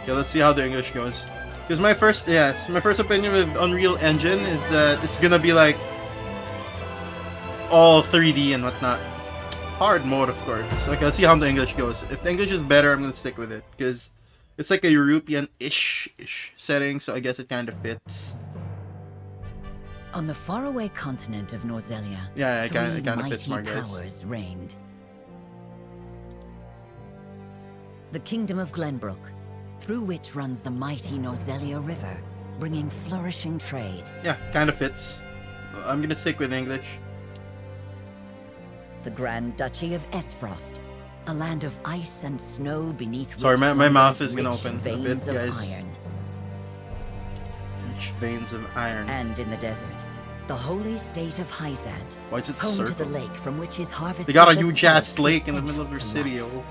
Okay, let's see how the English goes. Because my first opinion with Unreal Engine is that it's gonna be like all 3D and whatnot. Hard mode, of course. Okay, let's see how the English goes. If the English is better, I'm gonna stick with it because it's like a European-ish setting, so I guess it kind of fits. On the faraway continent of Norzelia, Yeah, it kind of mighty fits more, guys. powers reigned. The Kingdom of Glenbrook, through which runs the mighty Norzelia River, bringing flourishing trade. Yeah, kind of fits. I'm gonna stick with English. The Grand Duchy of Esfrost, a land of ice and snow beneath Sorry, which my mouth slumbers is gonna rich open a veins bit, of guys. iron. Rich veins of iron. And in the desert, the holy state of Hyzant, Why is it home to circle? the lake from which is harvested. They got a the huge salt ass lake in the middle essential of their to city. life. Oh.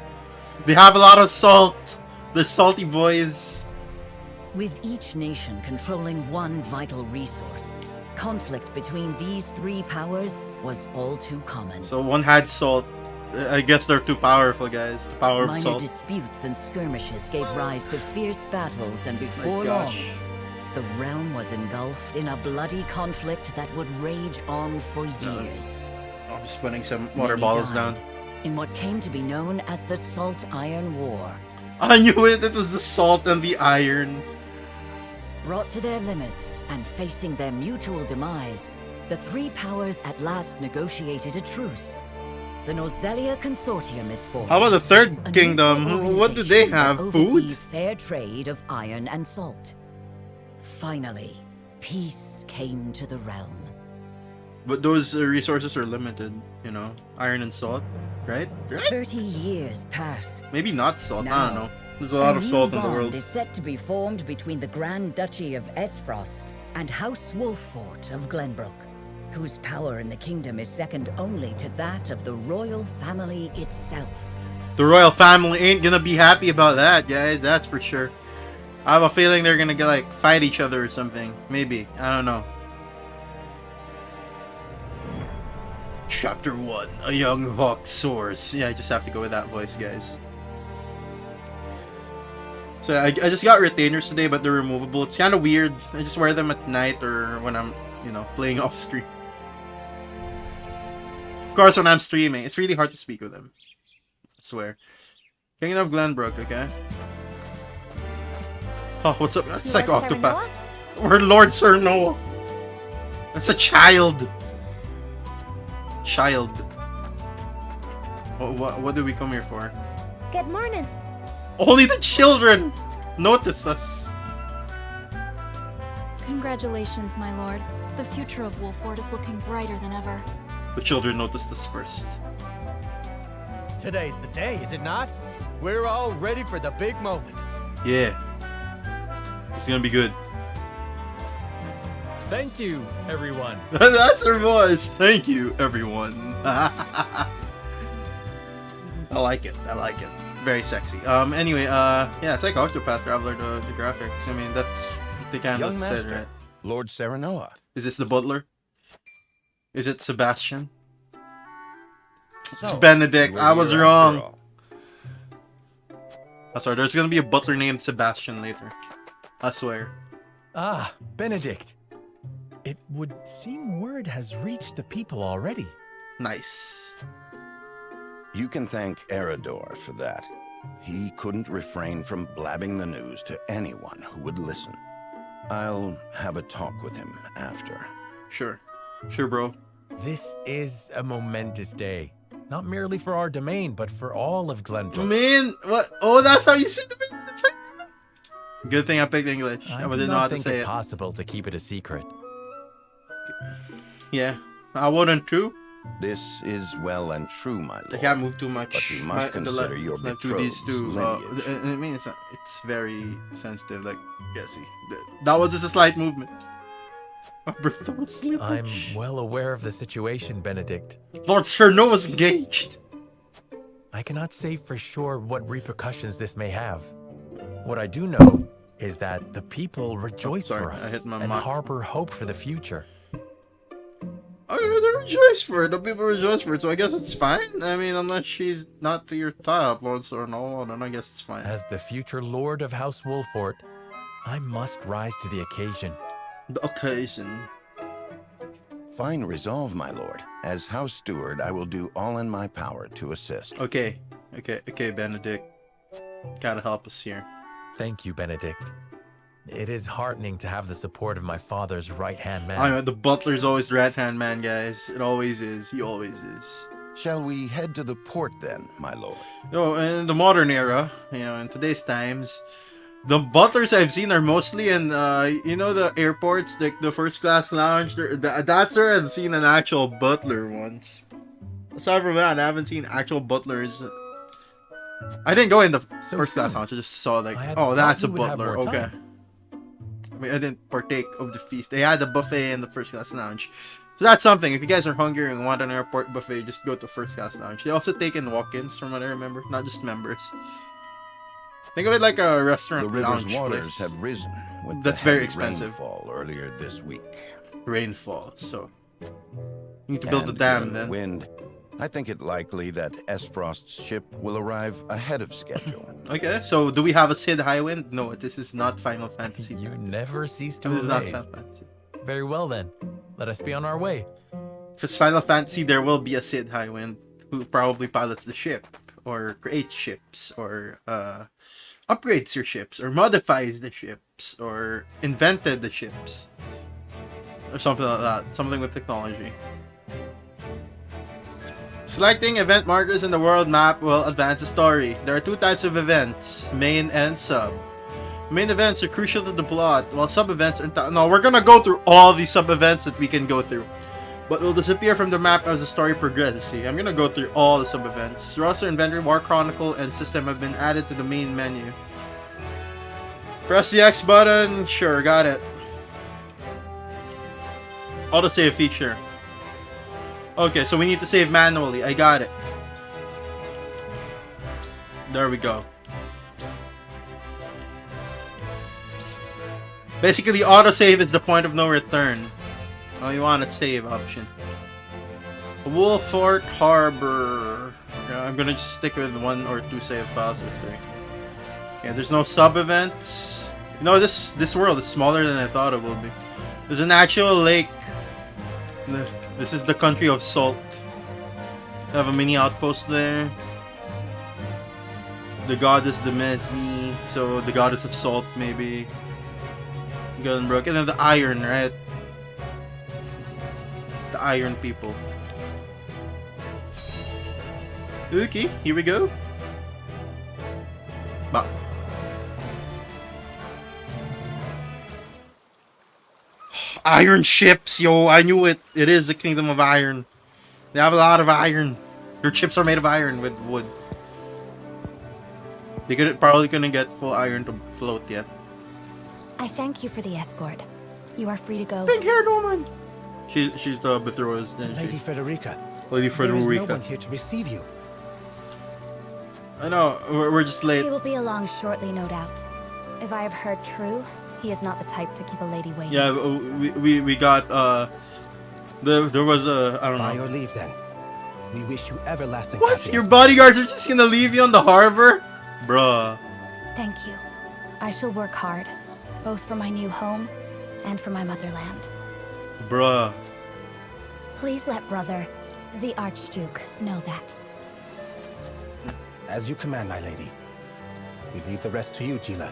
They have a lot of salt. They're salty boys. With each nation controlling one vital resource, conflict between these three powers was all too common. So one had salt. I guess they're too powerful, guys. The power of Minor salt. disputes and skirmishes gave rise to fierce battles, and before My long, gosh. the realm was engulfed in a bloody conflict that would rage on for years. I'm just putting some water Many bottles died down. in what came to be known as the Salt Iron War. I knew it. It was the salt and the iron. Brought to their limits and facing their mutual demise, the three powers at last negotiated a truce. The Norzelia Consortium is formed. How about the third a kingdom? neutral What do they organization have? that Food? oversees fair trade of iron and salt. Finally, peace came to the realm. But those resources are limited, you know. Iron and salt, right? 30 years pass. Maybe not salt. I Now, don't know. There's a lot of new salt in the bond world. is set to be formed between the Grand Duchy of Esfrost and House Wolffort of Glenbrook, whose power in the kingdom is second only to that of the royal family itself. The royal family ain't gonna be happy about that, guys. That's for sure. I have a feeling they're gonna like fight each other or something. Maybe. I don't know. Chapter 1. A young hawk soars. Yeah, I just have to go with that voice, guys. So I just got retainers today, but they're removable. It's kind of weird. I just wear them at night or when I'm, you know, playing off stream. Of course, when I'm streaming, it's really hard to speak with them. I swear. Kingdom of Glenbrook, okay? Oh, what's up? That's like Lord Octopath. We're Lord Sir Noah. That's a child. Child. What do we come here for? Good morning. Only the children notice us. Congratulations, my lord. The future of Wolffort is looking brighter than ever. The children noticed us first. Today's the day, is it not? We're all ready for the big moment. Yeah. It's gonna be good. Thank you, everyone. That's her voice. Thank you, everyone. I like it. I like it. Very sexy. Anyway, yeah, it's like Octopath Traveler, the graphics. I mean, that's what they kind of Young said, master, right? Lord Serenoa. Is this the butler? Is it Sebastian? It's So, Benedict. you were I was here after wrong. all. Oh, sorry, there's gonna be a butler named Sebastian later. I swear. Ah, Benedict. It would seem word has reached the people already. Nice. You can thank Eridor for that. He couldn't refrain from blabbing the news to anyone who would listen. I'll have a talk with him after. Sure. Sure, bro. This is a momentous day. Not merely for our domain, but for all of Glenbrook. Man, what? Oh, that's how you say the name. That's how you... Good thing I picked English. I I didn't do know how not to think say it it. possible to keep it a secret. Yeah, I wouldn't too. This is well and true, my lord. I can't move too much. But you must consider your Live2D's too. betrothed's lineage. I mean, it's very sensitive. Like, yeah, see, that was just a slight movement. My brother was sleeping. I'm well aware of the situation, Benedict. Lord Cherno was engaged. I cannot say for sure what repercussions this may have. What I do know is that the people rejoice sorry, for I us hit my and mic. harbor hope for the future. they rejoice for it. The people rejoice for it, so I guess it's fine. I mean, unless she's not to your top, Lord or no, then I guess it's fine. As the future Lord of House Wolfort, I must rise to the occasion. The occasion. Fine resolve, my lord. As House Steward, I will do all in my power to assist. Okay, Benedict. Gotta help us here. Thank you, Benedict. It is heartening to have the support of my father's right-hand man. I know, the butler's always the right-hand man, guys. It always is. He always is. Shall we head to the port then, my lord? No, in the modern era, you know, in today's times, the butlers I've seen are mostly in, you know, the airports, like the first class lounge. That's where I've seen an actual butler once. Aside from that, I haven't seen actual butlers. I didn't go in the first class lounge. I just saw like, oh, that's a butler. Okay. I mean, I didn't partake of the feast. They had a buffet in the first class lounge. So that's something. If you guys are hungry and want an airport buffet, just go to first class lounge. They also take in walk-ins from what I remember, not just members. Think of it like a restaurant. The river's lounge waters place. have risen with That's the very heavy expensive. rainfall earlier this week. Rainfall, so you need to build a And dam given the then. wind, I think it likely that Frost's ship will arrive ahead of schedule. Okay, so do we have a Sid Highwind? No, this is not Final Fantasy. You never cease to This is not amaze. Final Fantasy. Very well then. Let us be on our way. If it's Final Fantasy, there will be a Sid Highwind who probably pilots the ship, or creates ships, or upgrades your ships, or modifies the ships, or invented the ships, or something like that. Something with technology. Selecting event markers in the world map will advance the story. There are two types of events, main and sub. Main events are crucial to the plot, while sub-events are... No, we're gonna go through all these sub-events that we can go through, but will disappear from the map as the story progresses. See, I'm gonna go through all the sub-events. Roster, Inventory, War Chronicle, and System have been added to the main menu. Press the X button. Sure, got it. Autosave feature. Okay, so we need to save manually. I got it. There we go. Basically, autosave is the point of no return. Oh, you want a save option. Wolfort Harbor. Okay, I'm gonna just stick with 1 or 2 save files or 3. Yeah, there's no sub-events. You know, this world is smaller than I thought it would be. There's an actual lake. This is the country of salt. They have a mini outpost there. The goddess Demesne, so the goddess of salt maybe. Glenbrook, and then the iron, right? The iron people. Okay, here we go. Bah. Iron ships, yo, I knew it. It is the Kingdom of Iron. They have a lot of iron. Their ships are made of iron with wood. They probably couldn't get full iron to float yet. I thank you for the escort. You are free to go. Pink-haired woman. She's the betrothed. Lady Frederica. Lady Frederica. There is no one here to receive you. I know, we're just late. He will be along shortly, no doubt. If I have heard true, he is not the type to keep a lady waiting. Yeah, we got there was a I don't By know. your leave, then. We wish you everlasting What? happiness. Your bodyguards are just gonna leave you on the harbor, bruh. Thank you. I shall work hard, both for my new home and for my motherland. Bruh. Please let brother, the Archduke, know that. As you command, my lady. We leave the rest to you, Gila.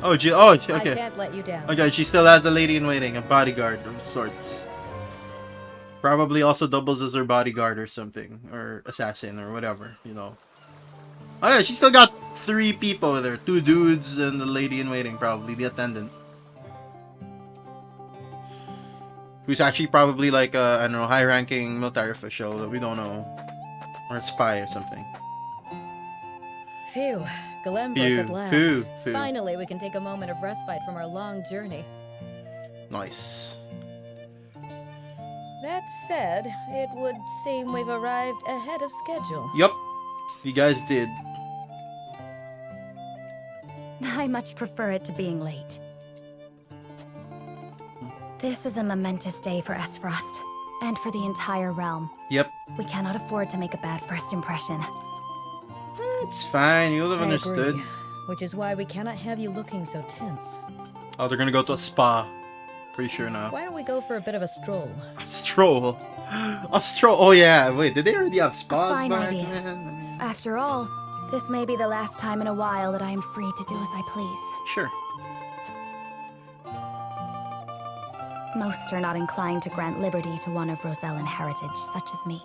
Oh, okay. I can't let you down. Okay, she still has a lady in waiting, a bodyguard of sorts. Probably also doubles as her bodyguard or something, or assassin or whatever, you know. Oh yeah, she still got 3 people with her, 2 dudes and the lady in waiting, probably the attendant. Who's actually probably like a, I don't know, high-ranking military official that we don't know, or a spy or something. Phew. Glenbrook Phew, at last. phew. Finally, we can take a moment of respite from our long journey. Nice. That said, it would seem we've arrived ahead of schedule. Yup, you guys did. I much prefer it to being late. This is a momentous day for Frost. and for the entire realm. Yep. We cannot afford to make a bad first impression. It's fine. You would have I understood. agree, which is why we cannot have you looking so tense. Oh, they're gonna go to a spa. Pretty sure now. Why don't we go for a bit of a stroll? A stroll. A stroll. Oh yeah. Wait, did they already have spas? Fine back idea. then? I mean, After all, this may be the last time in a while that I am free to do as I please. sure. Most are not inclined to grant liberty to one of Rosellan heritage, such as me.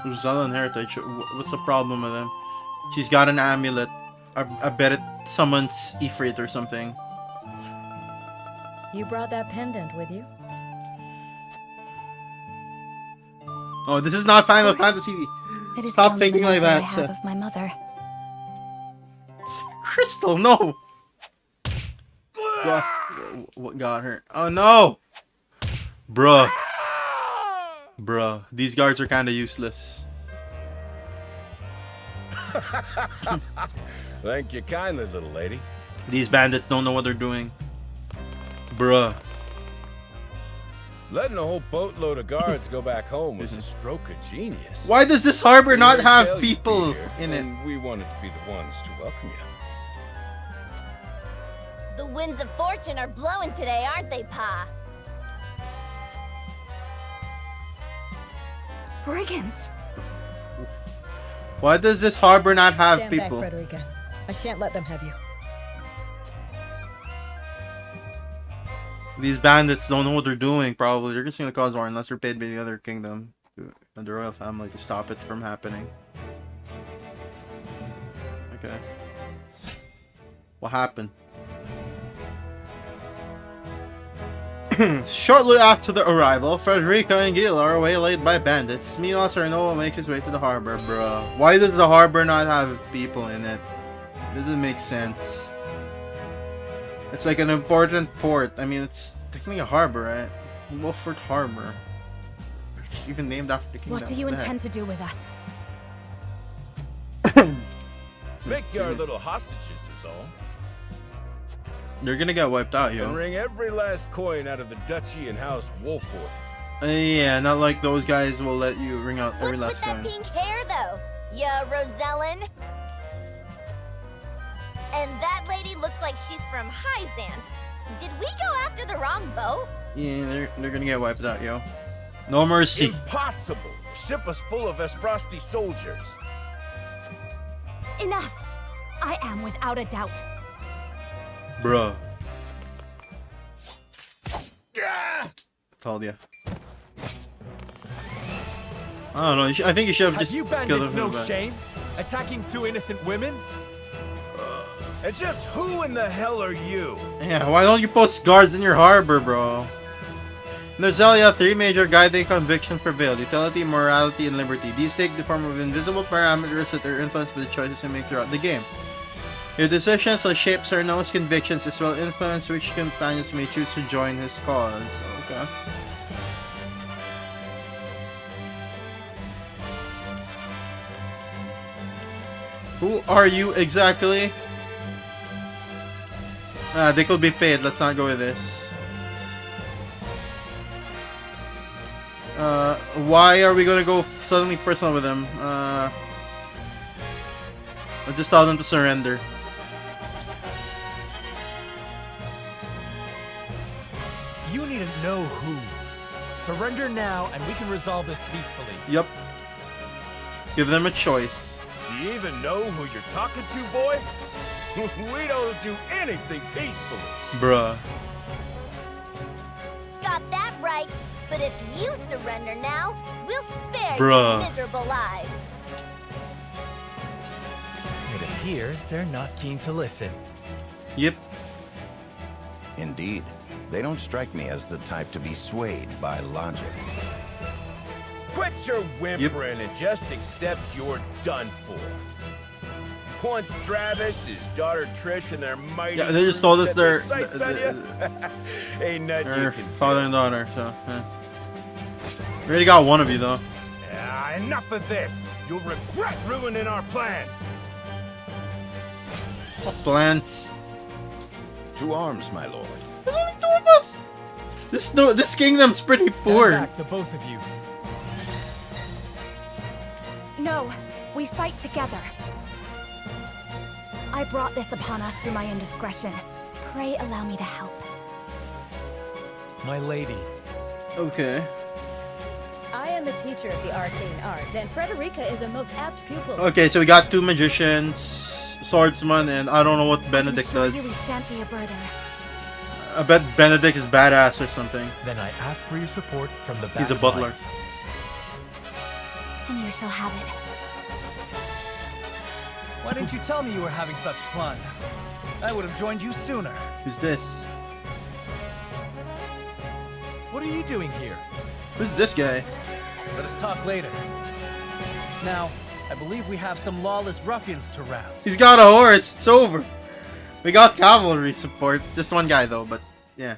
Rosellan heritage. What's the problem with them? She's got an amulet. I bet it summons Ifrit or something. You brought that pendant with you? Oh, this is not Final Fantasy. It is Stop the only thinking like memento that, I have Seth. of my mother. Crystal, no. What got her? Oh no, bruh. Bruh, these guards are kind of useless. Thank you kindly, little lady. These bandits don't know what they're doing. Bruh. Letting a whole boatload of guards go back home was a stroke of genius. Why does this harbor We not didn't have tell you'd be people here, in it? and we wanted to be the ones to welcome you. The winds of fortune are blowing today, aren't they, Pa? Brigands! Why does this harbor not have Stand people? back, Frederica. I shan't let them have you. These bandits don't know what they're doing, probably. They're just gonna cause war unless they're paid by the other kingdom and the royal family to stop it from happening. Okay. What happened? Shortly after the arrival, Frederica and Gil are waylaid by bandits. Meanwhile, Sarnova makes his way to the harbor, bro. Why does the harbor not have people in it? Doesn't make sense. It's like an important port. I mean, it's technically a harbor, right? Wolford Harbor. It's even named after the kingdom. What do you intend to do with us? Make you our little hostages is all. You're gonna get wiped out, And yo. wring every last coin out of the duchy and house Wolford. Yeah, not like those guys will let you ring out every What's with last that coin. pink hair, though? Ya Rosellan? And that lady looks like she's from Hyzant. Did we go after the wrong boat? Yeah, they're gonna get wiped out, yo. No mercy. Impossible! The ship was full of Esfrosti soldiers. Enough! I am without a doubt. Bruh. Ah! Told ya. I don't know. I think you should have Have just you killed bandits him. no from the back. shame? Attacking two innocent women? And just who in the hell are you? Yeah, why don't you post guards in your harbor, bro? In Roselia, three major guiding convictions prevail: utility, morality, and liberty. These take the form of invisible parameters that are influenced by the choices you make throughout the game. Your decisions will shape Sarno's convictions as well influence which companions may choose to join his cause. Okay. Who are you exactly? They could be paid. Let's not go with this. Why are we gonna go suddenly personal with them? Let's just tell them to surrender. You need to know who. Surrender now, and we can resolve this peacefully. Yep. Give them a choice. Do you even know who you're talking to, boy? We don't do anything peacefully. Bruh. Got that right. But if you surrender now, we'll spare Bruh. your miserable lives. It appears they're not keen to listen. Yep. Indeed, they don't strike me as the type to be swayed by logic. Quit your whimpering and just accept you're done for. Once Travis, his daughter Trish, and their mighty Yeah, they just told us set their they're sights on you. Ain't nothing you Her can father do. and daughter, so. We already got one of you, though. Enough of this. You'll regret ruining our plans. Plants. To arms, my lord. There's only two of us! This kingdom's pretty poor. Stand back, the both of you. No, we fight together. I brought this upon us through my indiscretion. Pray allow me to help. My lady. Okay. I am a teacher of the arcane arts, and Frederica is a most apt pupil. Okay, so we got 2 magicians, swordsman, and I don't know what Benedict I'm sure does. you we shan't be a burden. I bet Benedict is badass or something. Then I ask for your support from the back He's a butler. lines. And you shall have it. Why didn't you tell me you were having such fun? I would have joined you sooner. Who's this? What are you doing here? Who's this guy? Let us talk later. Now, I believe we have some lawless ruffians to rouse. He's got a horse. It's over. We got cavalry support. Just one guy though, but yeah.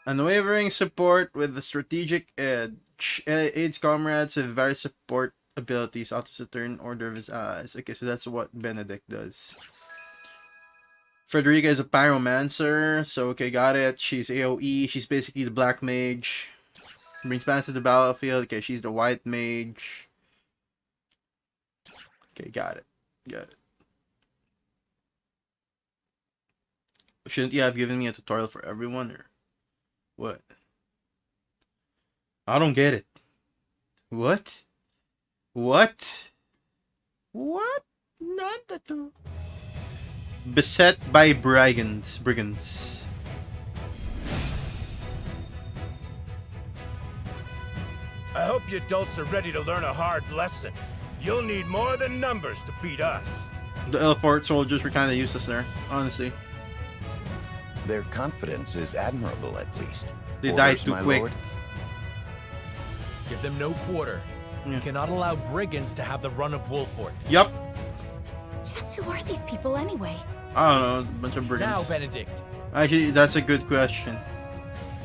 Unwavering support with the strategic edge. Aids comrades with various support abilities. Alters the turn order of his allies. Okay, so that's what Benedict does. Frederica is a pyromancer. So okay, got it. She's AoE. She's basically the black mage. Brings balance to the battlefield. Okay, she's the white mage. Okay, got it. Got it. Shouldn't you have given me a tutorial for everyone, or what? I don't get it. What? What? What? Not the two. Beset by brigands. I hope you adults are ready to learn a hard lesson. You'll need more than numbers to beat us. The Elfort soldiers were kind of useless there, honestly. Their confidence is admirable, at least. They died Orders, too my quick. lord? Give them no quarter. Yeah. You cannot allow brigands to have the run of Wolfort. Yup. Just who are these people anyway? I don't know, a bunch of brigands. Now, Benedict. Actually, that's a good question.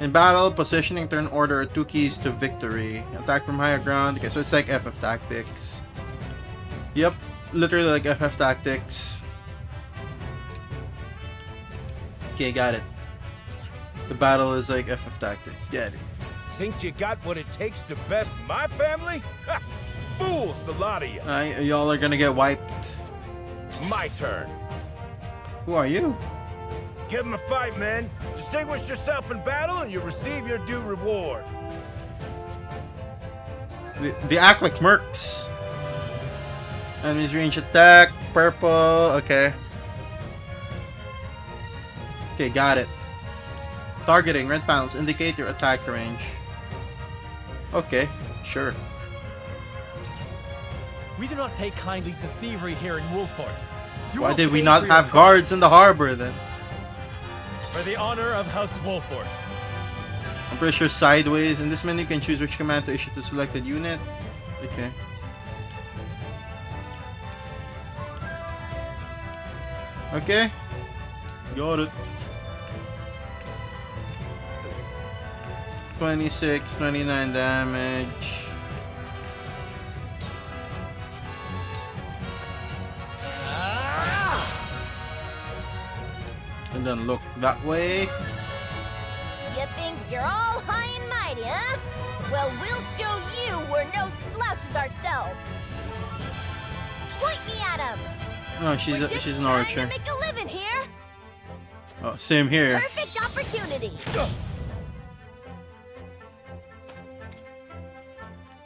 In battle, positioning, turn order are 2 keys to victory. Attack from higher ground. Okay, so it's like FF tactics. Yep, literally like FF tactics. Okay, got it. The battle is like FF tactics. Get it. Think you got what it takes to best my family? Ha! Fools, the lot of you. Y'all are gonna get wiped. My turn. Who are you? Give them a fight, man. Distinguish yourself in battle and you'll receive your due reward. They act like mercs. Enemies range attack. Purple. Okay. Okay, got it. Targeting. Red panels indicate your attack range. Okay, sure. We do not take kindly to thievery here in Wolfort. You Why will did we pay not for your have guards in the harbor then? For the honor of House Wolfort. I'm pretty sure sideways. In this menu, you can choose which command to issue to selected unit. Okay. Okay. Got it. 26, 29 damage. And then look that way. You think you're all high and mighty, huh? Well, we'll show you we're no slouches ourselves. Point me at him. Oh, We're just she's an trying archer. to make a living here. Oh, same here. Perfect opportunity.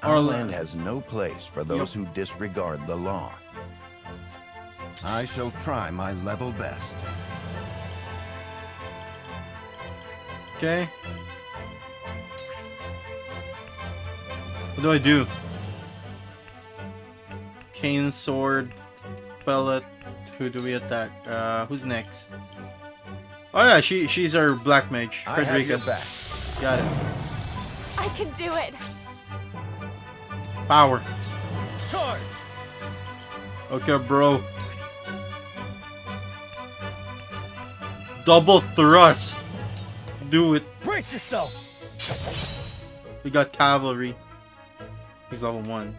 Our land has no place for those who disregard the law. I shall try my level best. Okay. What do I do? Cane sword, pellet. Who do we attack? Who's next? Oh yeah, she's our black mage, I have your Frederica. back. Got it. I can do it. Power. Charge! Okay, bro. Double thrust. Do it. Brace yourself! We got cavalry. He's level 1.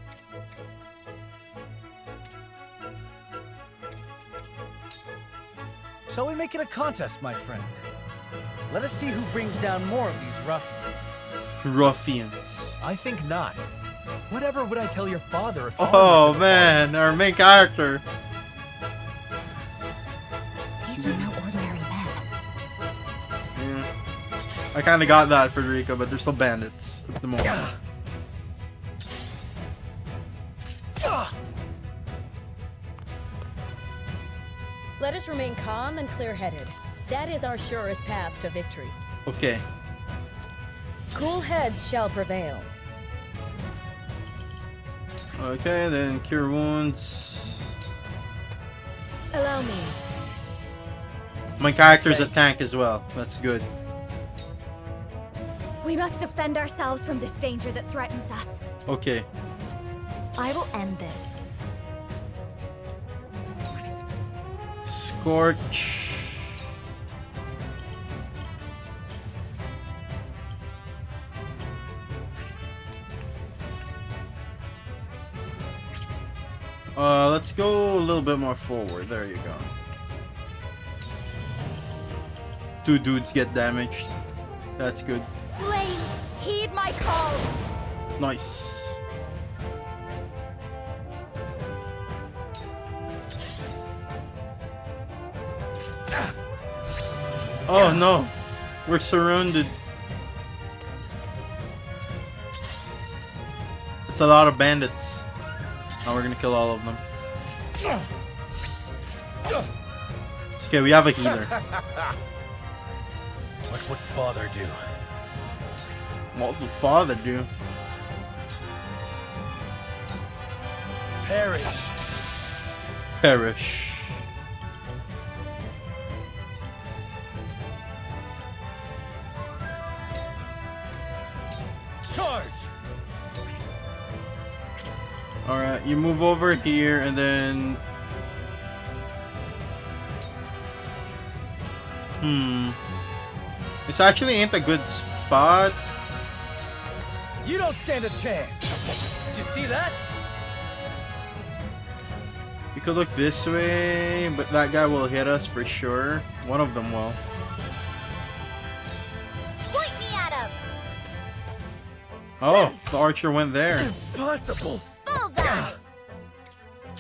Shall we make it a contest, my friend? Let us see who brings down more of these ruffians. Ruffians. I think not. Whatever would I tell your father if I Oh man, our main character. These are no ordinary men. Yeah. I kind of got that, Frederica, but they're still bandits at the moment. Let us remain calm and clear-headed. That is our surest path to victory. Okay. Cool heads shall prevail. Okay, then cure wounds. Allow me. My character's a tank as well. That's good. We must defend ourselves from this danger that threatens us. Okay. I will end this. Scorch. Let's go a little bit more forward. There you go. 2 dudes get damaged. That's good. Flames, heed my call. Nice. Oh no, we're surrounded. It's a lot of bandits. Now we're gonna kill all of them. It's okay, we have a healer. What would father do? What would father do? Perish. Perish. Charge. Alright, you move over here and then... This actually ain't a good spot. You don't stand a chance. Did you see that? You could look this way, but that guy will hit us for sure. One of them will. Point me at him! Oh, the archer went there. Impossible. Bullseye!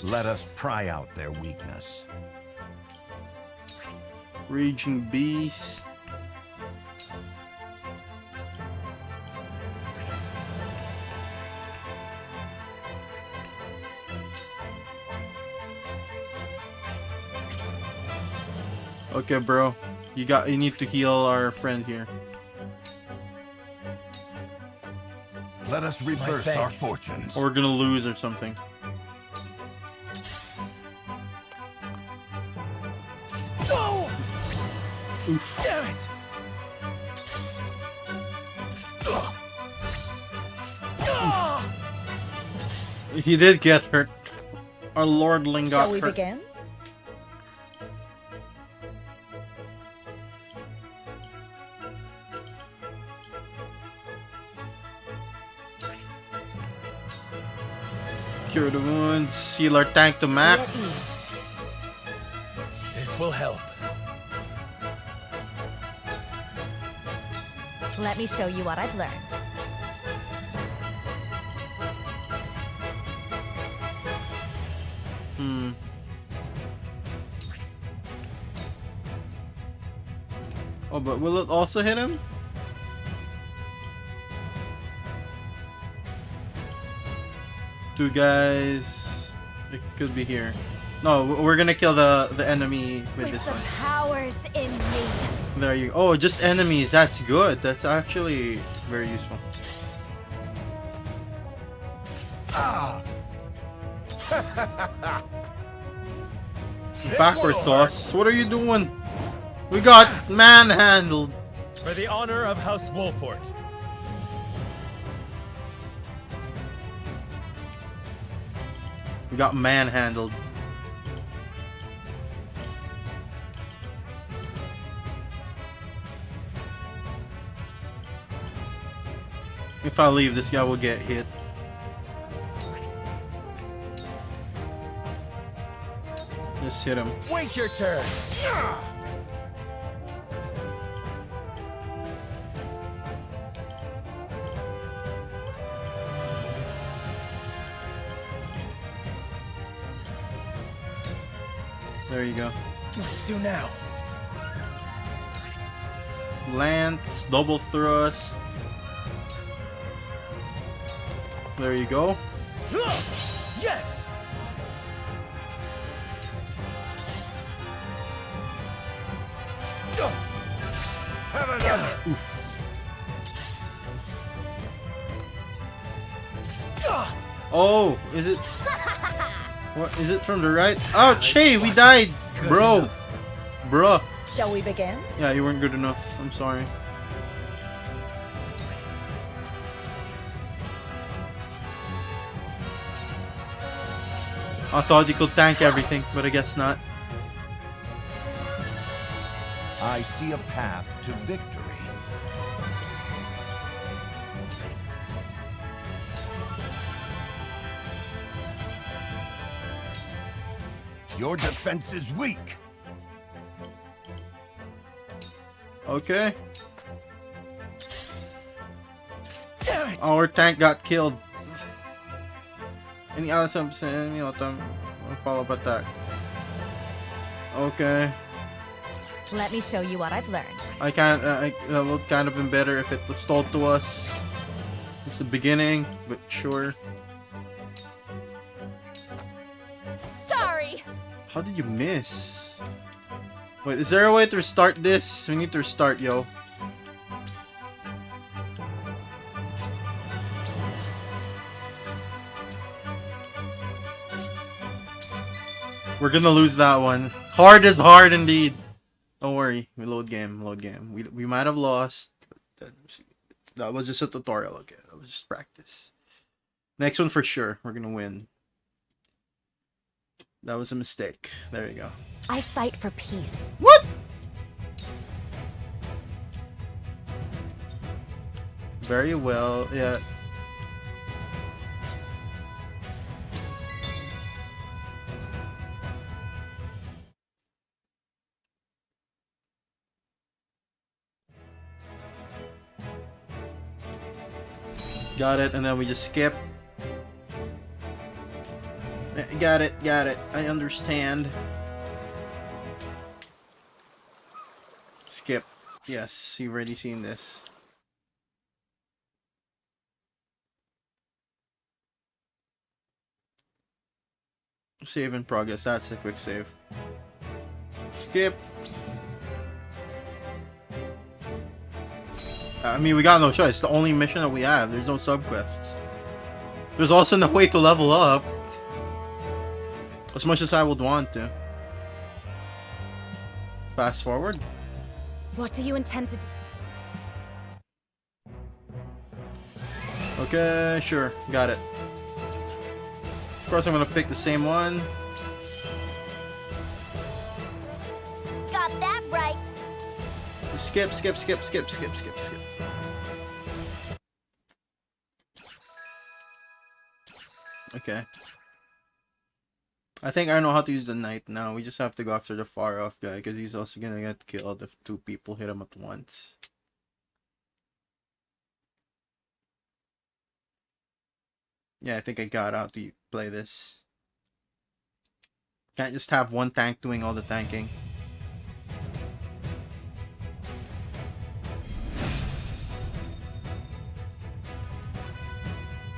Let us pry out their weakness. Raging beast. Okay, bro. You need to heal our friend here. Let us reverse our thanks. fortunes. Or we're gonna lose or something. No! Oof. Damn it! He did get hurt. Our lordling got Shall we hurt. begin? Cure the wounds. Heal our tank to max. This will help. Let me show you what I've learned. Oh, but will it also hit him? Two guys. It could be here. No, we're gonna kill the enemy with this the one. powers in me. There you go. Oh, just enemies. That's good. That's actually very useful. Backward toss. What are you doing? We got manhandled. For the honor of House Wolfort. We got manhandled. If I leave, this guy will get hit. Just hit him. Wait your turn. There you go. Let's do now. Lance, double thrust. There you go. Yes. Have another. Oof. Oh, is it? What is it from the right? Oh, Che, we died, bro. Bruh. Shall we begin? Yeah, you weren't good enough. I'm sorry. I thought you could tank everything, but I guess not. I see a path to victory. Your defense is weak. Okay. Our tank got killed. Any other something? Follow-up attack. Okay. Let me show you what I've learned. I can't. That would kind of been better if it was told to us. It's the beginning, but sure. Sorry. How did you miss? Wait, is there a way to restart this? We need to restart, yo. We're gonna lose that one. Hard is hard indeed. Don't worry. We load game. Load game. We might have lost. That was just a tutorial. Okay, that was just practice. Next one for sure. We're gonna win. That was a mistake. There you go. I fight for peace. What? Very well. Yeah. Got it, and then we just skip. Got it, got it. I understand. Skip. Yes, you've already seen this. Save in progress. That's a quick save. Skip. I mean, we got no choice. It's the only mission that we have. There's no subquests. There's also no way to level up. As much as I would want to. Fast forward. What do you intend to do? Okay, sure. Got it. Of course, I'm gonna pick the same one. Got that right. Skip, skip, skip, skip, skip, skip, skip. Okay. I think I know how to use the knight now. We just have to go after the far off guy because he's also gonna get killed if two people hit him at once. Yeah, I think I got how to play this. Can't just have one tank doing all the tanking.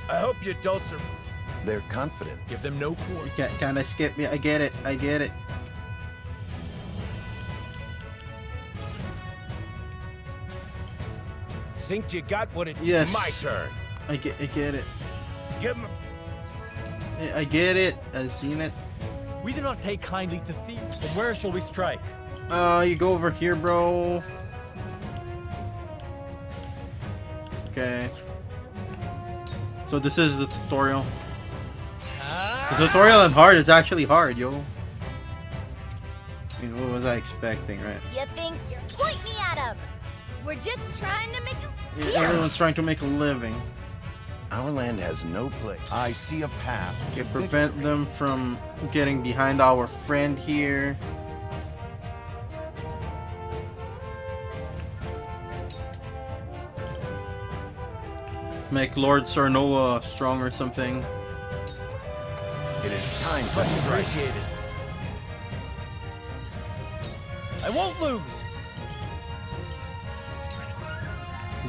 I hope you adults are... They're confident. Give them no quarter. Can I skip? Yeah, I get it. I get it. Think you got what it... Yes. My turn. I get it. Give him... I get it. I've seen it. We do not take kindly to thieves. But where shall we strike? You go over here, bro. Okay. So this is the tutorial. The tutorial on hard is actually hard, yo. I mean, what was I expecting, right? You think you're... Point me at him. We're just trying to make a... Yeah, everyone's trying to make a living. Our land has no place. I see a path. Okay, prevent them from getting behind our friend here. Make Lord Sarnoa strong or something. It is time to Much strike. appreciated. I won't lose.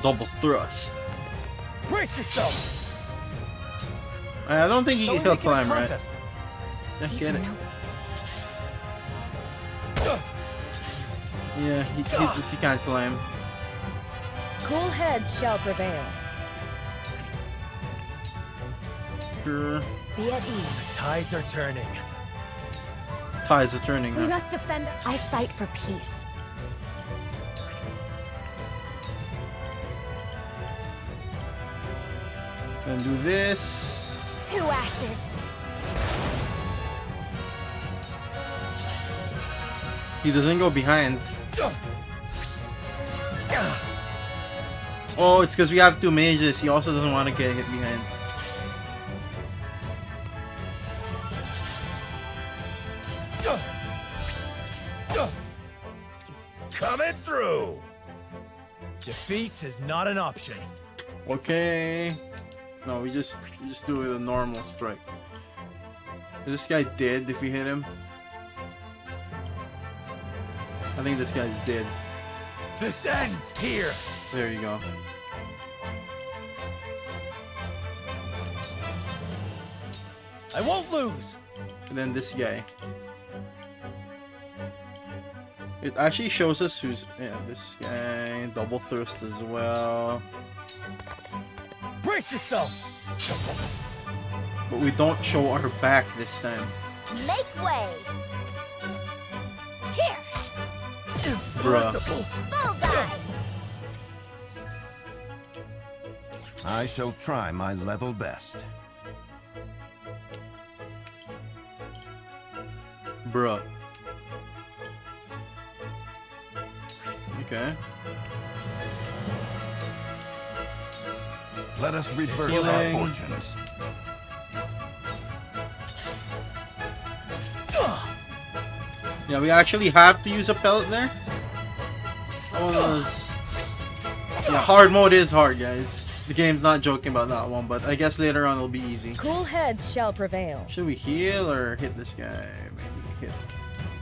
Double thrust. Brace yourself. I don't think he'll Make it a climb, right? contest. Yeah, These get are it. no- Yeah, he can't climb. Cool heads shall prevail. Sure. Be at ease. The tides are turning. Tides are turning We now. must defend. I fight for peace. Gonna do this. 2 ashes. He doesn't go behind. Oh, it's because we have 2 mages. He also doesn't want to get hit behind. Coming through. Defeat is not an option. Okay. No, we just do it with a normal strike. Is this guy dead if we hit him? I think this guy's dead. This ends here. There you go. I won't lose. And then this guy. It actually shows us who's... Yeah, this guy. Double thrust as well. Brace yourself. But we don't show our back this time. Make way! Here! Bruh. Bullseye! I shall try my level best. Bruh. Okay. Let us reverse Healing. our fortunes. Yeah, we actually have to use a pellet there. That one was... Yeah, hard mode is hard, guys. The game's not joking about that one, but I guess later on it'll be easy. Cool heads shall prevail. Should we heal or hit this guy? Maybe hit.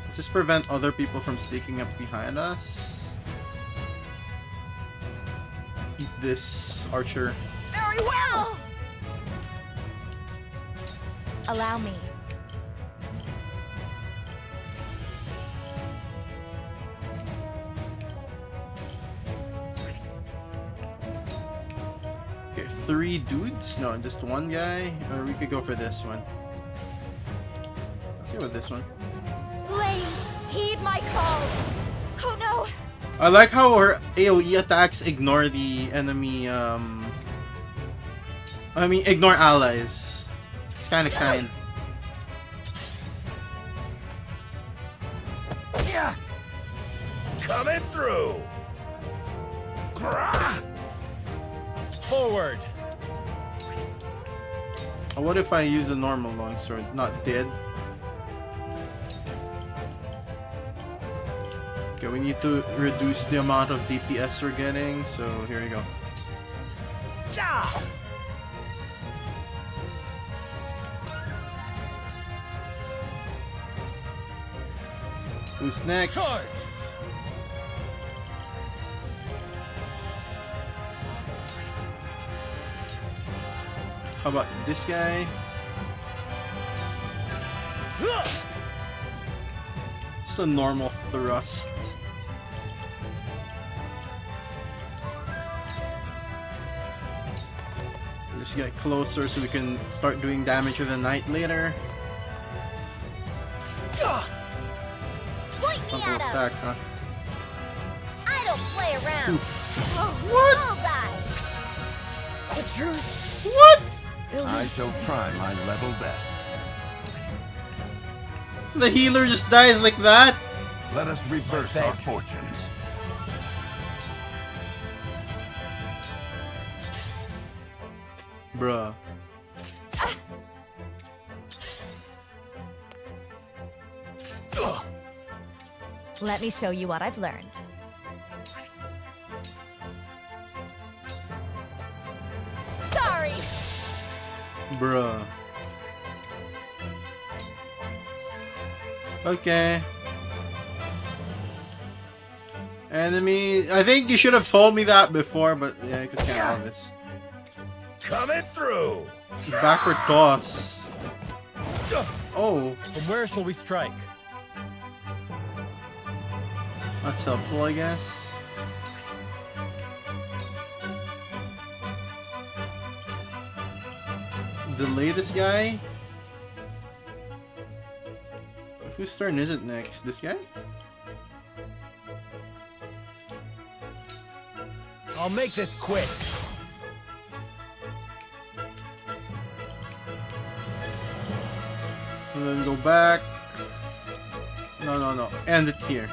Does this prevent other people from sneaking up behind us? Eat this, archer. Very well! Allow me. Okay, 3 dudes? No, just 1 guy? Or we could go for this one. Let's go with this one. Flames, heed my call. Oh no! I like how her AoE attacks ignore the enemy, I mean, ignore allies. It's kind of kind. Yeah. Coming through. Grah! Forward. What if I use a normal longsword? Not dead. Okay, we need to reduce the amount of DPS we're getting, so here we go. Yeah. Who's next? Charge. How about this guy? Just a normal thrust. Just get closer so we can start doing damage with the knight later. Point me Frontal at him! attack, huh? I don't play around! What? Bullseye! The truth. What? I shall try my level best. The healer just dies like that? Let us reverse our fortunes. Bruh. Let me show you what I've learned. Sorry! Bruh. Okay. Enemy. I think you should have told me that before, but yeah, it was kind of obvious. Coming through. Backward toss. Oh, From where shall we strike? that's helpful, I guess. Delay this guy. Whose turn is it next? This guy? I'll make this quick. And then go back. No. End it here.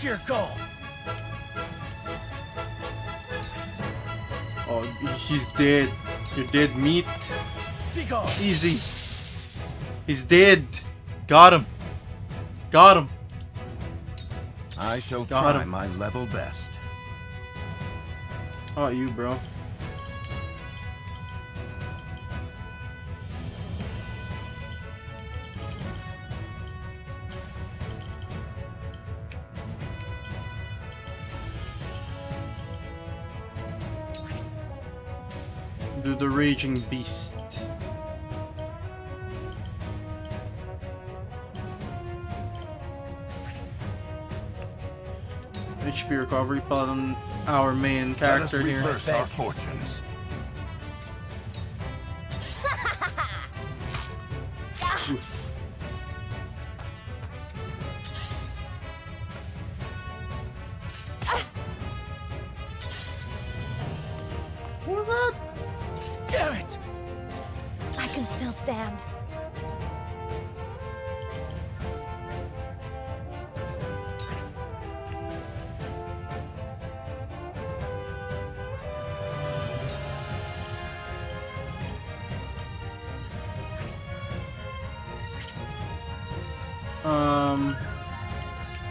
Sheer goal. Oh, he's dead. You're dead meat. Be gone. Easy. He's dead. Got him. Got him. I shall Got try him. my level best. How about you, bro? Do the raging beast. HP recovery part on our main character Let us here. reverse our Thanks. fortunes. Oof. What was that? Damn it! I can still stand.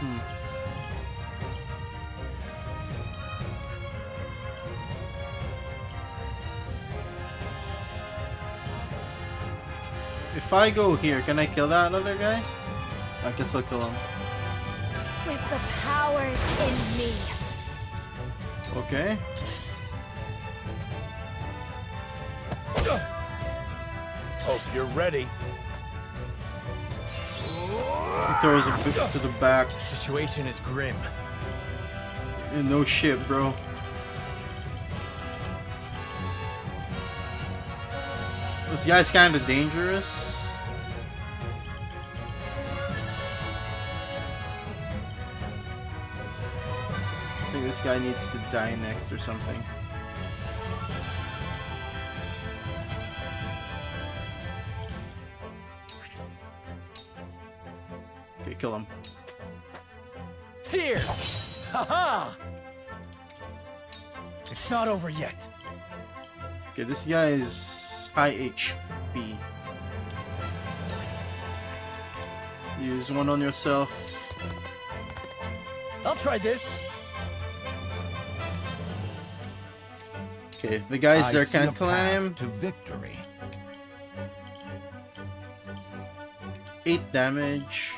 Hmm. If I go here, can I kill that other guy? I can still kill him. With the powers in me. Okay. Hope you're ready. He throws a bit to the back. The situation is grim. No shit, bro. This guy's kind of dangerous. I think this guy needs to die next or something. Okay, kill him. Here! Haha! It's not over yet. Okay, this guy is high HP. Use one on yourself. I'll try this. Okay, the guys I there see a can't climb. path to victory. 8 damage.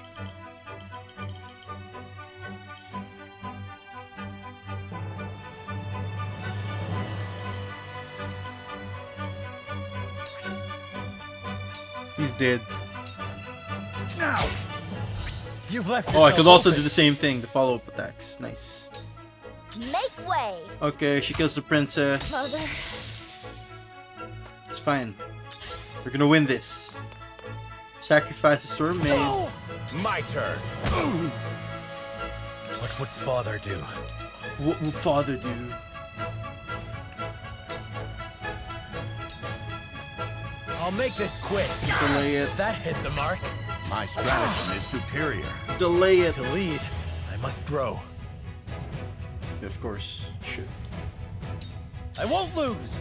He's dead. Now! You've left Oh, I yourself could also open. do the same thing, the follow-up attacks. Nice. Make way! Okay, she kills the princess. Mother. It's fine. We're gonna win this. Sacrifices were made. No! My turn. What would father do? What will father do? I'll make this quick. Delay it. That hit the mark. My stratagem is superior. Delay it. To lead, I must grow. Of course. Shit. I won't lose.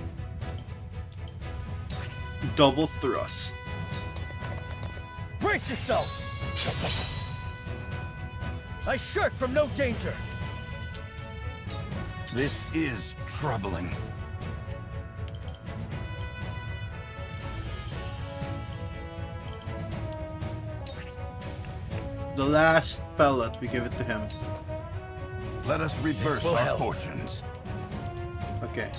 Double thrust. Brace yourself. I shirk from no danger. This is troubling. The last pellet, we give it to him. Let us reverse will our help. fortunes. Okay.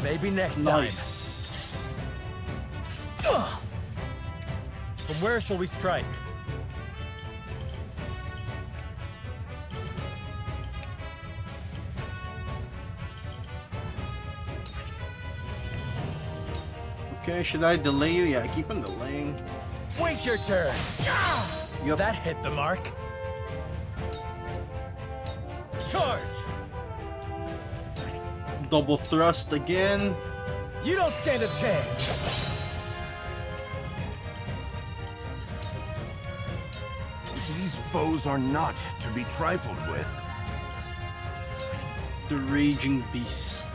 Maybe next Nice. time. From where shall we strike? Okay, should I delay you? Yeah, keep on delaying. Wait your turn. Yup. That hit the mark. Charge! Double thrust again. You don't stand a chance. These foes are not to be trifled with. The Raging Beast.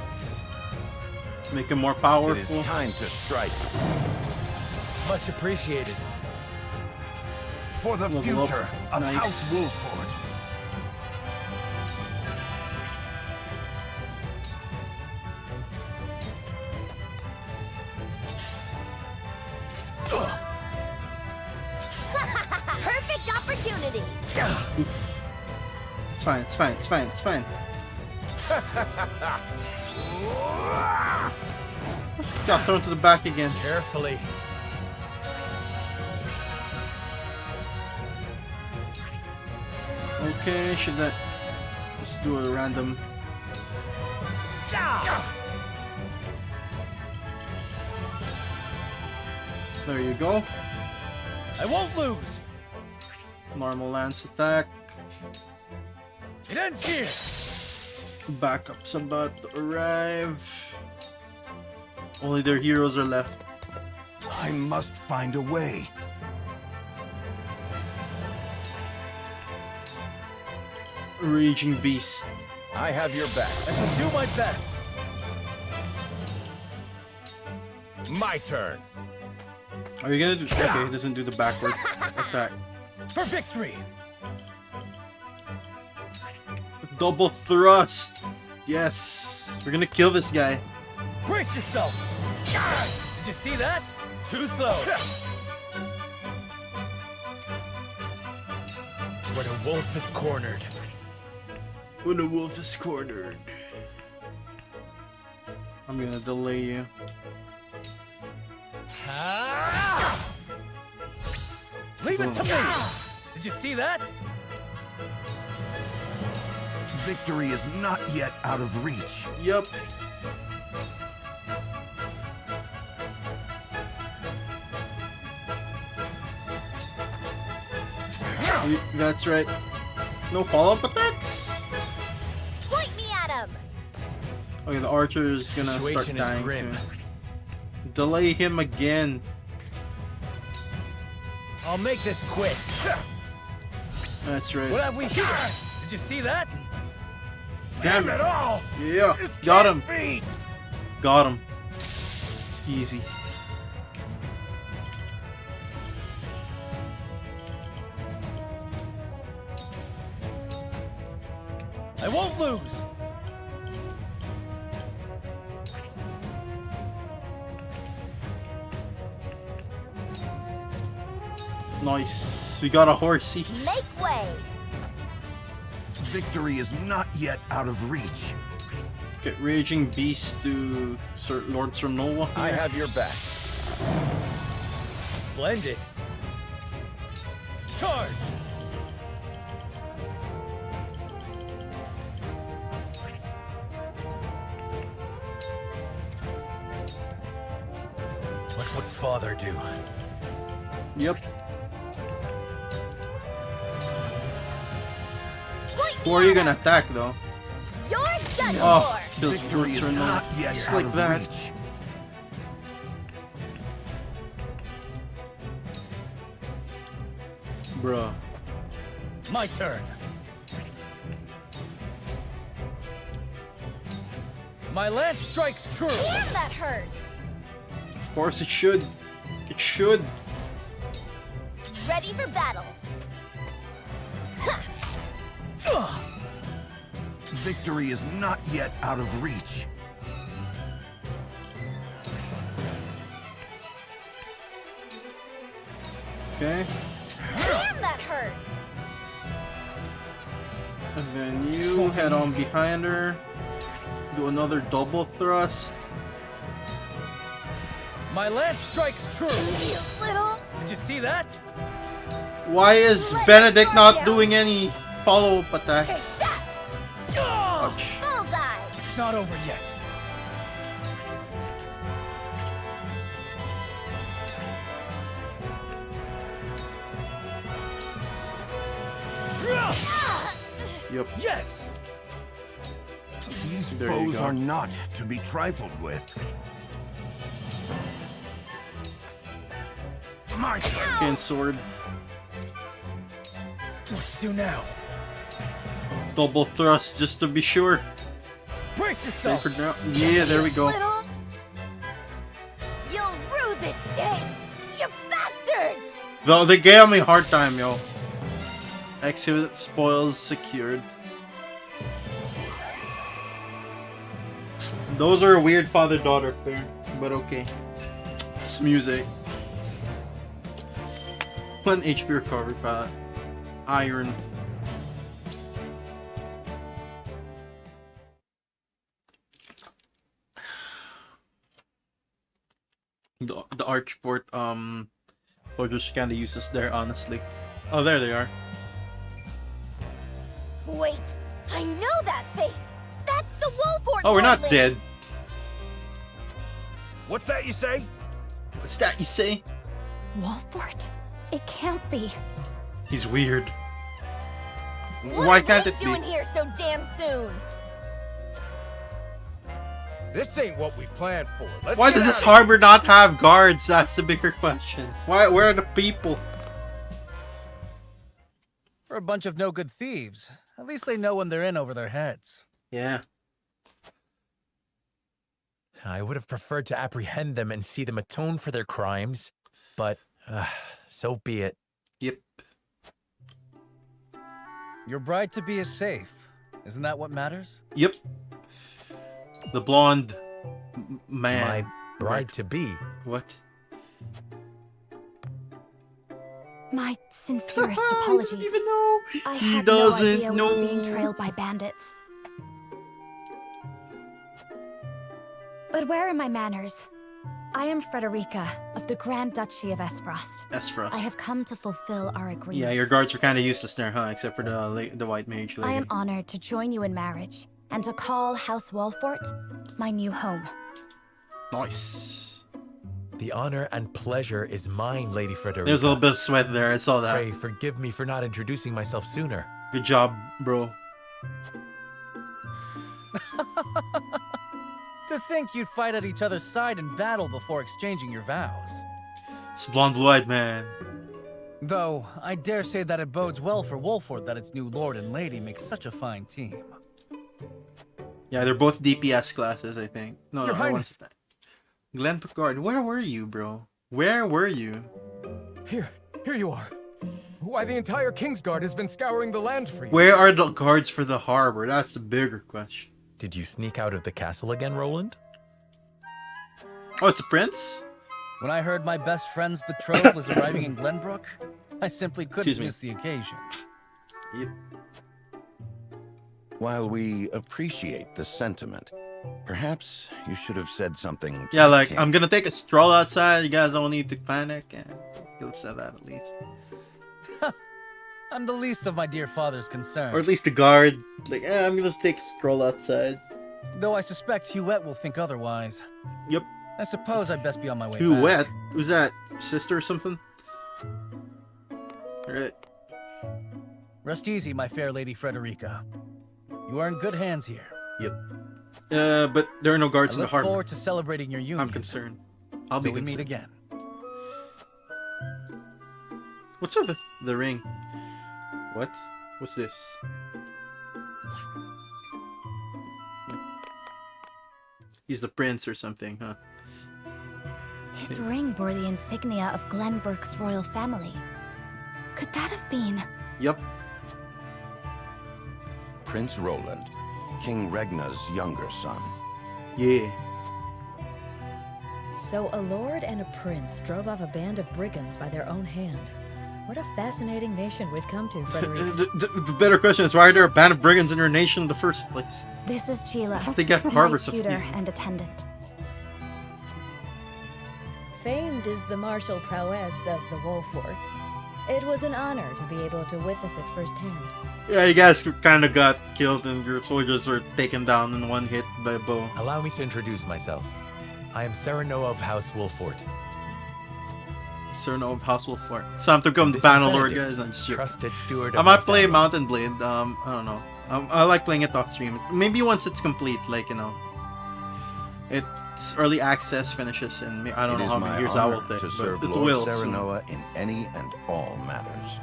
Make him more It powerful. is time to strike. Much appreciated. For the Level up. future of Nice. House Wolford. Perfect opportunity. It's fine, it's fine, it's fine, it's fine. Got thrown to the back again. Carefully. Okay, should I just do a random? There you go. I won't lose. Normal lance attack. It ends here. Backup's about to arrive. Only their heroes are left. I must find a way. Raging Beast. I have your back. I shall do my best. My turn. Are you gonna do? Okay, he doesn't do the backward attack. For victory. Double thrust. Yes, we're gonna kill this guy. Brace yourself. Did you see that? Too slow. When a wolf is cornered. When a wolf is cornered. I'm gonna delay you. Ah! Leave it to me. Did you see that? Victory is not yet out of reach. Yup. That's right. No follow-up attacks? Point me at him. Okay, the archer is gonna Situation is start dying grim. soon. Delay him again. I'll make this quick. That's right. What have we here? Did you see that? Damn it it. all! Yeah, This got can't him. be. Got him. Easy. I won't lose. Nice. We got a horsey. Make way. Victory is not yet out of reach. Get Raging Beast to Sir Lord Sornoa. I have your back. Splendid. Charge. What would father do? Yep. Point Who me are you at gonna him. attack though? You're done Oh, for. kills Victory Lord is Sornoa. not yet Just out like of that. reach. Bruh. My turn. My lance strikes true. Damn, that hurt. Of course it should. It should. Ready for battle. Ugh. Victory is not yet out of reach. Okay. Damn, that hurt! And then you head on behind her. Do another double thrust. My lance strikes true. You little... Did you see that? Why is Benedict not doing any follow-up attacks? Take that! Ouch. Bullseye! It's not over yet. Yep. Yes! These There you foes go. are not to be trifled with. My turn. Cane sword. What to do now? Double thrust just to be sure. Brace yourself! Sacred now. Yeah, there we go. Little... You'll rue this day! You bastards! They gave me a hard time, yo. Exit spoils secured. Those are a weird father-daughter pair, but okay. It's music. 1 HP recovery palette. Iron. The Archport soldiers kind of useless there, honestly. Oh, there they are. Wait, I know that face! That's the Wolford Oh, we're not Lordling. dead. What's that you say? What's that you say? Wolfort? It can't be. He's weird. What Why are can't they it be? doing here so damn soon? This ain't what we planned for. Let's Why get does this out of here. harbor not have guards? That's the bigger question. Where are the people? For a bunch of no-good thieves. At least they know when they're in over their heads. Yeah. I would have preferred to apprehend them and see them atone for their crimes, but so be it. Yep. Your bride-to-be is safe. Isn't that what matters? Yep. The blonde man. My bride-to-be. What? My sincerest He apologies. doesn't even know. I He had doesn't no idea we were being trailed by bandits. But where are my manners? I am Frederica of the Grand Duchy of Esfrost. Esfrost. I have come to fulfill our agreement. Yeah, your guards were kind of useless there, huh? Except for the white mage lady. I am honored to join you in marriage and to call House Wolfort my new home. Nice. The honor and pleasure is mine, Lady Frederica. There's a little bit of sweat there. I saw that. Pray forgive me for not introducing myself sooner. Good job, bro. To think you'd fight at each other's side in battle before exchanging your vows. It's blonde blue-eyed man. Though, I dare say that it bodes well for Wolford that its new lord and lady make such a fine team. Yeah, they're both DPS classes, I think. No, Your no, Highness. Glenn Picard, where were you, bro? Where were you? Here you are. Why, the entire Kingsguard has been scouring the land for you. Where are the guards for the harbor? That's the bigger question. Did you sneak out of the castle again, Roland? Oh, it's a prince? When I heard my best friend's betrothed was arriving in Glenbrook, I simply couldn't Excuse me. miss the occasion. Yep. While we appreciate the sentiment, perhaps you should have said something to Yeah, the like, king. I'm gonna take a stroll outside. You guys don't need to panic. Yeah, you could have said that at least. I'm the least of my dear father's concerns. Or at least the guard. Like, I'm gonna take a stroll outside. Though I suspect Huette will think otherwise. Yep. I suppose I'd best be on my way Too back. wet. Who's that? Sister or something? Alright. Rest easy, my fair Lady Frederica. You are in good hands here. Yep. But there are no guards I in the look harbor. forward to celebrating your union. I'm concerned. I'll be Till we concerned. meet again. What's with the ring? What? What's this? He's the prince or something, huh? His ring bore the insignia of Glenbrook's royal family. Could that have been? Yep. Prince Roland, King Regna's younger son. Yeah. So a lord and a prince drove off a band of brigands by their own hand. What a fascinating nation we've come to, Frederica. The better question is, why are there a band of brigands in your nation in the first place? This is Gila, How they get my harbors of tutor peace? and attendant. Famed is the martial prowess of the Wolforts. It was an honor to be able to witness it firsthand. Yeah, you guys kind of got killed and your soldiers were taken down in one hit by a bow. Allow me to introduce myself. I am Serenoa of House Wolfort. Cerno of House Wolfort. It's time to become the This is Bannerlord, Benedict, guys. I'm just joking. trusted steward I of might my play family. Mountain Blade. I don't know. I like playing it off stream. Maybe once it's complete, like, you know, it's early access finishes, and I don't It know is how my many years that will honor take, to but serve it Lord will. soon. Serenoa in any and all matters.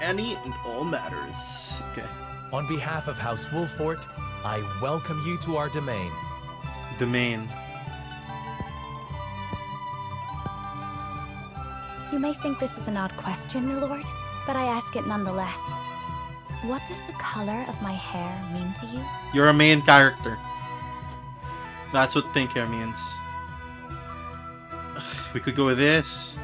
Any and all matters. Okay. On behalf of House Wolfort, I welcome you to our domain. Domain. You may think this is an odd question, my lord, but I ask it nonetheless. What does the color of my hair mean to you? You're a main character. That's what pink hair means. We could go with this.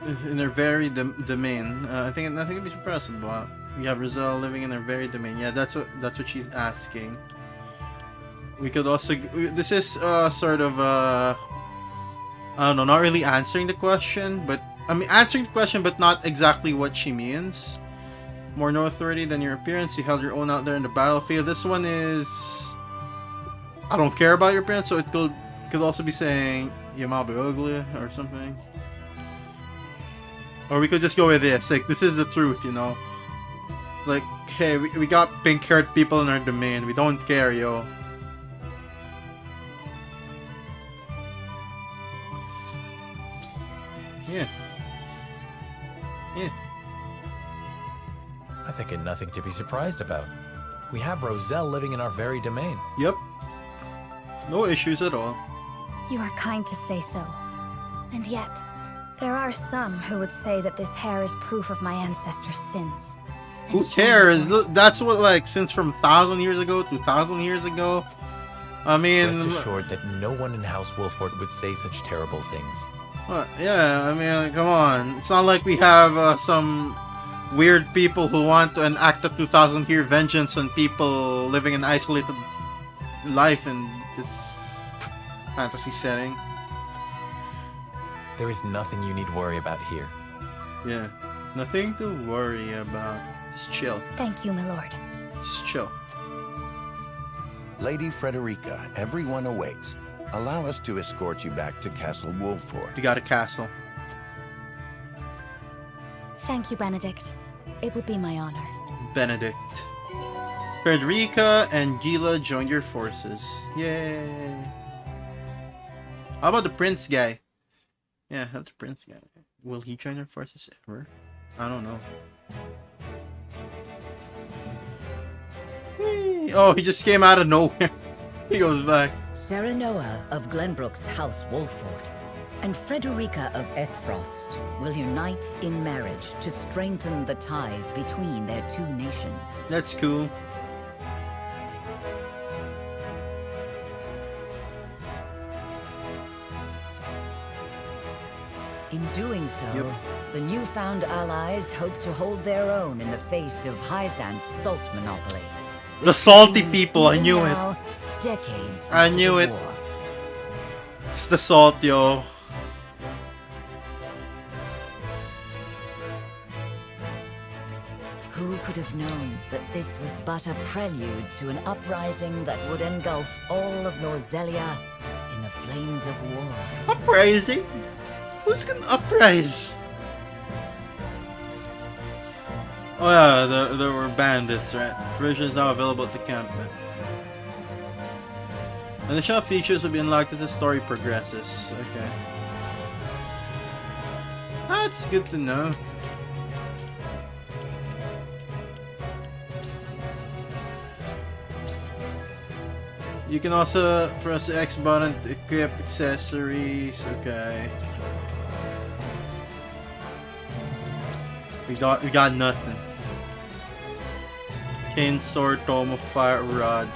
In their very domain. I think nothing to be surprised about. We have Rizal living in their very domain. Yeah, that's what she's asking. We could also. This is sort of I don't know, not really answering the question, but I mean answering the question, but not exactly what she means. More no authority than your appearance. You held your own out there in the battlefield. This one is I don't care about your appearance, so it could also be saying you might be ugly or something. Or we could just go with this. Like, this is the truth, you know. Like, hey, we got pink-haired people in our domain. We don't care, yo. Yeah. Yeah. I think nothing to be surprised about. We have Roselle living in our very domain. Yep. No issues at all. You are kind to say so. And yet, there are some who would say that this hair is proof of my ancestors' sins. And Who shame cares? for it. Look, that's what, like, since from 1,000 years ago, 2,000 years ago. I mean, Rest assured that no one in House Wolfort would say such terrible things. yeah, I mean, come on. It's not like we have some weird people who want to enact a 2,000-year vengeance on people living an isolated life in this fantasy setting. There is nothing you need worry about here. Yeah, nothing to worry about. Just chill. Thank you, my lord. Just chill. Lady Frederica, everyone awaits. Allow us to escort you back to Castle Wolfort. We got a castle. Thank you, Benedict. It would be my honor. Benedict. Frederica and Gila join your forces. Yay. How about the prince guy? Yeah, how about the prince guy? Will he join our forces ever? I don't know. Whee! Oh, he just came out of nowhere. He goes back. Serenoa of Glenbrook's House Wolfort and Frederica of Esfrost will unite in marriage to strengthen the ties between their two nations. That's cool. In doing so, Yep. the newfound allies hope to hold their own in the face of Hyzant's salt monopoly. The which salty seems people, I even knew it. now, decades I after knew the it. war. It's the salt, yo. Who could have known that this was but a prelude to an uprising that would engulf all of Norzelia in the flames of war? Uprising? Who's gonna uprise? Oh yeah, there were bandits, right? Provisions now available at the camp. And the shop features will be unlocked as the story progresses. Okay. That's good to know. You can also press the X button to equip accessories. Okay. We got nothing. Cane sword, tome of fire rod.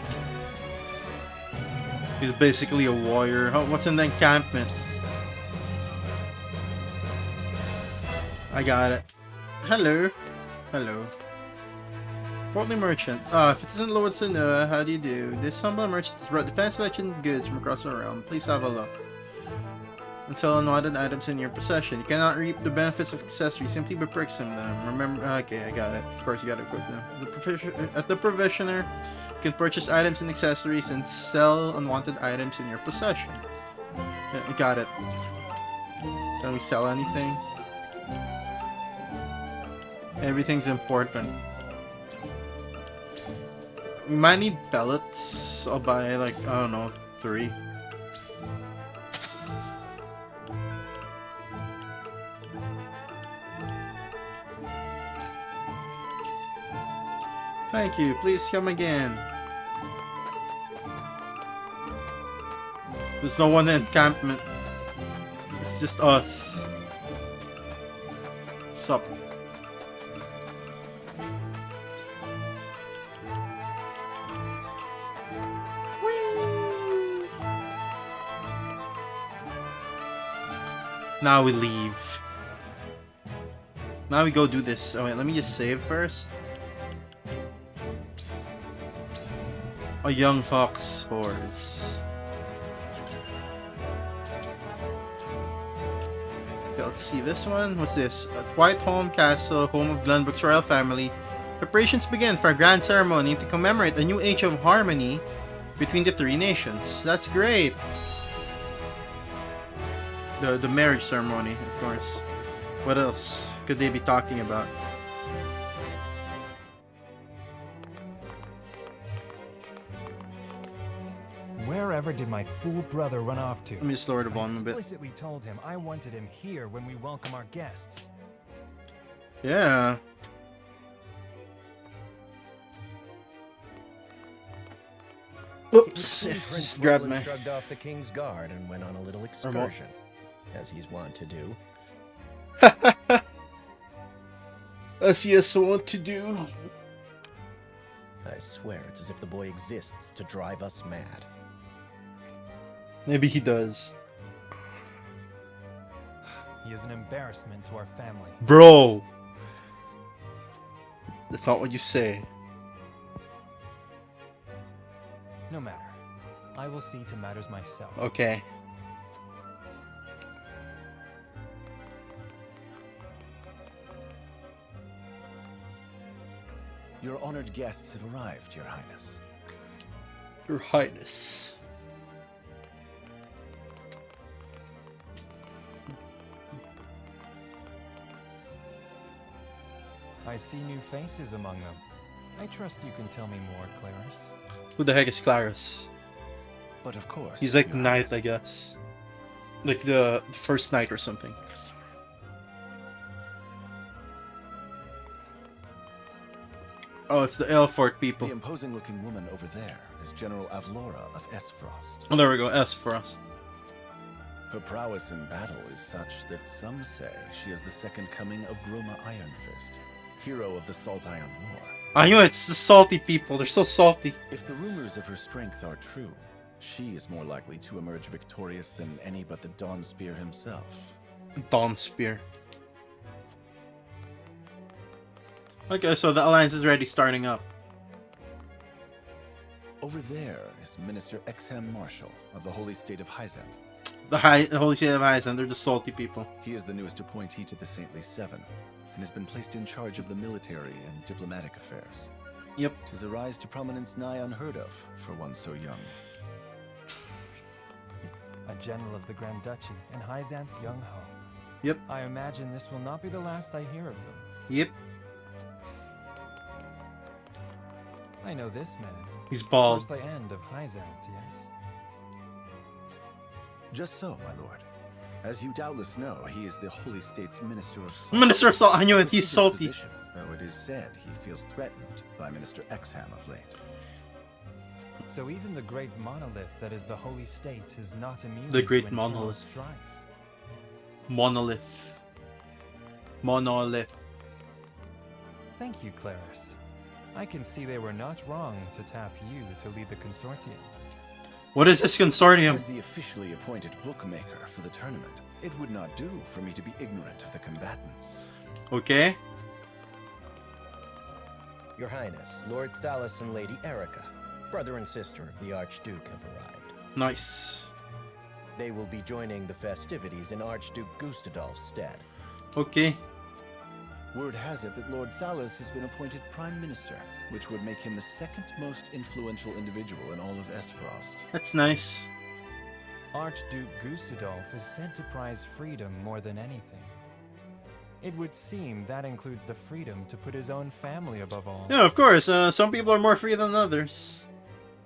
He's basically a warrior. What's in the encampment? I got it. Hello. Hello. Portly merchant. If it isn't Lord Sanoa, how do you do? This humble merchant has brought defense selection goods from across the realm. Please have a look. And sell unwanted items in your possession. You cannot reap the benefits of accessories simply by purchasing them. Remember, okay, I got it. Of course, you gotta equip them. At the provisioner, you can purchase items and accessories and sell unwanted items in your possession. Yeah, I got it. Can we sell anything? Everything's important. We might need pellets. I'll buy like, I don't know, 3. Thank you. Please come again. There's no one in encampment. It's just us. Sup? Now we leave. Now we go do this. Oh wait, let me just save first. A young fox horse. Okay, let's see this one. What's this? A quiet home castle, home of Glenbrook's royal family. Preparations begin for a grand ceremony to commemorate a new age of harmony between the 3 nations. That's great. The marriage ceremony, of course. What else could they be talking about? Wherever did my fool brother run off to? Let me just lower the volume a bit. I explicitly told him I wanted him here when we welcome our guests. Yeah. Oops, just grabbed my... shrugged off the king's guard and went on a little excursion, as he's wont to do. As he has want to do. I swear it's as if the boy exists to drive us mad. Maybe he does. He is an embarrassment to our family. Bro! That's not what you say. No matter. I will see to matters myself. Okay. Your honored guests have arrived, Your Highness. Your Highness. I see new faces among them. I trust you can tell me more, Clarice. Who the heck is Clarice? But of course. He's like knight, I guess. Like the first knight or something. Oh, it's the Elfort people. The imposing-looking woman over there is General Avlora of S-Frost. Oh, there we go, S-Frost. Her prowess in battle is such that some say she is the second coming of Groma Ironfist, hero of the Salt Iron War. I know, it's the salty people. They're so salty. If the rumors of her strength are true, she is more likely to emerge victorious than any but the Dawn Spear himself. Dawn Spear. Okay, so the alliance is already starting up. Over there is Minister Exham Marshal of the Holy State of Hyzant. The Holy State of Hyzant, they're the salty people. He is the newest appointee to the Saintly Seven, and has been placed in charge of the military and diplomatic affairs. Yep. 'Tis a rise to prominence nigh unheard of for one so young. A general of the Grand Duchy and Hyzant's young hope. Yep. I imagine this will not be the last I hear of them. Yep. I know this man. He's bald. This was the end of Hyzant, yes? Just so, my lord. As you doubtless know, he is the Holy State's Minister of Salt. Minister of Salt, I knew it, he's salty. Though it is said he feels threatened by Minister Exham of late. So even the great monolith that is the Holy State is not immune The to great internal monolith. strife. Monolith. Monolith. Thank you, Clarice. I can see they were not wrong to tap you to lead the consortium. What is this consortium? As the officially appointed bookmaker for the tournament, it would not do for me to be ignorant of the combatants. Okay. Your Highness, Lord Thalos and Lady Erica, brother and sister of the Archduke, have arrived. Nice. They will be joining the festivities in Archduke Gustadolf's stead. Okay. Word has it that Lord Thalos has been appointed Prime Minister, which would make him the second most influential individual in all of Esfrost. That's nice. Archduke Gustadolf is said to prize freedom more than anything. It would seem that includes the freedom to put his own family above all. Yeah, of course. Some people are more free than others.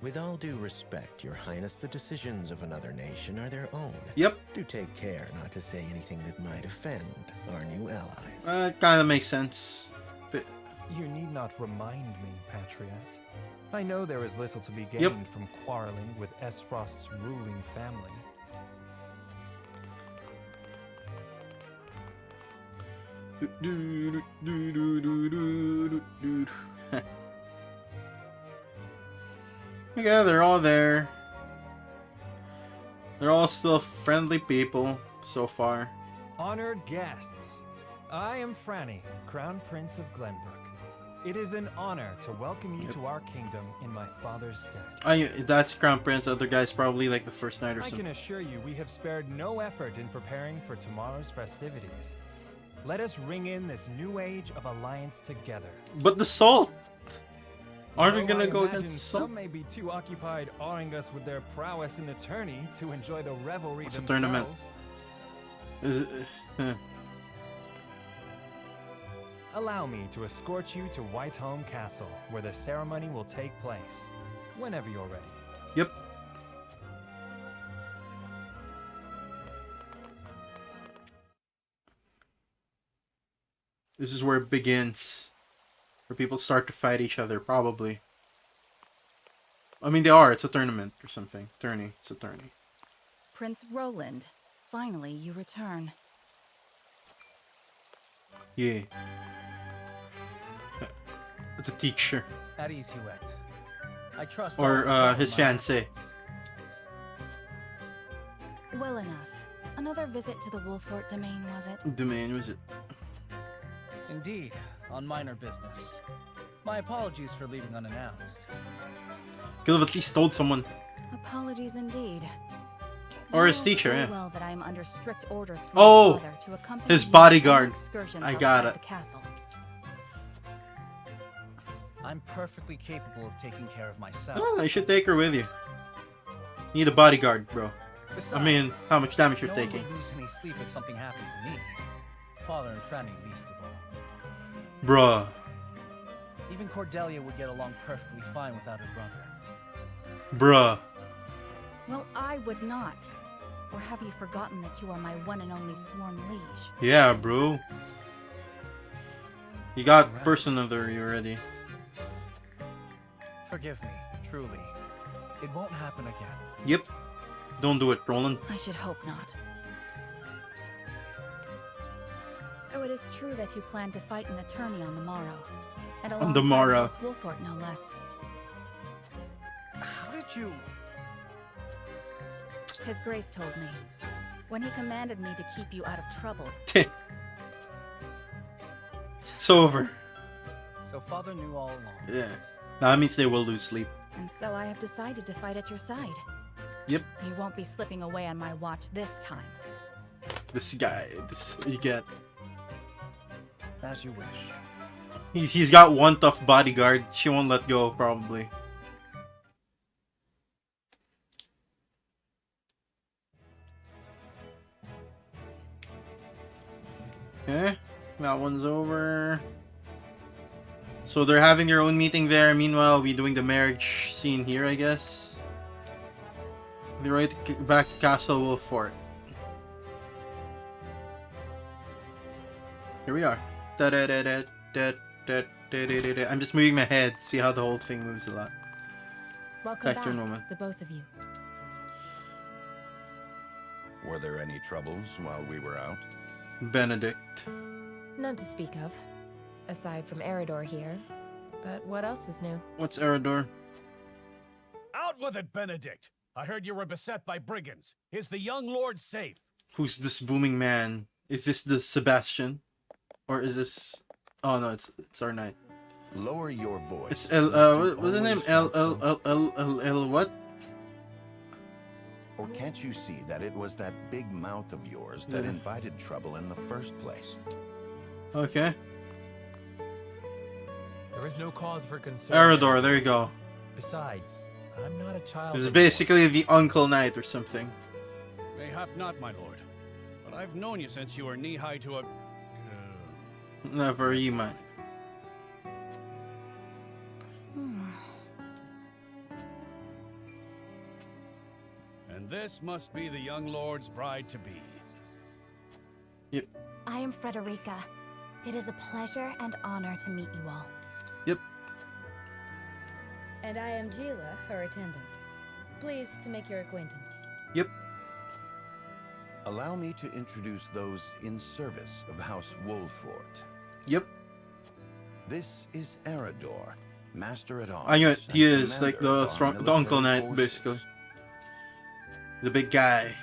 With all due respect, Your Highness, the decisions of another nation are their own. Yep. Do take care not to say anything that might offend our new allies. It kind of makes sense. But... You need not remind me, Patriot. I know there is little to be gained from quarreling with Esfrost's ruling family. Yeah, they're all there. They're all still friendly people so far. Honored guests, I am Franny, Crown Prince of Glenbrook. It is an honor to welcome you to our kingdom in my father's stead. That's Crown Prince. Other guy's probably like the first night or something. I can assure you we have spared no effort in preparing for tomorrow's festivities. Let us ring in this new age of alliance together. But the salt! Aren't we Though gonna I go imagine against the salt? Some may be too occupied awing us with their prowess in the tourney to enjoy the revelry It's a themselves. tournament. Allow me to escort you to Whitehome Castle, where the ceremony will take place. Whenever you're ready. Yep. This is where it begins. Where people start to fight each other, probably. I mean, they are. It's a tournament or something. Tourney. It's a tourney. Prince Roland, finally you return. Yeah. The teacher. At ease, Huet. I trust. Or his fiancée. Well enough. Another visit to the Wolfort domain, was it? Domain, was it? Indeed, on minor business. My apologies for leaving unannounced. Could have at least told someone. Apologies indeed. Or his teacher, You know yeah. well that I am under strict orders from Oh, my father to accompany his you on bodyguard. excursions I got outside it. the castle. I'm perfectly capable of taking care of myself. Oh, you should take her with you. Need a bodyguard, bro. Besides, I mean, how much damage you're no taking. one would lose any sleep if something happened to me. Father and Franny least of all. Bruh. Even Cordelia would get along perfectly fine without her brother. Bruh. Well, I would not. Or have you forgotten that you are my one and only sworn liege? Yeah, bro. You got person under you already. Forgive me, truly. It won't happen again. Yep. Don't do it, Roland. I should hope not. So it is true that you plan to fight in the tourney on the morrow. And On the alongside morrow. House Wolfort, no less. How did you... His Grace told me. When he commanded me to keep you out of trouble. It's over. So Father knew all along. Yeah. That means they will lose sleep. And so I have decided to fight at your side. Yep. You won't be slipping away on my watch this time. This guy. This you get. As you wish. He's got one tough bodyguard. She won't let go, probably. Okay, that one's over. So they're having their own meeting there. Meanwhile, we're doing the marriage scene here, I guess. They're right back to Castle Wolfort. Here we are. I'm just moving my head. See how the whole thing moves a lot. Welcome Back to a back, moment. the both of you. Were there any troubles while we were out? Benedict. None to speak of, aside from Eridor here. But what else is new? What's Eridor? Out with it, Benedict! I heard you were beset by brigands. Is the young lord safe? Who's this booming man? Is this the Sebastian? Or is this... Oh no, it's our knight. Lower your voice. It's L, what's his name? L, what? Or can't you see that it was that big mouth of yours that invited trouble in the first place? Okay. There is no cause for concern. Erador, there you go. Besides, I'm not a child. This is basically the Uncle Knight or something. Mayhap not, my lord. But I've known you since you were knee-high to a... Never you mind. And this must be the young lord's bride-to-be. Yep. I am Frederica. It is a pleasure and honor to meet you all. Yep. And I am Gila, her attendant. Pleased to make your acquaintance. Yep. Allow me to introduce those in service of House Wolfort. Yep. This is Erador, Master at Arms. I knew it. He and is like commander the of our the Uncle military Knight, forces. basically. The big guy.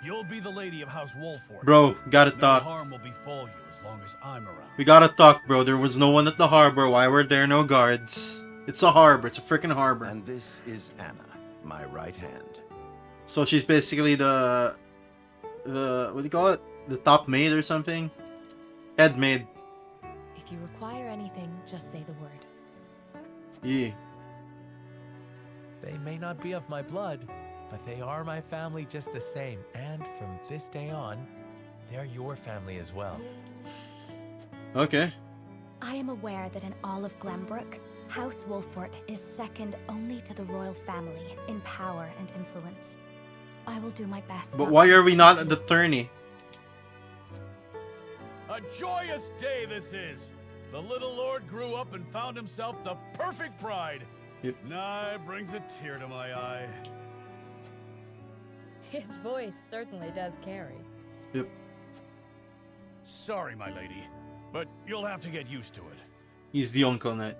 You'll be the lady of House Wolfort. Bro, gotta No talk. harm will befall you as long as I'm around. We gotta talk, bro. There was no one at the harbor. Why were there no guards? It's a harbor. It's a freaking harbor. And this is Anna, my right hand. So she's basically the what do you call it? The top maid or something? Head maid. If you require anything, just say the word. Yeah. They may not be of my blood, but they are my family just the same. And from this day on, they're your family as well. Okay. I am aware that in all of Glenbrook, House Wolfort is second only to the royal family in power and influence. I will do my best. But why are we not at the tourney? A joyous day this is! The little lord grew up and found himself the perfect bride. Yep. Nigh brings a tear to my eye. His voice certainly does carry. Yep. Sorry, my lady, but you'll have to get used to it. He's the Uncle Knight.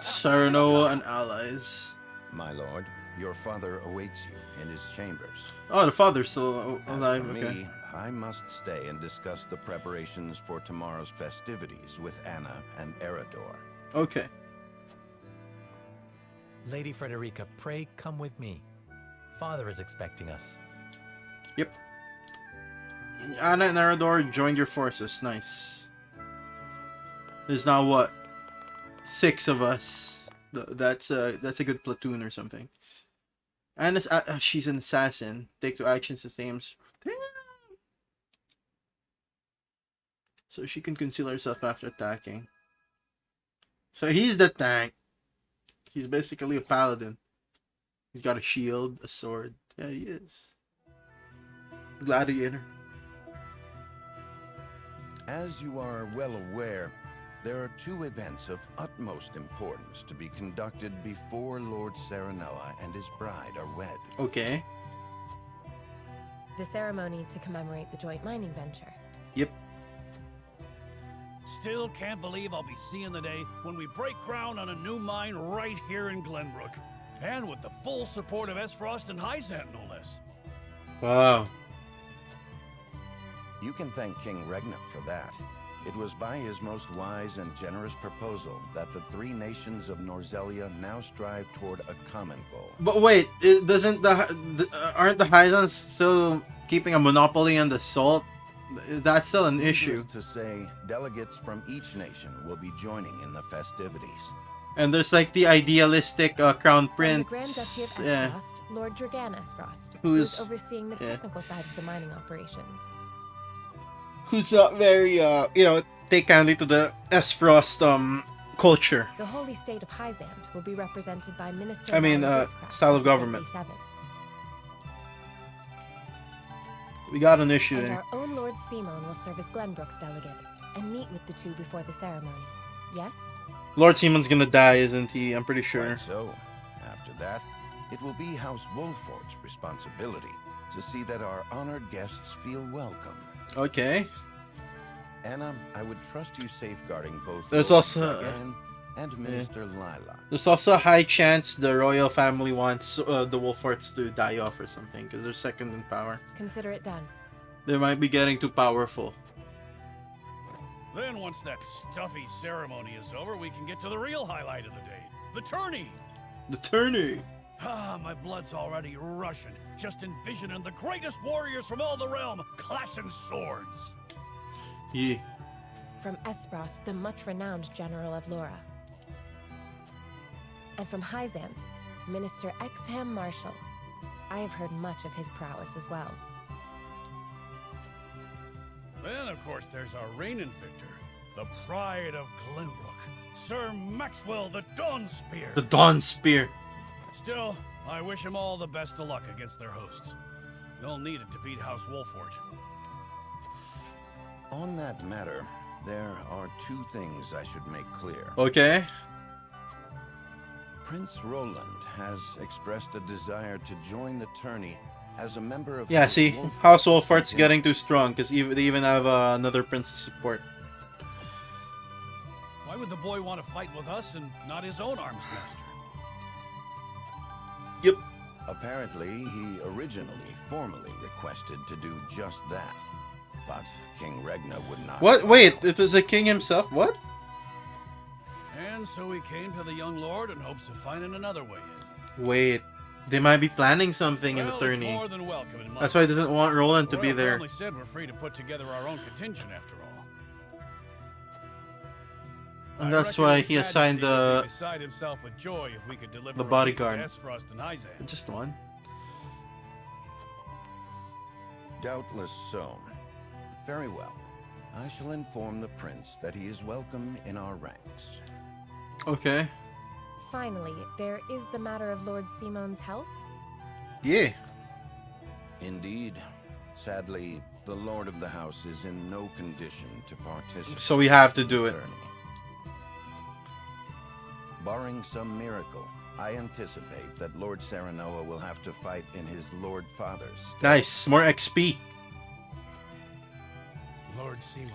Saranoa and allies. My lord, your father awaits you in his chambers. Oh, the father's still alive. As for Okay. me, I must stay and discuss the preparations for tomorrow's festivities with Anna and Erador. Okay. Lady Frederica, pray come with me. Father is expecting us. Yep. Anna and Erador joined your forces. Nice. There's now what? 6 of us. That's a good platoon or something. And she's an assassin. Take 2 actions and names. So she can conceal herself after attacking. So he's the tank. He's basically a paladin. He's got a shield, a sword. Yeah, he is. Gladiator. As you are well aware, there are 2 events of utmost importance to be conducted before Lord Serenella and his bride are wed. Okay. The ceremony to commemorate the joint mining venture. Yep. Still can't believe I'll be seeing the day when we break ground on a new mine right here in Glenbrook. And with the full support of S. Frost and Hyzant, no less. Wow. You can thank King Regnant for that. It was by his most wise and generous proposal that the 3 nations of Norzelia now strive toward a common goal. But wait, it doesn't aren't the Hyzans still keeping a monopoly on the salt? That's still an issue. Needless to say, delegates from each nation will be joining in the festivities. And there's like the idealistic crown From prince. the Grand Duchy of Yeah. Esfrost, Lord Dragan Esfrost, Who's- who's overseeing the yeah. technical side of the mining operations. Who's not very take kindly to the S-Frost culture. The holy state of Hyzant will be represented by Minister style of government. We got an issue And there. our own Lord Simon will serve as Glenbrook's delegate and meet with the 2 before the ceremony. Yes? Lord Simon's gonna die, isn't he? I'm pretty sure. So, after that, it will be House Wolfort's responsibility to see that our honored guests feel welcome. Okay. Anna, I would trust you safeguarding both There's Lord also Dragan and Minister Lilac. There's also a high chance the royal family wants the Wolforts to die off or something, because they're second in power. Consider it done. They might be getting too powerful. Then once that stuffy ceremony is over, we can get to the real highlight of the day. The tourney! The tourney! Ah, my blood's already rushing. Just envisioning the greatest warriors from all the realm clashing swords. Yeah. From Esfrost, the much-renowned General of Laura. And from Hyzant, Minister Exham Marshal. I have heard much of his prowess as well. Then, of course, there's our reigning victor, the pride of Glenbrook, Sir Maxwell the Dawn Spear. The Dawn Spear. Still, I wish him all the best of luck against their hosts. They'll need it to beat House Wolfort. On that matter, there are two things I should make clear. Okay. Prince Roland has expressed a desire to join the tourney as a member of... Yeah, see, House Wolfort's getting too strong because they even have another prince's support. Why would the boy want to fight with us and not his own arms master? Yep. Apparently, he originally formally requested to do just that. But King Regna would not... What? Wait, it was the king himself? What? And so he came to the young lord in hopes of finding another way in. Wait, they might be planning something in the tourney. More than welcome in That's why he doesn't want Roland to the be royal there. family said we're free to put together our own contingent after all. And that's why he assigned the beside himself with joy if we could deliver the bodyguard. Esfrost and Hyzant. Just one. Doubtless so. Very well. I shall inform the prince that he is welcome in our ranks. Okay. Finally, there is the matter of Lord Simon's health? Yeah. Indeed. Sadly, the lord of the house is in no condition to participate. So we have to do it. Barring some miracle, I anticipate that Lord Serenoa will have to fight in his Lord Father's stead. Nice. More XP. Lord Simon.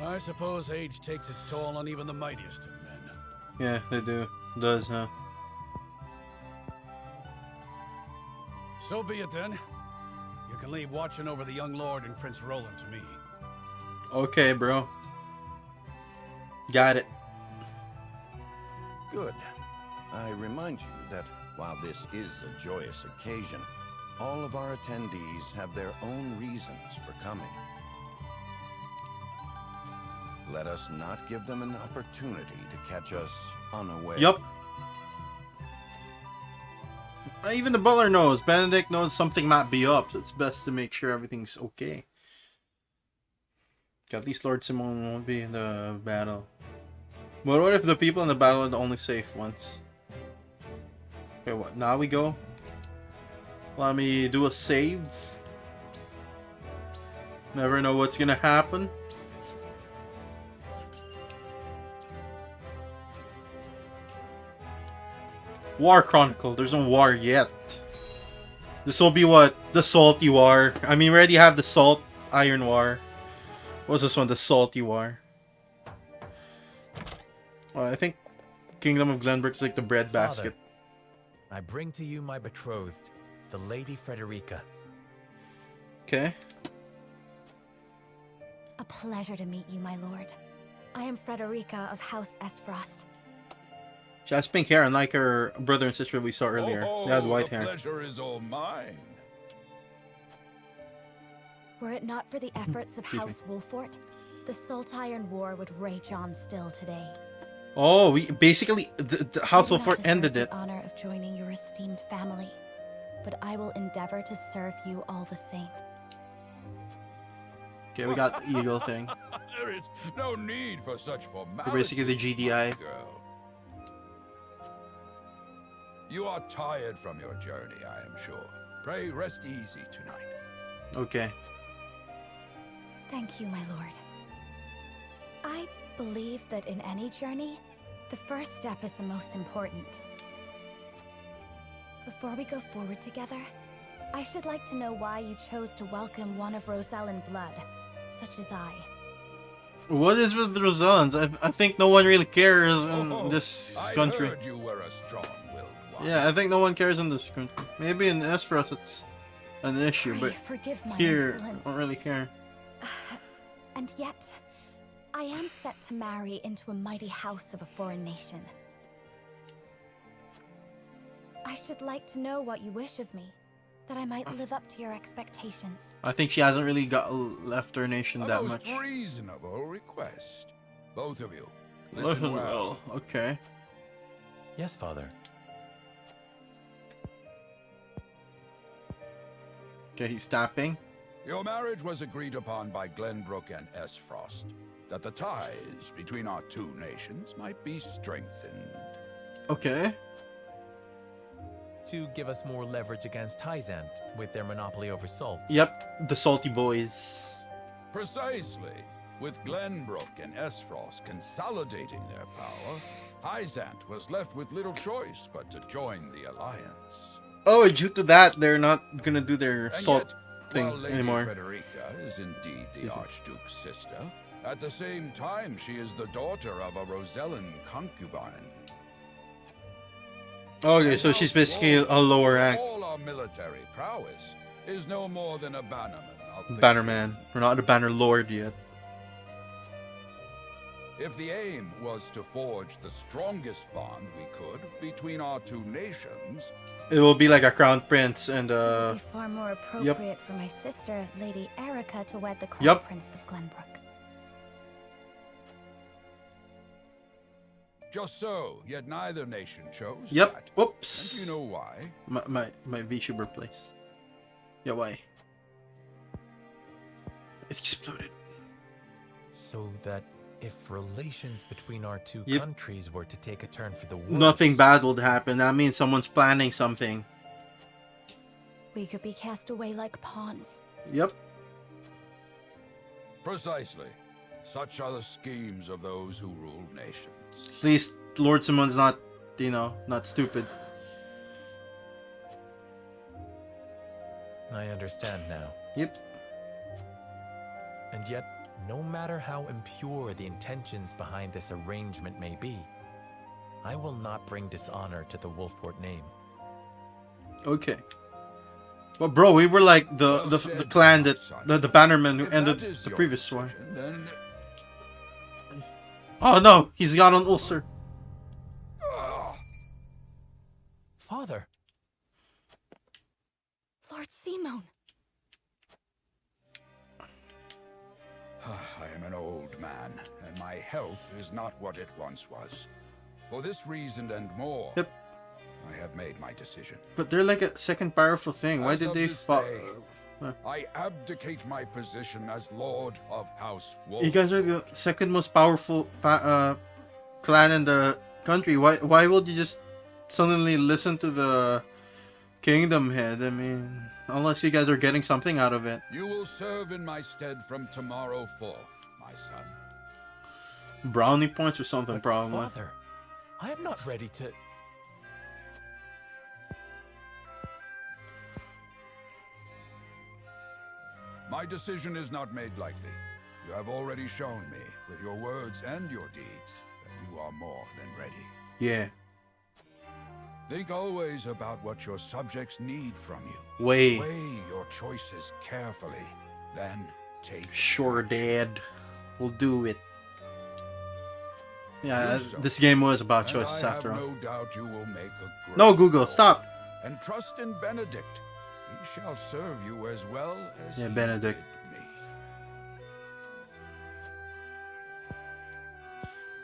I suppose age takes its toll on even the mightiest of men. Yeah, they do. It does, huh? So be it then. You can leave watching over the young lord and Prince Roland to me. Okay, bro. Got it. Good. I remind you that while this is a joyous occasion, all of our attendees have their own reasons for coming. Let us not give them an opportunity to catch us unaware. Yup. Even the butler knows. Benedict knows something might be up, so it's best to make sure everything's okay. At least Lord Simon won't be in the battle. But what if the people in the battle are the only safe ones? Okay, what? Now we go? Let me do a save. Never know what's gonna happen. War Chronicle. There's no war yet. This will be what? The Salty War. I mean, we already have the Salt Iron War. What's this one? The Salty War. Well, I think Kingdom of Glenbrook is like the bread basket. I bring to you my betrothed, the Lady Frederica. Okay. A pleasure to meet you, my lord. I am Frederica of House Esfrost. She has pink hair, unlike her brother and sister we saw earlier. They had white hair. The pleasure is all mine. Were it not for the efforts of House Wolfort, the Salt Iron War would rage on still today. Oh, we basically the House Wolfort ended it. The honor of joining your esteemed family, but I will endeavor to serve you all the same. Okay, we got the eagle thing. There is no need for such formality. We're basically the GDI. Girl. You are tired from your journey, I am sure. Pray rest easy tonight. Okay. Thank you, my lord. I believe that in any journey, the first step is the most important. Before we go forward together, I should like to know why you chose to welcome one of Rosellan blood, such as I. What is with the Rosellans? I think no one really cares in this country. I heard you were a strong-willed one. Yeah, I think no one cares in this country. Maybe in Esferos it's an issue, Pray but forgive my here, I insolence. don't really care. And yet, I am set to marry into a mighty house of a foreign nation. I should like to know what you wish of me, that I might live up to your expectations. I think she hasn't really left her nation A that most much. reasonable request. Both of you, listen well. Okay. Yes, Father. Okay, he's tapping. Your marriage was agreed upon by Glenbrook and Esfrost, that the ties between our two nations might be strengthened. Okay. To give us more leverage against Hyzant with their monopoly over salt. Yep, the salty boys. Precisely. With Glenbrook and Esfrost consolidating their power, Hyzant was left with little choice but to join the alliance. Oh, due to that, they're not gonna do their And salt yet, thing while Lady anymore. Frederica is indeed the Archduke's sister, at the same time she is the daughter of a Rosellan concubine. Okay, so she's basically a lower rank. All our military prowess is no more than a bannerman of the Bannerman. We're not the Banner Lord yet. If the aim was to forge the strongest bond we could between our two nations, It will be like a crown prince and It would be far more appropriate for my sister, Lady Erica, to wed the Crown Prince of Glenbrook. just so, yet neither nation chose Yep. that. Whoops. And you know why? My VTuber place. Yeah, why? It exploded. So that if relations between our two Yep. countries were to take a turn for the worse, Nothing bad would happen. That means someone's planning something. We could be cast away like pawns. Yep. Precisely. Such are the schemes of those who rule nations. At least Lord Simon's not, you know, not stupid. I understand now. Yep. And yet, no matter how impure the intentions behind this arrangement may be, I will not bring dishonor to the Wolfort name. Okay. But bro, we were like the clan that the Bannerman who ended the previous one. Then Oh no, he's got an ulcer. Father. Lord Simon. I am an old man, and my health is not what it once was. For this reason and more, Yep. I have made my decision. But they're like a second powerful thing. Why As did of they this fall? day, I abdicate my position as Lord of House Wolf. You guys are the second most powerful clan in the country. Why would you just suddenly listen to the kingdom head? I mean, unless you guys are getting something out of it. You will serve in my stead from tomorrow forth, my son. Brownie points or something, probably. Father, I am not ready to... My decision is not made lightly. You have already shown me, with your words and your deeds, that you are more than ready. Yeah. Think always about what your subjects need from you. Weigh your choices carefully, then take Sure, Dad. We'll do it. Yeah, Do so. this game was about And choices I after have all. no doubt you will make a great No, Google, stop. And trust in Benedict. He shall serve you as well as Yeah, he Benedict. did me.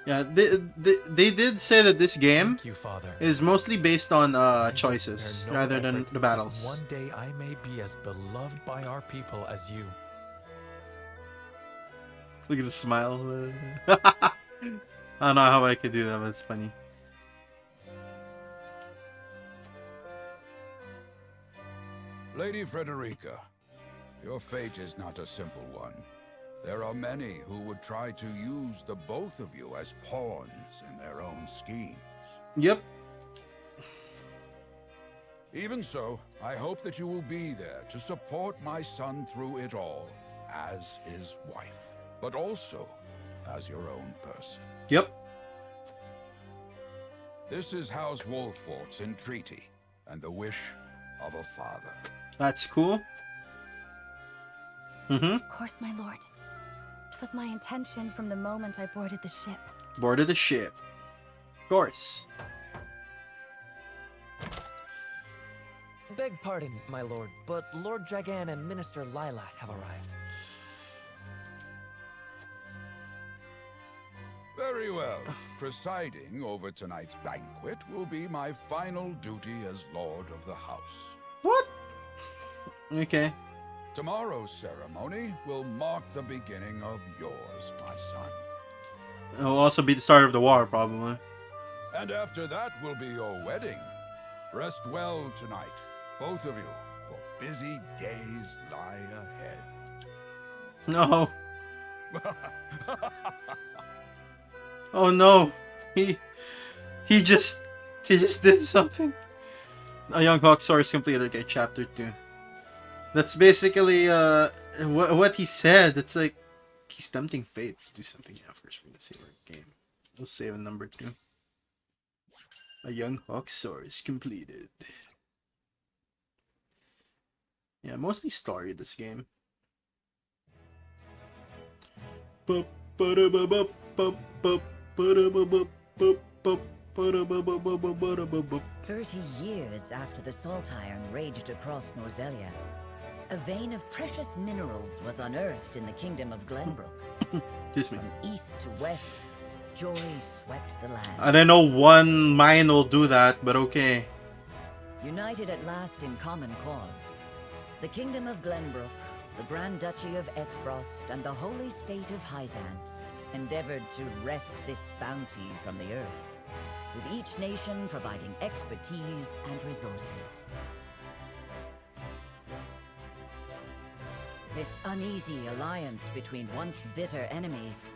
Yeah, they did say that this game Thank you, Father. is mostly based on choices No rather than effort the that battles. One day I may be as beloved by our people as you. Look at the smile. I don't know how I could do that, but it's funny. Lady Frederica, your fate is not a simple one. There are many who would try to use the both of you as pawns in their own schemes. Yep. Even so, I hope that you will be there to support my son through it all, as his wife. But also, as your own person. Yep. This is House Wolfort's entreaty and the wish of a father. That's cool. Of course, my lord. It was my intention from the moment I boarded the ship. Boarded the ship. Of course. Beg pardon, my lord, but Lord Dragan and Minister Lila have arrived. Very well. Presiding over tonight's banquet will be my final duty as Lord of the House. What? Okay. Tomorrow's ceremony will mark the beginning of yours, my son. It'll also be the start of the war, probably. And after that will be your wedding. Rest well tonight, both of you, for busy days lie ahead. No. Oh no. He just did something. A young hawk source completed. Okay, chapter 2. That's basically what he said. It's like he's tempting fate to do something. Yeah, first we're gonna save our game. We'll save in number 2. A young hawk source completed. Yeah, mostly story this game. 30 years after the Salt Iron raged across Norzelia, a vein of precious minerals was unearthed in the kingdom of Glenbrook. Excuse me. From east to west, joy swept the land. I don't know one mine will do that, but okay. United at last in common cause, the kingdom of Glenbrook, the Grand Duchy of Esfrost, and the holy state of Hyzant endeavored to wrest this bounty from the earth, with each nation providing expertise and resources. This uneasy alliance between once bitter enemies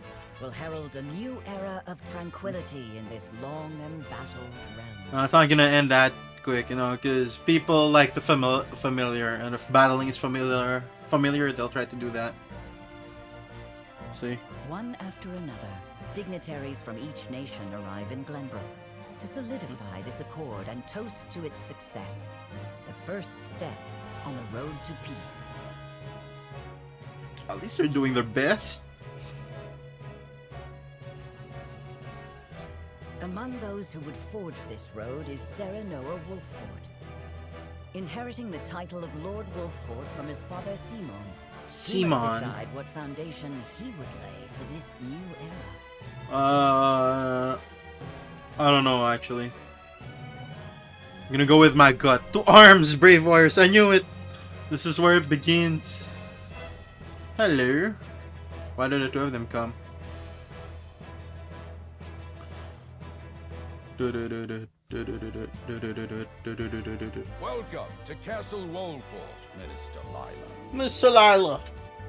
will herald a new era of tranquility in this long embattled realm. It's not gonna end that quick, you know, because people like the familiar, and if battling is familiar, they'll try to do that. See? One after another, dignitaries from each nation arrive in Glenbrook to solidify this accord and toast to its success, the first step on the road to peace. At least they're doing their best. Among those who would forge this road is Serenoa Wolffort. Inheriting the title of Lord Wolffort from his father Simon, he must decide what foundation he would lay for this new era. I don't know actually. I'm gonna go with my gut. To arms, brave warriors! I knew it! This is where it begins. Hello. Why did the two of them come? Welcome to Castle Wolfort, Minister Lila. Mr. Lila.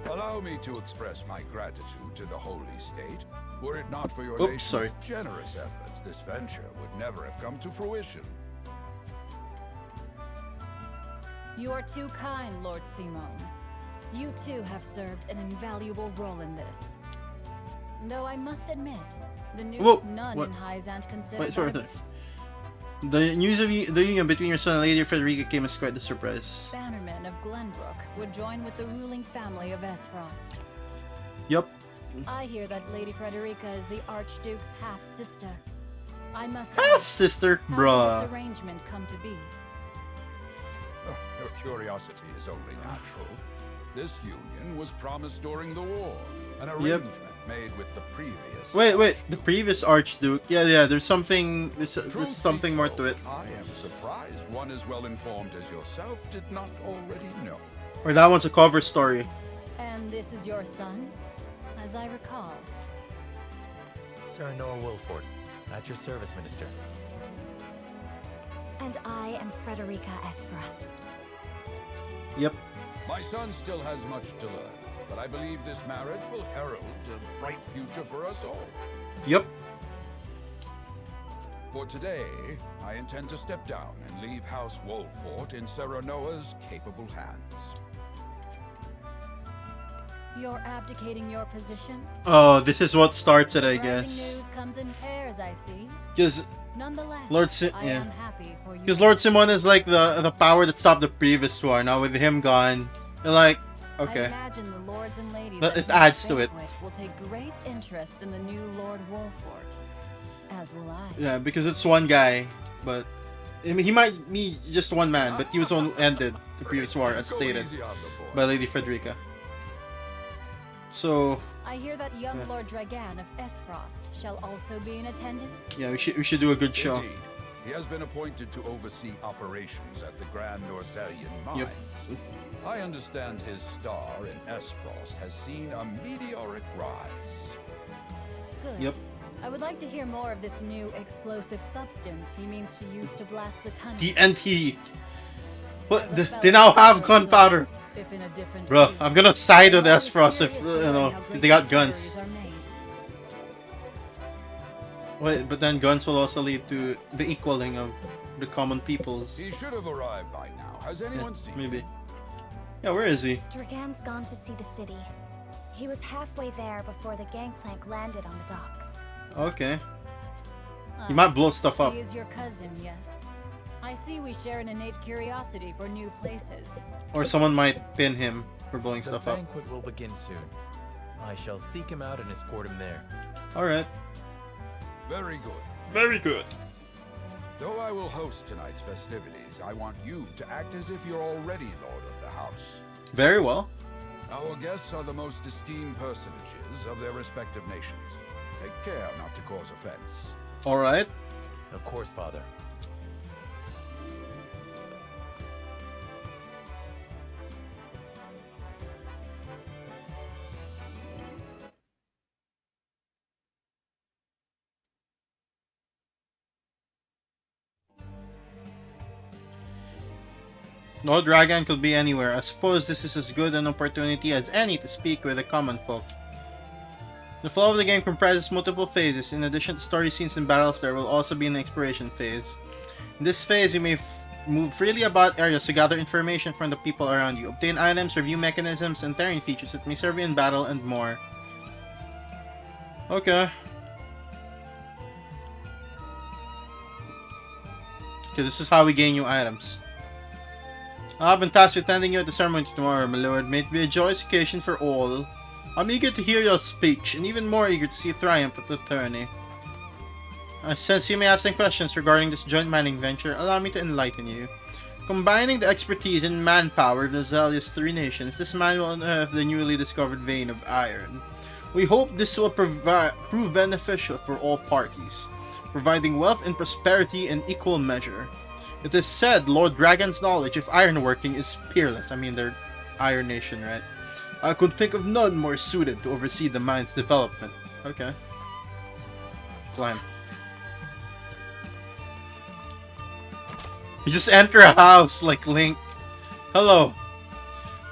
Allow me to express my gratitude to the Holy State. Were it not for your nation's generous efforts, this venture would never have come to fruition. You are too kind, Lord Simon. You too have served an invaluable role in this. Though I must admit, the news none in Hyzant considered. The news of the union between your son and Lady Frederica came as quite a surprise. Bannermen of Glenbrook would join with the ruling family of Esfrost. Yup. I hear that Lady Frederica is the Archduke's half-sister. I must half-sister, bruh. How did this arrangement come to be? Your curiosity is only natural. This union was promised during the war, an arrangement made with the previous. Wait, the previous Archduke. Yeah. There's something. There's something more to it. I am surprised one as well informed as yourself did not already know. Or that one's a cover story. And this is your son, as I recall. Serenoa Wolffort, at your service, Minister. And I am Frederica Esfrost. Yep. My son still has much to learn, but I believe this marriage will herald a bright future for us all. Yep. For today, I intend to step down and leave House Wolffort in Serenoa's capable hands. You're abdicating your position? Oh, this is what starts it, I Rising guess. news comes in pairs, I see. Because Nonetheless, Lord because Lord Simon is like the power that stopped the previous war. Now with him gone, you're like, okay. I imagine the lords and ladies It adds to it. will take great interest in the new Lord Wolfort, as will I. Yeah, because it's one guy, but I mean, he might be just one man, but he was the one who ended the previous war, as stated by Lady Frederica. So I hear that young Lord Dragan of Esfrost shall also be in attendance. yeah, we should do a good show. Indeed. He has been appointed to oversee operations at the Grand Norselian mines. Yep. I understand his star in Esfrost has seen a meteoric rise. Good. Yep. I would like to hear more of this new explosive substance he means to use to blast the tunnel. TNT. What? They now have gunpowder. If in a different Bro, field. I'm gonna side with Esfrost if you know, because they got guns. Wait, but then guns will also lead to the equaling of the common peoples. He should have arrived by now. Has anyone seen him? Maybe. Yeah, where is he? Dragan's gone to see the city. He was halfway there before the gangplank landed on the docks. Okay. He might blow stuff up. He is your cousin, yes. I see we share an innate curiosity for new places. Or someone might pin him for blowing The stuff up. banquet will begin soon. I shall seek him out and escort him there. Alright. Very good. Very good. Though I will host tonight's festivities, I want you to act as if you're already Lord of the House. Very well. Our guests are the most esteemed personages of their respective nations. Take care not to cause offense. Alright. Of course, Father. No dragon could be anywhere. I suppose this is as good an opportunity as any to speak with the common folk. The flow of the game comprises multiple phases. In addition to story scenes and battles, there will also be an exploration phase. In this phase, you may move freely about areas to gather information from the people around you, obtain items, review mechanisms, and terrain features that may serve you in battle, and more. Okay. Okay, this is how we gain new items. I've been tasked with attending you at the ceremony tomorrow, my lord. May it be a joyous occasion for all. I'm eager to hear your speech, and even more eager to see you triumph at the tourney. Since you may have some questions regarding this joint mining venture, allow me to enlighten you. Combining the expertise and manpower of the zealous three nations, this mine will unearth the newly discovered vein of iron. We hope this will prove beneficial for all parties, providing wealth and prosperity in equal measure. It is said Lord Dragon's knowledge of ironworking is peerless. I mean, they're Iron Nation, right? I could think of none more suited to oversee the mine's development. Okay. Climb. You just enter a house like Link. Hello.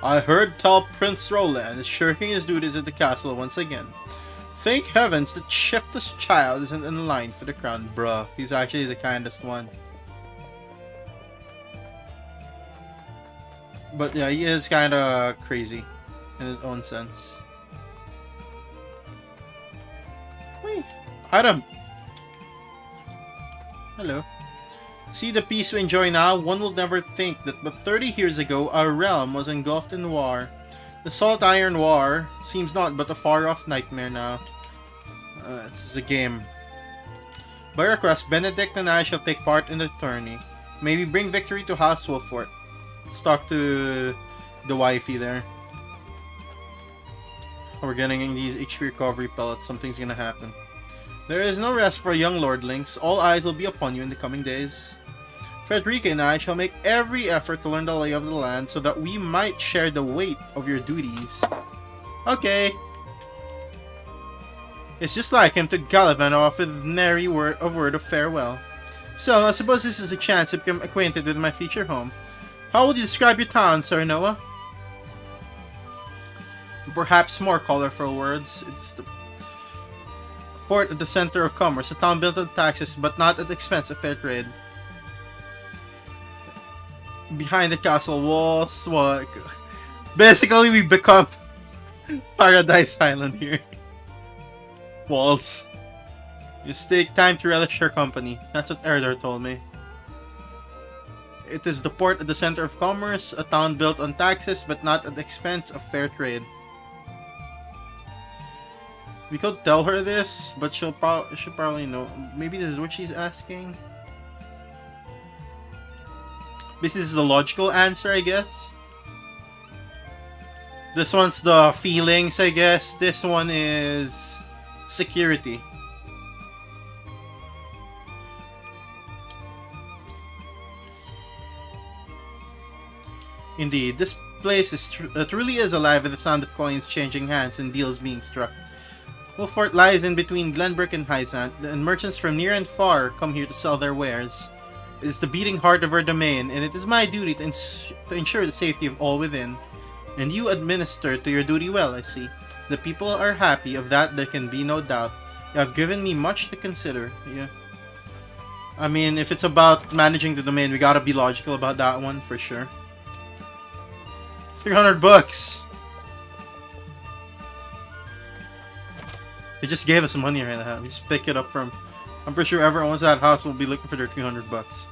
I heard tell Prince Roland is shirking his duties at the castle once again. Thank heavens that shiftless child isn't in line for the crown, bruh. He's actually the kindest one. But yeah, he is kind of crazy in his own sense. Wait, item. Hello. See the peace we enjoy now? One will never think that but 30 years ago our realm was engulfed in war. The Salt Iron War seems not but a far-off nightmare now. It's a game. By request, Benedict and I shall take part in the tourney. May we bring victory to House Wolfort. Let's talk to the wifey there. We're getting these HP recovery pellets. Something's gonna happen. There is no rest for young lordlings. All eyes will be upon you in the coming days. Frederica and I shall make every effort to learn the lay of the land so that we might share the weight of your duties. Okay. It's just like him to gallivant off with nary word of farewell. So, I suppose this is a chance to become acquainted with my future home. How would you describe your town, Sir Noah? Perhaps more colorful words. It's the port at the center of commerce, a town built on taxes but not at the expense of fair trade. Behind the castle walls, what? Basically, we become Paradise Island here. Walls. You take time to relish your company. That's what Erdor told me. It is the port at the center of commerce, a town built on taxes but not at the expense of fair trade. We could tell her this, but she'll probably know. Maybe this is what she's asking. This is the logical answer, I guess. This one's the feelings, I guess. This one is security. Indeed, this place is truly is alive with the sound of coins changing hands and deals being struck. Wolfort lies in between Glenbrook and Hyzant, and merchants from near and far come here to sell their wares. It is the beating heart of our domain, and it is my duty to ensure the safety of all within. And you administer to your duty well, I see. The people are happy, of that there can be no doubt. You have given me much to consider. Yeah. I mean, if it's about managing the domain, we gotta be logical about that one, for sure. 300 bucks! They just gave us money right now. We just pick it up from... I'm pretty sure whoever owns that house will be looking for their 300 bucks.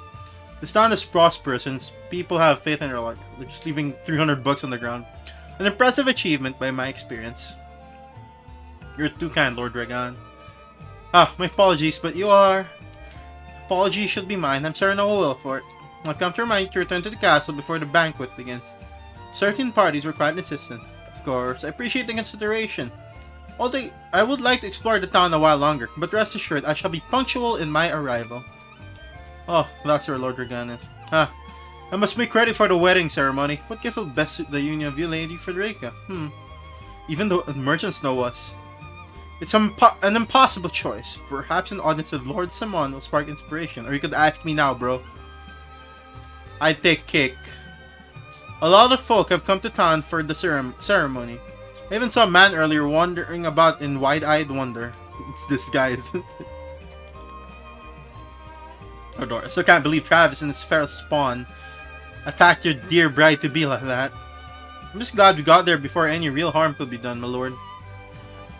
This town is prosperous and people have faith in their luck. They're just leaving 300 bucks on the ground. An impressive achievement by my experience. You're too kind, Lord Dragon. Ah, my apologies, but you are... Apology should be mine. I'm sorry, no will for it. I've come to remind you to return to the castle before the banquet begins. Certain parties were quite insistent. Of course, I appreciate the consideration. Although I would like to explore the town a while longer, but rest assured I shall be punctual in my arrival. Oh, that's where Lord Dragon is. Ah, I must make ready for the wedding ceremony. What gift will best suit the union of you, Lady Frederica? Even though the merchants know us. It's an impossible choice. Perhaps an audience with Lord Simon will spark inspiration. Or you could ask me now, bro. I'd take cake. A lot of folk have come to town for the ceremony. I even saw a man earlier wandering about in wide-eyed wonder. It's this guy, isn't it? I still can't believe Travis and his feral spawn attacked your dear bride-to-be like that. I'm just glad we got there before any real harm could be done, my lord.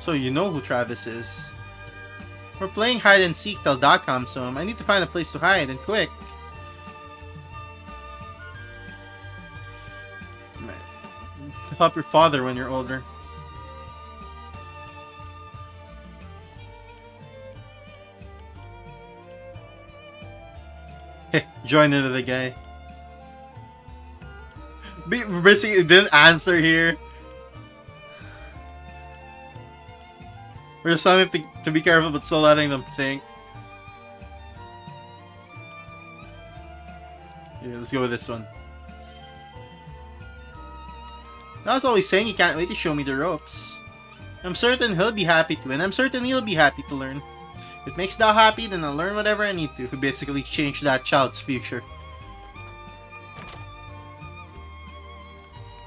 So you know who Travis is. We're playing hide-and-seek till Doc comes home. I need to find a place to hide, and quick. To help your father when you're older. Join into the guy. Basically, it didn't answer here. We're just telling them to be careful, but still letting them think. Yeah, let's go with this one. That's always saying he can't wait to show me the ropes. I'm certain he'll be happy to, and I'm certain he'll be happy to learn. If it makes Dao happy, then I'll learn whatever I need to. We basically change that child's future.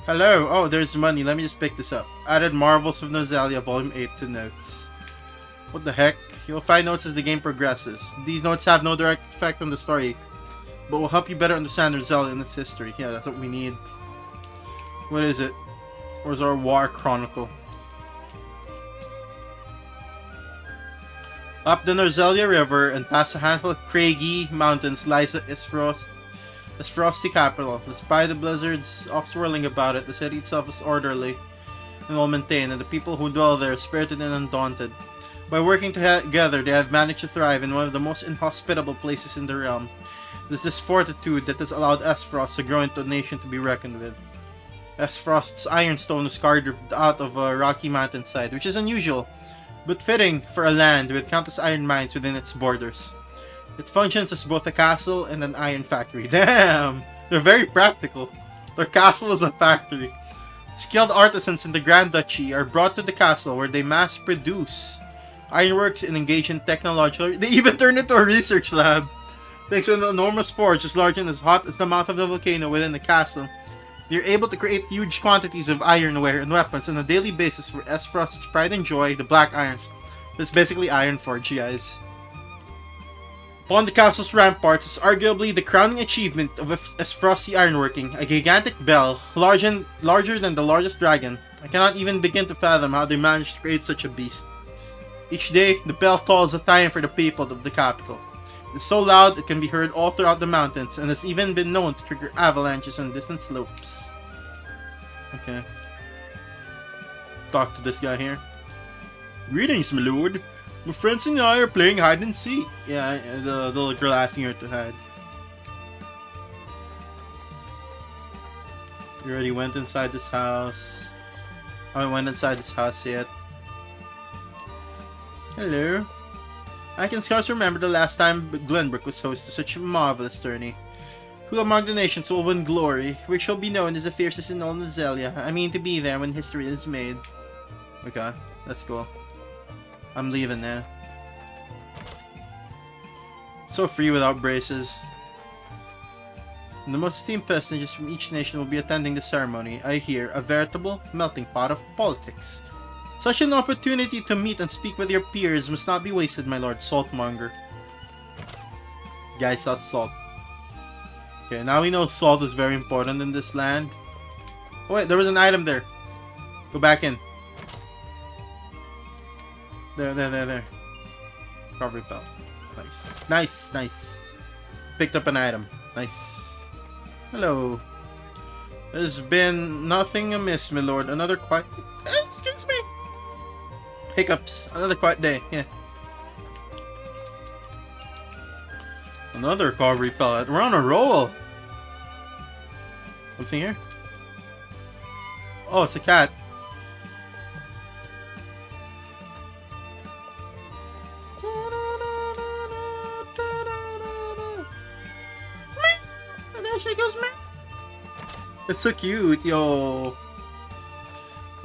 Hello! Oh, there's money. Let me just pick this up. Added Marvels of Nozelia Volume 8 to notes. What the heck? You'll find notes as the game progresses. These notes have no direct effect on the story, but will help you better understand Nozelia and its history. Yeah, that's what we need. What is it? Where's our War Chronicle? Up the Nozelia River and past a handful of craggy mountains lies its frosty capital. Despite the blizzards off swirling about it, the city itself is orderly and well maintained, and the people who dwell there are spirited and undaunted. By working together, they have managed to thrive in one of the most inhospitable places in the realm. It is this fortitude that has allowed Aesfrost to grow into a nation to be reckoned with. Aesfrost's ironstone was carved out of a rocky mountainside, which is unusual, but fitting for a land with countless iron mines within its borders. It functions as both a castle and an iron factory. Damn! They're very practical. Their castle is a factory. Skilled artisans in the Grand Duchy are brought to the castle where they mass produce ironworks and engage in technological... They even turn it into a research lab. Thanks to an enormous forge as large and as hot as the mouth of the volcano within the castle, they're able to create huge quantities of ironware and weapons on a daily basis for Aesfrost's pride and joy, the Black Irons. That's basically Ironforge, guys. Upon the castle's ramparts is arguably the crowning achievement of Aesfrosti ironworking, a gigantic bell, larger than the largest dragon, I cannot even begin to fathom how they managed to create such a beast. Each day, the bell tolls a time for the people of the capital. It is so loud it can be heard all throughout the mountains and has even been known to trigger avalanches on distant slopes. Okay. Talk to this guy here. Greetings, my lord. My friends and I are playing hide and seek. Yeah, the little girl asking her to hide. You already went inside this house. I haven't went inside this house yet. Hello. I can scarce remember the last time Glenbrook was host to such a marvelous tourney. Who among the nations will win glory, which shall be known as the fiercest in all Nazelia? I mean to be there when history is made. Okay, let's go. I'm leaving now. So free without braces. And the most esteemed personages from each nation will be attending the ceremony. I hear a veritable melting pot of politics. Such an opportunity to meet and speak with your peers must not be wasted, my lord. Saltmonger. Guy sells salt. Okay, now we know salt is very important in this land. Oh wait, there was an item there. Go back in. There. Carve repel. Nice. Picked up an item. Nice. Hello. There's been nothing amiss, my lord. Another quiet... Excuse me. Hiccups. Another quiet day. Yeah. Another carvery pellet. We're on a roll. Something here? Oh, it's a cat. And there she goes, man. It's so cute, yo.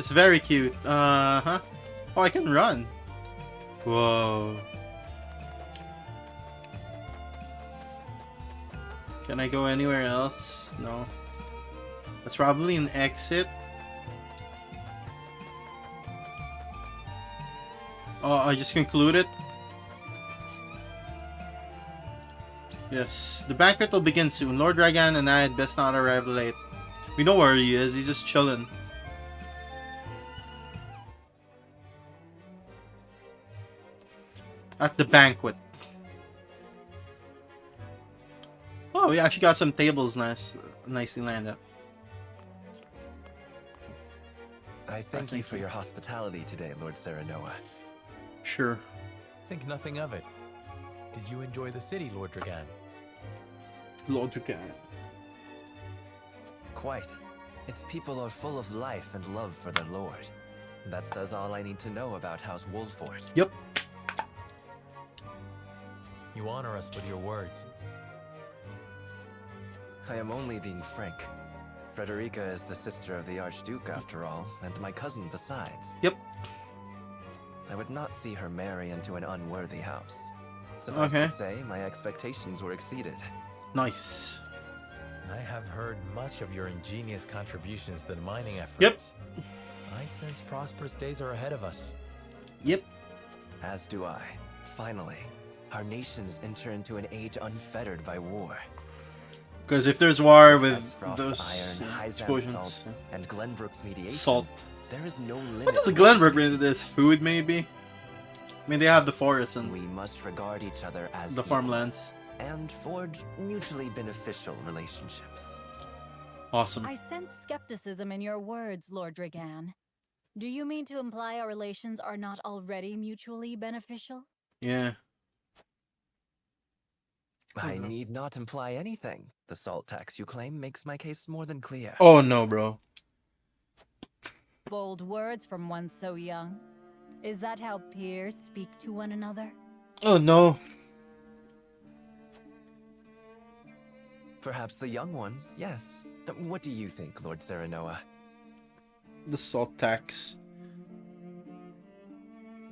It's very cute. Oh, I can run. Whoa. Can I go anywhere else? No. That's probably an exit. Oh, I just concluded. Yes, the banquet will begin soon. Lord Dragan and I had best not arrive late. We know where he is. He's just chilling. At the banquet. Oh, we actually got some tables nicely lined up. I thank you for your hospitality today, Lord Serenoa. Sure. Think nothing of it. Did you enjoy the city, Lord Dragan? Lord Dragan. Quite. Its people are full of life and love for their lord. That says all I need to know about House Wolfort. Yep. You honor us with your words. I am only being frank. Frederica is the sister of the Archduke, after all, and my cousin besides. Yep. I would not see her marry into an unworthy house. Suffice to say, my expectations were exceeded. Nice. I have heard much of your ingenious contributions to the mining efforts. Yep. I sense prosperous days are ahead of us. Yep. As do I. Finally, our nations enter into an age unfettered by war. Because if there's war with those iron, explosions, salt, and Glenbrook's mediation, salt. There is no limit. What does Glenbrook bring to this? Food, maybe? I mean, they have the forest and we must regard each other as the farmlands and forge mutually beneficial relationships. Awesome. I sense skepticism in your words, Lord Dragan. Do you mean to imply our relations are not already mutually beneficial? Yeah. I need not imply anything. The salt tax you claim makes my case more than clear. Oh no, bro. Bold words from one so young. Is that how peers speak to one another? Oh no. Perhaps the young ones, yes. What do you think, Lord Serenoa? The salt tax.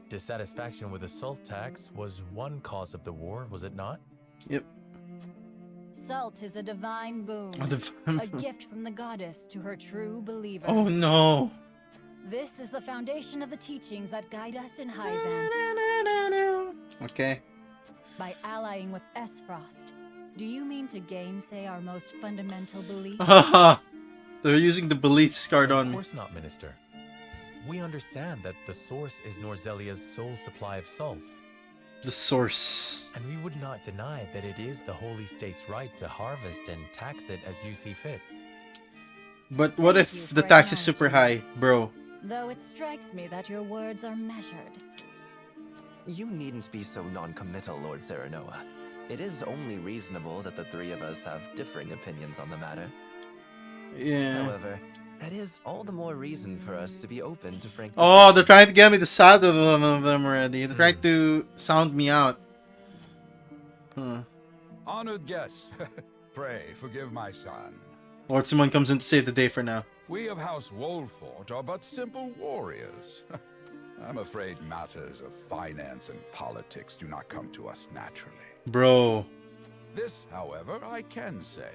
Dissatisfaction with the salt tax was one cause of the war, was it not? Yep. Salt is a divine boon, a gift from the goddess to her true believers. Oh no. This is the foundation of the teachings that guide us in Hyzant. Okay. By allying with Esfrost, do you mean to gainsay our most fundamental belief? Haha. They're using the beliefs card on me. Of me. course not, Minister. We understand that the source is Norzelia's sole supply of salt. The source. And we would not deny that it is the Holy State's right to harvest and tax it as you see fit. But what if the tax is super high, bro? Though it strikes me that your words are measured. You needn't be so non-committal, Lord Serenoa. It is only reasonable that the three of us have differing opinions on the matter. Yeah. However, that is all the more reason for us to be open to frank. Oh, they're trying to get me to side of them already. They're trying to sound me out. Huh. Honored guests, pray forgive my son. Lord Simon comes in to save the day for now. We of House Wolfort are but simple warriors. I'm afraid matters of finance and politics do not come to us naturally. Bro. This, however, I can say.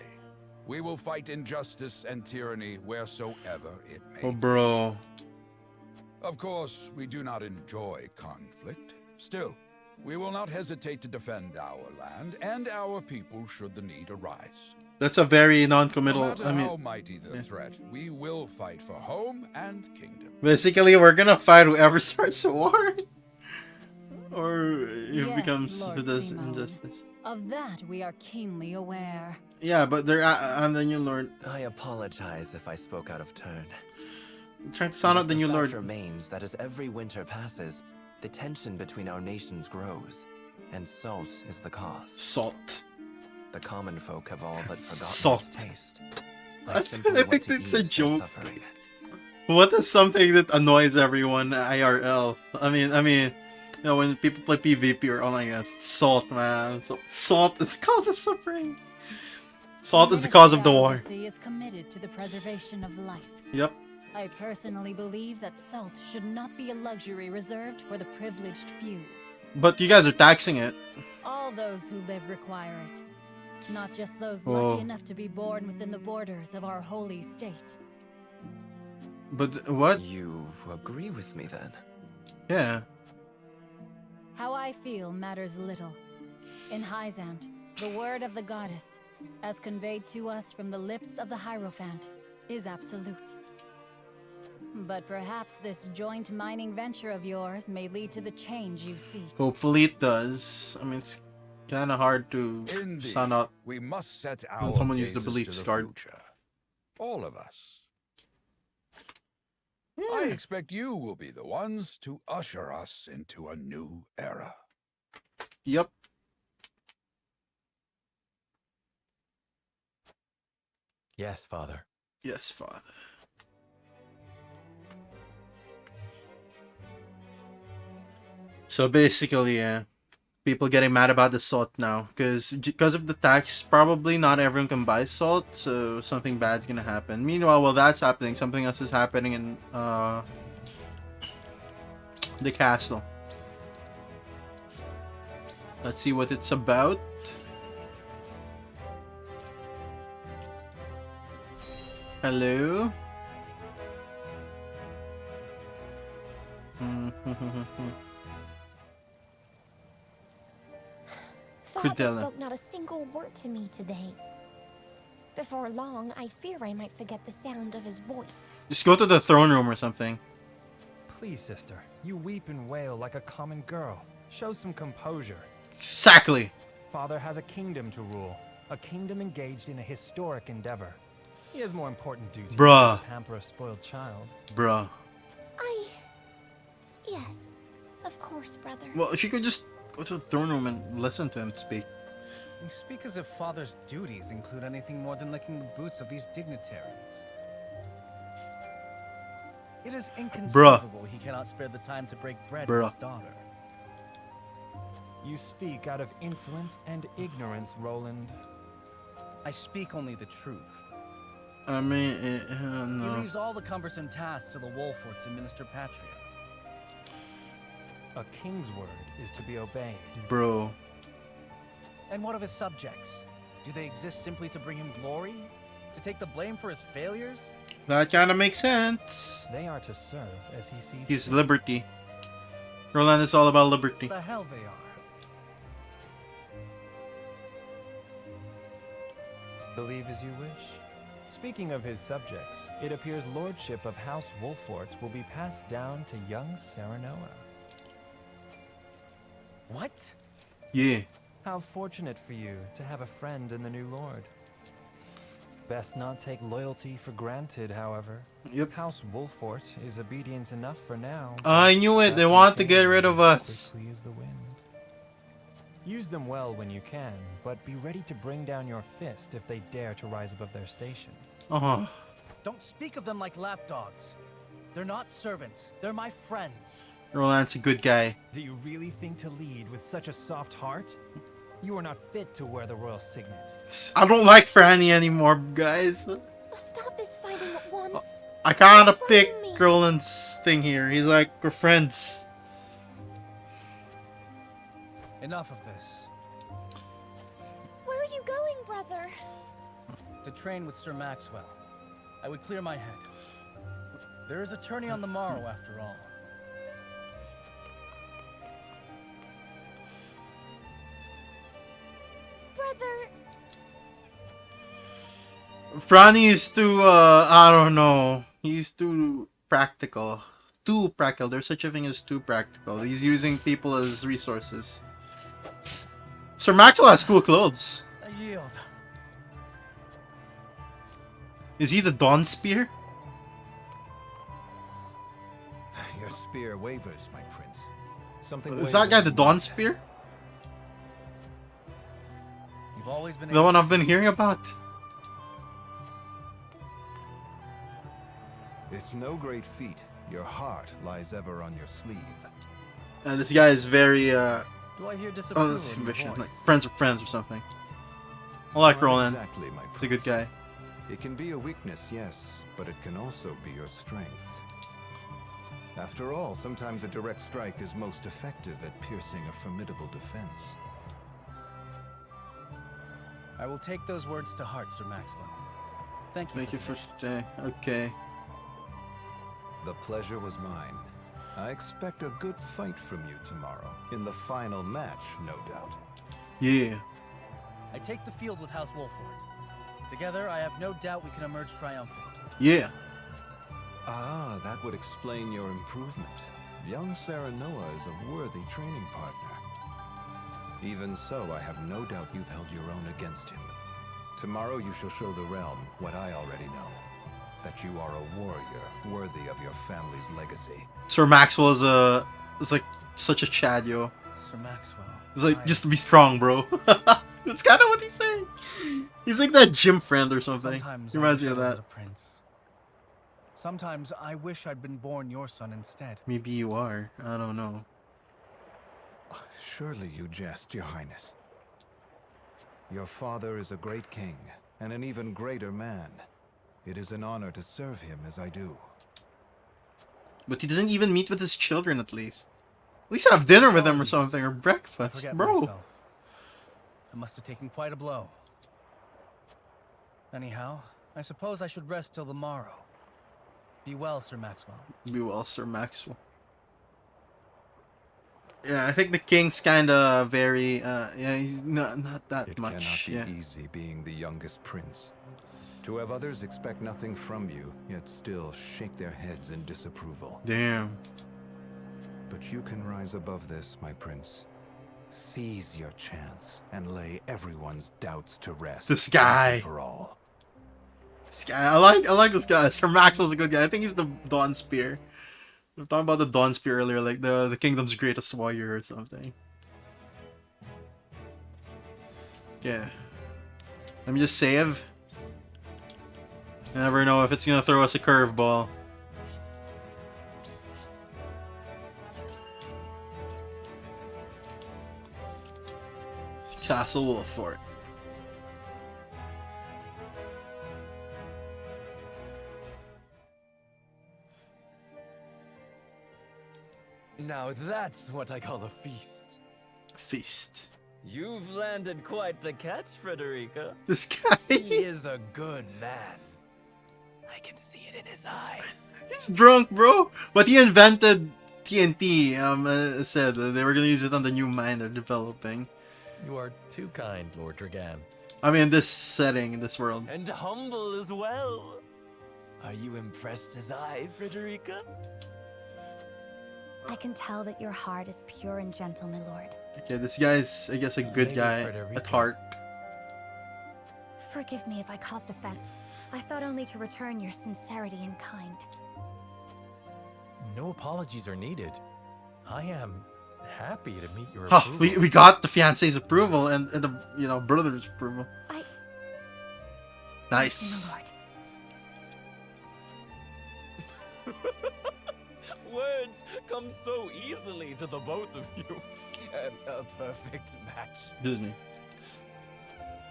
We will fight injustice and tyranny wheresoever it may. Oh, bro. Of course, we do not enjoy conflict. Still, we will not hesitate to defend our land and our people should the need arise. That's a very non-committal. No matter how mighty the threat, we will fight for home and kingdom. Basically, we're gonna fight whoever starts a war, or it becomes who does injustice. Of that we are keenly aware. Yeah, but I'm the new lord. I apologize if I spoke out of turn. I'm trying to sound out the new lord. The fact remains that as every winter passes, the tension between our nations grows, and salt is the cause. Salt. The common folk have all but forgotten Salt. its taste. I think it's a joke. What is something that annoys everyone IRL? I mean, you know, when people play PvP or online games, it's salt, man. So, salt is the cause of suffering. Salt is the cause of the war. Is committed to the preservation of life. Yep. I personally believe that salt should not be a luxury reserved for the privileged few. But you guys are taxing it. All those who live require it. Not just those Whoa. lucky enough to be born within the borders of our holy state. But what? You agree with me then? Yeah. How I feel matters little. In Hyzant, the word of the goddess, as conveyed to us from the lips of the Hierophant, is absolute. But perhaps this joint mining venture of yours may lead to the change you seek. Hopefully it does. I mean, it's kind of hard to sound out we must set when our someone used the gazes beliefs to the card. future. All of us. I expect you will be the ones to usher us into a new era. Yep. Yes, Father. Yes, Father. So basically, yeah, people getting mad about the salt now because of the tax. Probably not everyone can buy salt, so something bad's gonna happen. Meanwhile, while that's happening, something else is happening in the castle. Let's see what it's about. Hello. Father spoke not a single word to me today. Before long, I fear I might forget the sound of his voice. Just go to the throne room or something. Please, sister, you weep and wail like a common girl. Show some composure. Exactly. Father has a kingdom to rule, a kingdom engaged in a historic endeavor. He has more important duties Bruh. than to pamper a spoiled child. Bruh. Yes, of course, brother. Well, she could just go to the throne room and listen to him speak. You speak as if Father's duties include anything more than licking the boots of these dignitaries. It is inconceivable he cannot spare the time to break bread with his daughter. You speak out of insolence and ignorance, Roland. I speak only the truth. I mean, He no. leaves all the cumbersome tasks to the Wolforts and Minister Patria. A king's word is to be obeyed. Bro. And what of his subjects? Do they exist simply to bring him glory? To take the blame for his failures? That kind of makes sense. They are to serve as he sees He's fit. liberty. Roland is all about liberty. The hell they are. Believe as you wish. Speaking of his subjects, it appears lordship of House Wolfort will be passed down to young Serenoa. What? Yeah. How fortunate for you to have a friend in the new lord. Best not take loyalty for granted, however. Yep. House Wolfort is obedient enough for now. I knew it. They want to get rid of us. Quickly as the wind. Use them well when you can, but be ready to bring down your fist if they dare to rise above their station. Uh-huh. Don't speak of them like lapdogs. They're not servants. They're my friends. Roland's a good guy. Do you really think to lead with such a soft heart? You are not fit to wear the royal signet. I don't like Franny anymore, guys. Stop this fighting at once. I kind of pick Roland's thing here. He's like, we're friends. Enough of this. Where are you going, brother? To train with Sir Maxwell. I would clear my head. There is a tourney on the morrow, after all. Brother... Franny is too, I don't know. He's too practical. Too practical. There's such a thing as too practical. He's using people as resources. Sir Maxwell has cool clothes. I yield. Is he the Dawn Spear? Your spear wavers, my prince. Something Is that guy the Dawn Spear? You've always been The one I've been hearing about? It's no great feat. Your heart lies ever on your sleeve. This guy is very, Do I hear disapproval oh, this in your is voice? like friends of friends or something. I like Not Roland. Exactly, my He's a good guy. It can be a weakness, yes, but it can also be your strength. After all, sometimes a direct strike is most effective at piercing a formidable defense. I will take those words to heart, Sir Maxwell. Thank you. Thank you for staying. Okay. The pleasure was mine. I expect a good fight from you tomorrow. In the final match, no doubt. Yeah. I take the field with House Wolfort. Together, I have no doubt we can emerge triumphant. Yeah. Ah, that would explain your improvement. Young Serenoa is a worthy training partner. Even so, I have no doubt you've held your own against him. Tomorrow you shall show the realm what I already know. That you are a warrior worthy of your family's legacy. Sir Maxwell is like such a Chad, yo. Sir Maxwell. He's like, just to be strong, bro. That's kind of what he's saying. He's like that gym friend or something. Sometimes He reminds me I of wish I was that. a prince. Sometimes I wish I'd been born your son instead. Maybe you are. I don't know. Surely you jest, your highness. Your father is a great king, and an even greater man. It is an honor to serve him as I do. But he doesn't even meet with his children, at least. At least have dinner with them or something, or I breakfast, forget bro. myself. I must have taken quite a blow. Anyhow, I suppose I should rest till the morrow. Be well, Sir Maxwell. Be well, Sir Maxwell. Yeah, I think the king's kind of very, yeah, he's not that It much. cannot Yeah. be easy being the youngest prince. To have others expect nothing from you, yet still shake their heads in disapproval. Damn. But you can rise above this, my prince. Seize your chance and lay everyone's doubts to rest. This guy. once and for all. This guy, I like this guy. Sir Maxwell's a good guy. I think he's the Dawn Spear. We were talking about the Dawn Spear earlier, like the kingdom's greatest warrior or something. Yeah. Let me just save. You never know if it's gonna throw us a curveball. Castle Wolfort. Now that's what I call a feast. A feast. You've landed quite the catch, Frederica. This guy. He is a good man. I can see it in his eyes. He's drunk, bro. But he invented TNT. Said they were gonna use it on the new mine they're developing. You are too kind, Lord Dragan. I mean, this setting, in this world. And humble as well. Are you impressed as I, Frederica? I can tell that your heart is pure and gentle, my lord. Okay, this guy's, I guess, a good Lady guy Frederica. at heart. Forgive me if I caused offense. I thought only to return your sincerity and kind. No apologies are needed. I am happy to meet your Huh, approval. we got the fiance's approval and the, you know, brother's approval. Nice. Words come so easily to the both of you. A perfect match. Excuse me.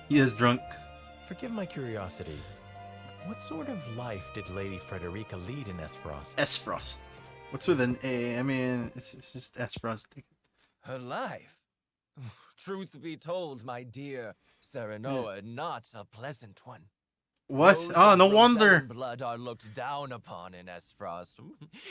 He is drunk. Forgive my curiosity. What sort of life did Lady Frederica lead in Esfrost? Esfrost. What's with an A? I mean, it's just Esfrost. Her life? Truth be told, my dear Serenoa, not a pleasant one. What? Those Oh, of no Rosellan wonder. blood are looked down upon in Esfrost,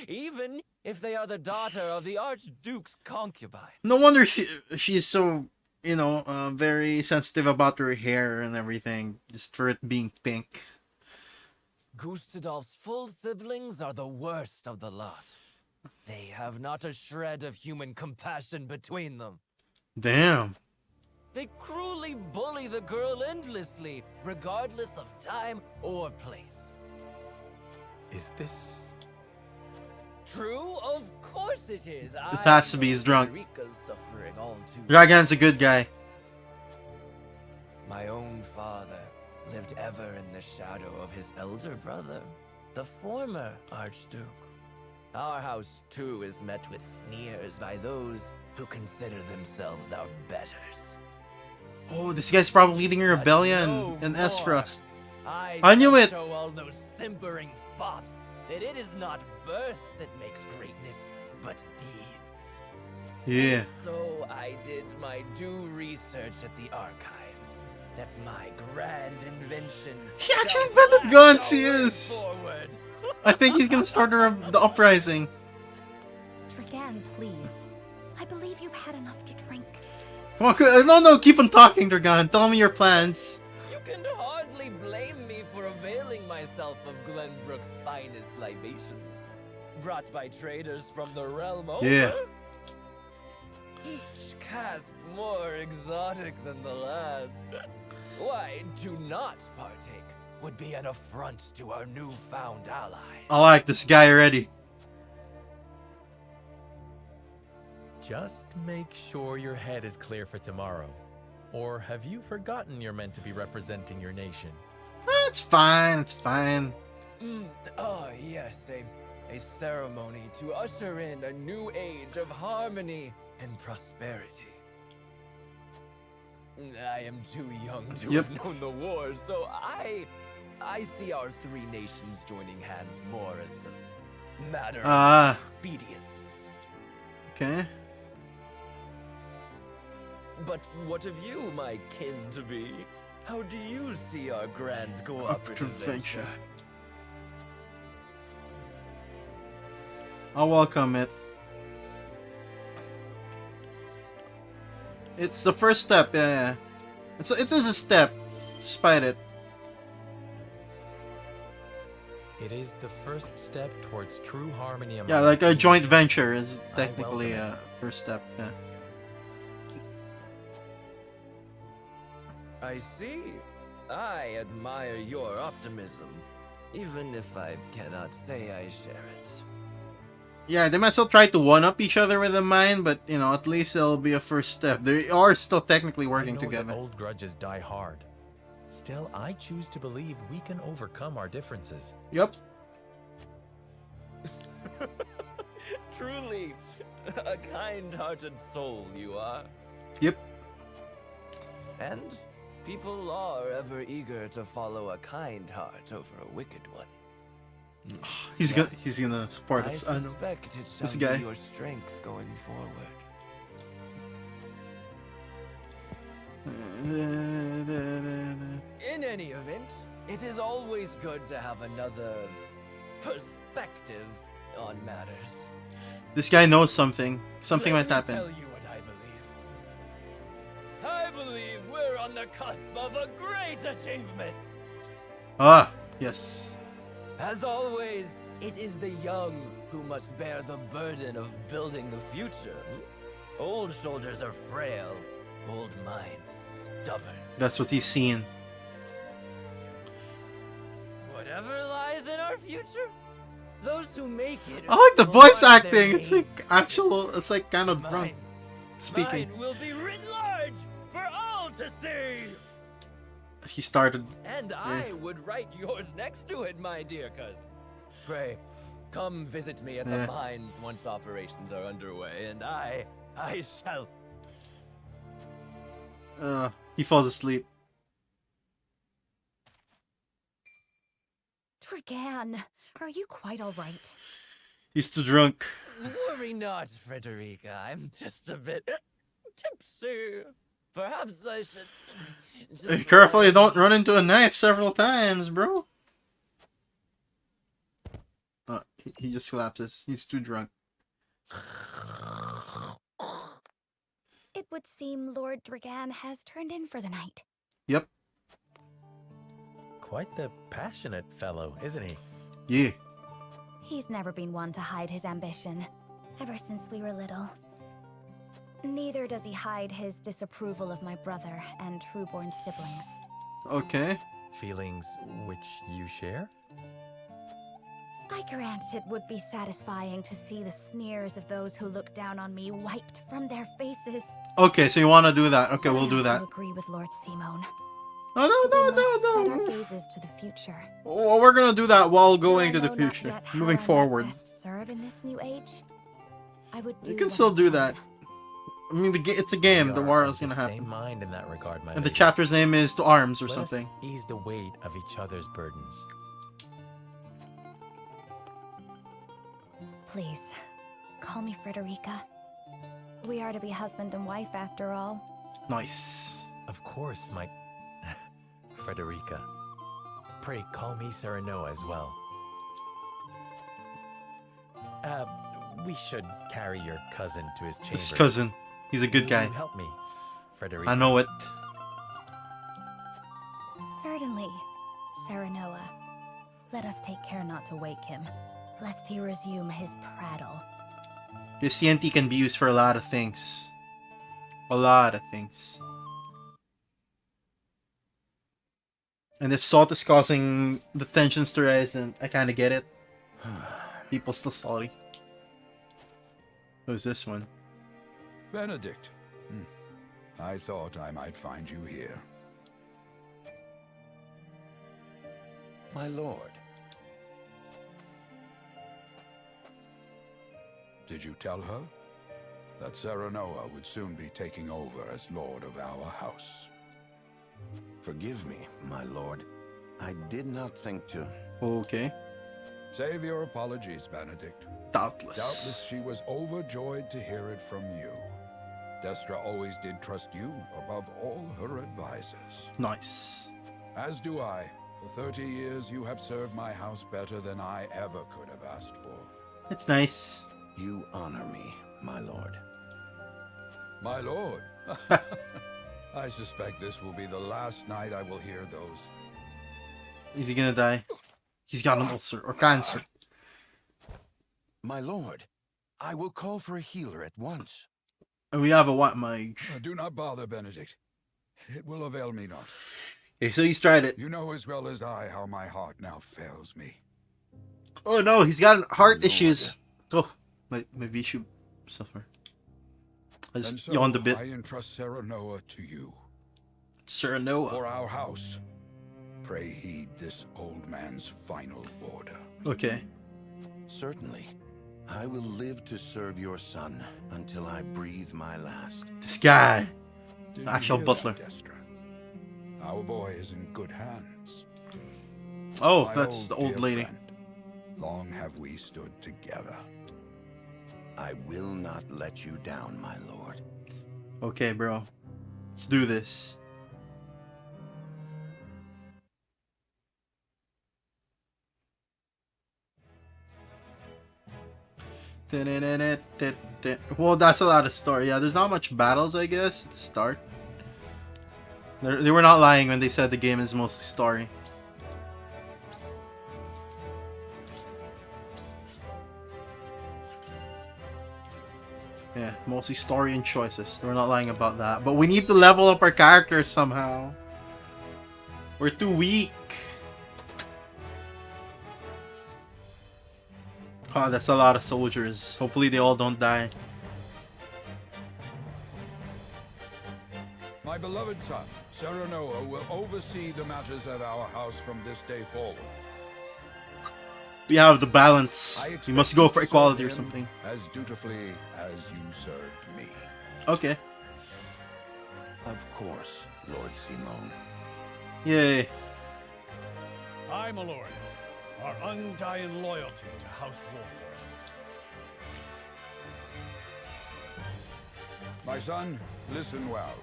even if they are the daughter of the Archduke's concubine. No wonder she's so, you know, very sensitive about her hair and everything, just for it being pink. Gustadolf's full siblings are the worst of the lot. They have not a shred of human compassion between them. Damn. They cruelly bully the girl endlessly, regardless of time or place. Is this true? Of course it is. It has to be. He's drunk. Frederica's suffering all too. Dragon's a good guy. My own father lived ever in the shadow of his elder brother, the former Archduke. Our house, too, is met with sneers by those who consider themselves our betters. Oh, this guy's probably leading a rebellion in Esfrost. I knew it! Show all those simpering fops that it is not birth that makes greatness, but deeds. Yeah. And so I did my due research at the archives. That's my grand invention. He actually invented guns, he is! I think he's gonna start the uprising. Dragan, please. I believe you've had enough to drink. Come on, no, keep on talking, Dragon. Tell me your plans. You can hardly blame me for availing myself of Glenbrook's finest libations, brought by traders from the realm over. Yeah. Each cask more exotic than the last. Why, to not partake would be an affront to our newfound ally. I like this guy already. Just make sure your head is clear for tomorrow. Or have you forgotten you're meant to be representing your nation? It's fine, it's fine. Oh, yes, a ceremony to usher in a new age of harmony and prosperity. I am too young to have known the war, so I see our three nations joining hands more as a matter of expedience. Okay. But what of you, my kin-to-be? How do you see our grand cooperative venture? I'll welcome it. It's the first step, yeah. It is a step, despite it. It is the first step towards true harmony among Yeah, like a the joint nations. venture is I technically welcome a first step, yeah. I see. I admire your optimism, even if I cannot say I share it. Yeah, they might still try to one-up each other with a mine, but, you know, at least it'll be a first step. They are still technically working I know together. that old grudges die hard. Still, I choose to believe we can overcome our differences. Yep. Truly, a kind-hearted soul you are. Yep. And people are ever eager to follow a kind heart over a wicked one. He's gonna support I us. I know. suspect it shall This guy. be your strength going forward. In any event, it is always good to have another perspective on matters. This guy knows something. Something Let might me happen. tell you what I believe. I believe we're on the cusp of a great achievement. Ah, yes. As always, it is the young who must bear the burden of building the future. Old shoulders are frail, old minds stubborn. That's what he's seeing. Whatever lies in our future, those who make it. I like the will voice find their acting. It's like actual. It's like kind of drunk speaking. Mine will be written large for all to see. He started. And I would write yours next to it, my dear cousin. Pray, come visit me at the mines once operations are underway, and I shall. He falls asleep. Trigan, are you quite all right? He's too drunk. Worry not, Frederica. I'm just a bit tipsy. Perhaps I should. Just careful, you don't run into a knife several times, bro. He just collapses. He's too drunk. It would seem Lord Dragan has turned in for the night. Yep. Quite the passionate fellow, isn't he? Yeah. He's never been one to hide his ambition, ever since we were little. Neither does he hide his disapproval of my brother and Trueborn's siblings. Okay. Feelings which you share? I grant it would be satisfying to see the sneers of those who look down on me wiped from their faces. Okay, so you want to do that. Okay, we'll do that. I agree with Lord Simone. No. Set our gazes to the future. Well, we're gonna do that while going to the future, moving forward. Best serve in this new age. I would do You can still do that. I mean, it's a game. The war is gonna Same happen. mind in that regard, my And the lady. chapter's name is "To Arms" or Let us something. ease the weight of each other's burdens. Please, call me Frederica. We are to be husband and wife after all. Nice. Of course, my Frederica. Pray call me Serenoa as well. We should carry your cousin to his chamber. His cousin. He's a good Will guy. you help me, Frederica? I know it. Certainly, Serenoa. Let us take care not to wake him, lest he resume his prattle. This TNT can be used for a lot of things. A lot of things. And if salt is causing the tensions to rise, then I kind of get it. People still salty. Who's this one? Benedict. I thought I might find you here. My lord. Did you tell her that Serenoa would soon be taking over as lord of our house? Forgive me, my lord. I did not think to... Okay. Save your apologies, Benedict. Doubtless. Doubtless she was overjoyed to hear it from you. Destra always did trust you above all her advisors. Nice. As do I. For 30 years, you have served my house better than I ever could have asked for. It's nice. You honor me, my lord. My lord? I suspect this will be the last night I will hear those. Is he gonna die? He's got an ulcer or cancer. My lord, I will call for a healer at once. And we have a what mage? Do not bother, Benedict. It will avail me not. Okay, so he's tried it. You know as well as I how my heart now fails me. Oh no, he's got heart issues. Oh, maybe he should suffer. I And just so yawned a bit. I entrust Serenoa to you. Serenoa. For our house, pray heed this old man's final order. Okay. Certainly. I will live to serve your son until I breathe my last. This guy. Did you Actual hear butler. that, Destra? Our boy is in good hands. Oh, My that's the old dear lady. friend, long have we stood together. I will not let you down, my lord. Okay, bro. Let's do this. Well, that's a lot of story. Yeah, there's not much battles, I guess, to start. They were not lying when they said the game is mostly story. Yeah, mostly story and choices. They were not lying about that. But we need to level up our characters somehow. We're too weak. Oh, that's a lot of soldiers. Hopefully they all don't die. My beloved son, Serenoa, will oversee the matters at our house from this day forward. We have the balance. We must go for equality or something. As dutifully as you served me. Okay. Of course, Lord Simone. Yay. I, my lord, our undying loyalty to House Wolford. My son, listen well.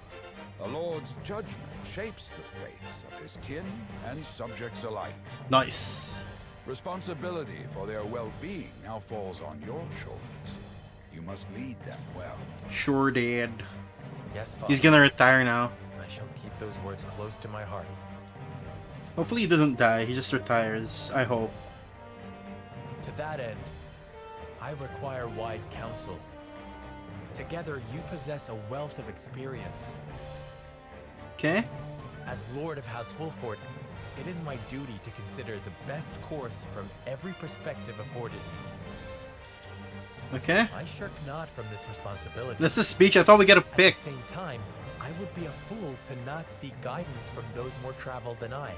A lord's judgment shapes the fates of his kin and subjects alike. Nice. Responsibility for their well-being now falls on your shoulders. You must lead them well. Sure, Dad. Yes, Father. He's gonna retire now. I shall keep those words close to my heart. Hopefully he doesn't die. He just retires. I hope. To that end, I require wise counsel. Together, you possess a wealth of experience. Okay. As Lord of House Wolford, it is my duty to consider the best course from every perspective afforded. Okay. I shirk not from this responsibility. That's the speech. I thought we get a pick. At the same time, I would be a fool to not seek guidance from those more traveled than I.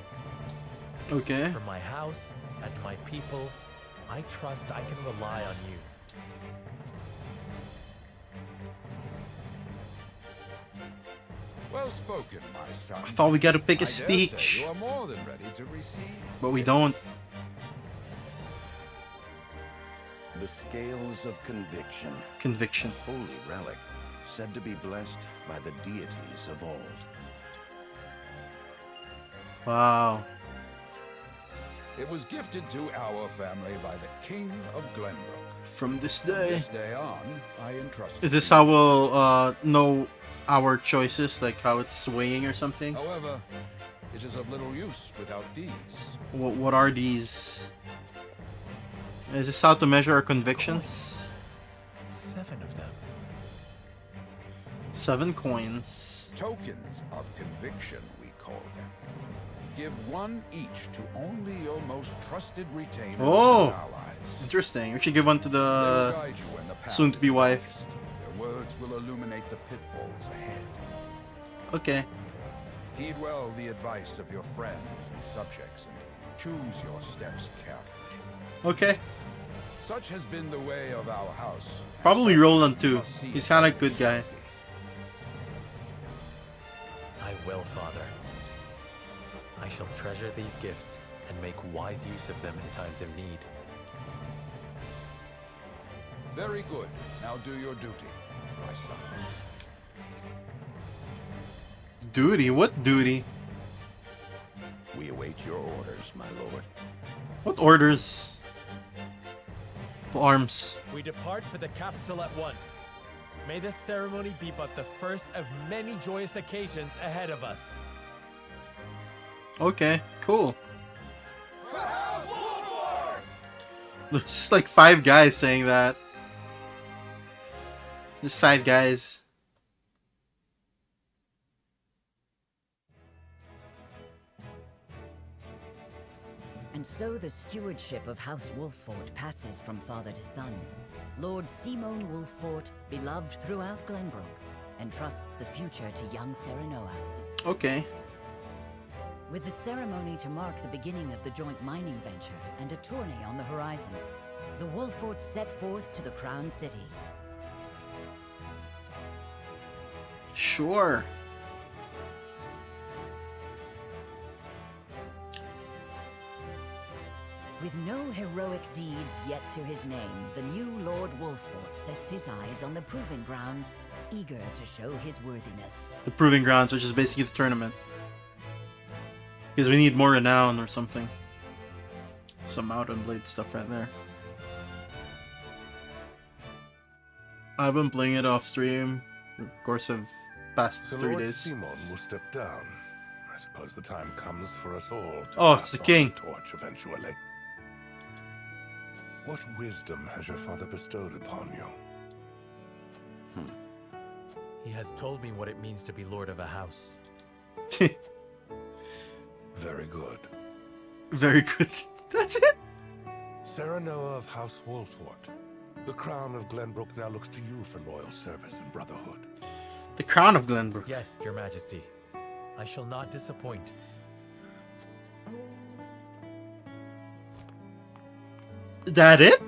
Okay. For my house and my people, I trust I can rely on you. Well spoken, my son. I thought we got to pick a I dare say speech. you are more than ready to receive. But we don't. The scales of conviction. Conviction. A holy relic, said to be blessed by the deities of old. Wow. It was gifted to our family by the King of Glenbrook. From this From day. this day on, I entrust. Is this how we'll know our choices, like how it's swaying or something? However, it is of little use without these. What are these? Is this how to measure our convictions? 7 of them. 7 coins. Tokens of conviction, we call them. Give one each to only your most trusted retainers and allies. Interesting. We should give one to They will the guide you when the path soon-to-be is wife. darkest. Their words will illuminate the pitfalls ahead. Okay. Heed well the advice of your friends and subjects, and choose your steps carefully. Okay. Such has been the way of our house. Probably Roland too. He's kind of a good guy. I will, Father. I shall treasure these gifts and make wise use of them in times of need. Very good. Now do your duty, my son. Duty? What duty? We await your orders, my lord. What orders? Arms. We depart for the capital at once. May this ceremony be but the first of many joyous occasions ahead of us. Okay, cool. There's just like 5 guys saying that. Just 5 guys. And so the stewardship of House Wolffort passes from father to son. Lord Simone Wolffort, beloved throughout Glenbrook, entrusts the future to young Serenoa. Okay. With the ceremony to mark the beginning of the joint mining venture and a tourney on the horizon, the Wolfforts set forth to the Crown City. Sure. With no heroic deeds yet to his name, the new Lord Wolffort sets his eyes on the proving grounds, eager to show his worthiness. The Proving Grounds, which is basically the tournament. Because we need more renown or something. Some Out and Blade stuff right there. I've been playing it off stream, of course, of past The 3 Lord days. Simon will step down. I suppose the time comes for us all to Oh, pass it's the on king. the torch eventually. What wisdom has your father bestowed upon you? He has told me what it means to be lord of a house. Very good. Very good. That's it. Serenoa of House Wolfort. The crown of Glenbrook now looks to you for loyal service and brotherhood. The crown of Glenbrook. Yes, your majesty. I shall not disappoint. That it?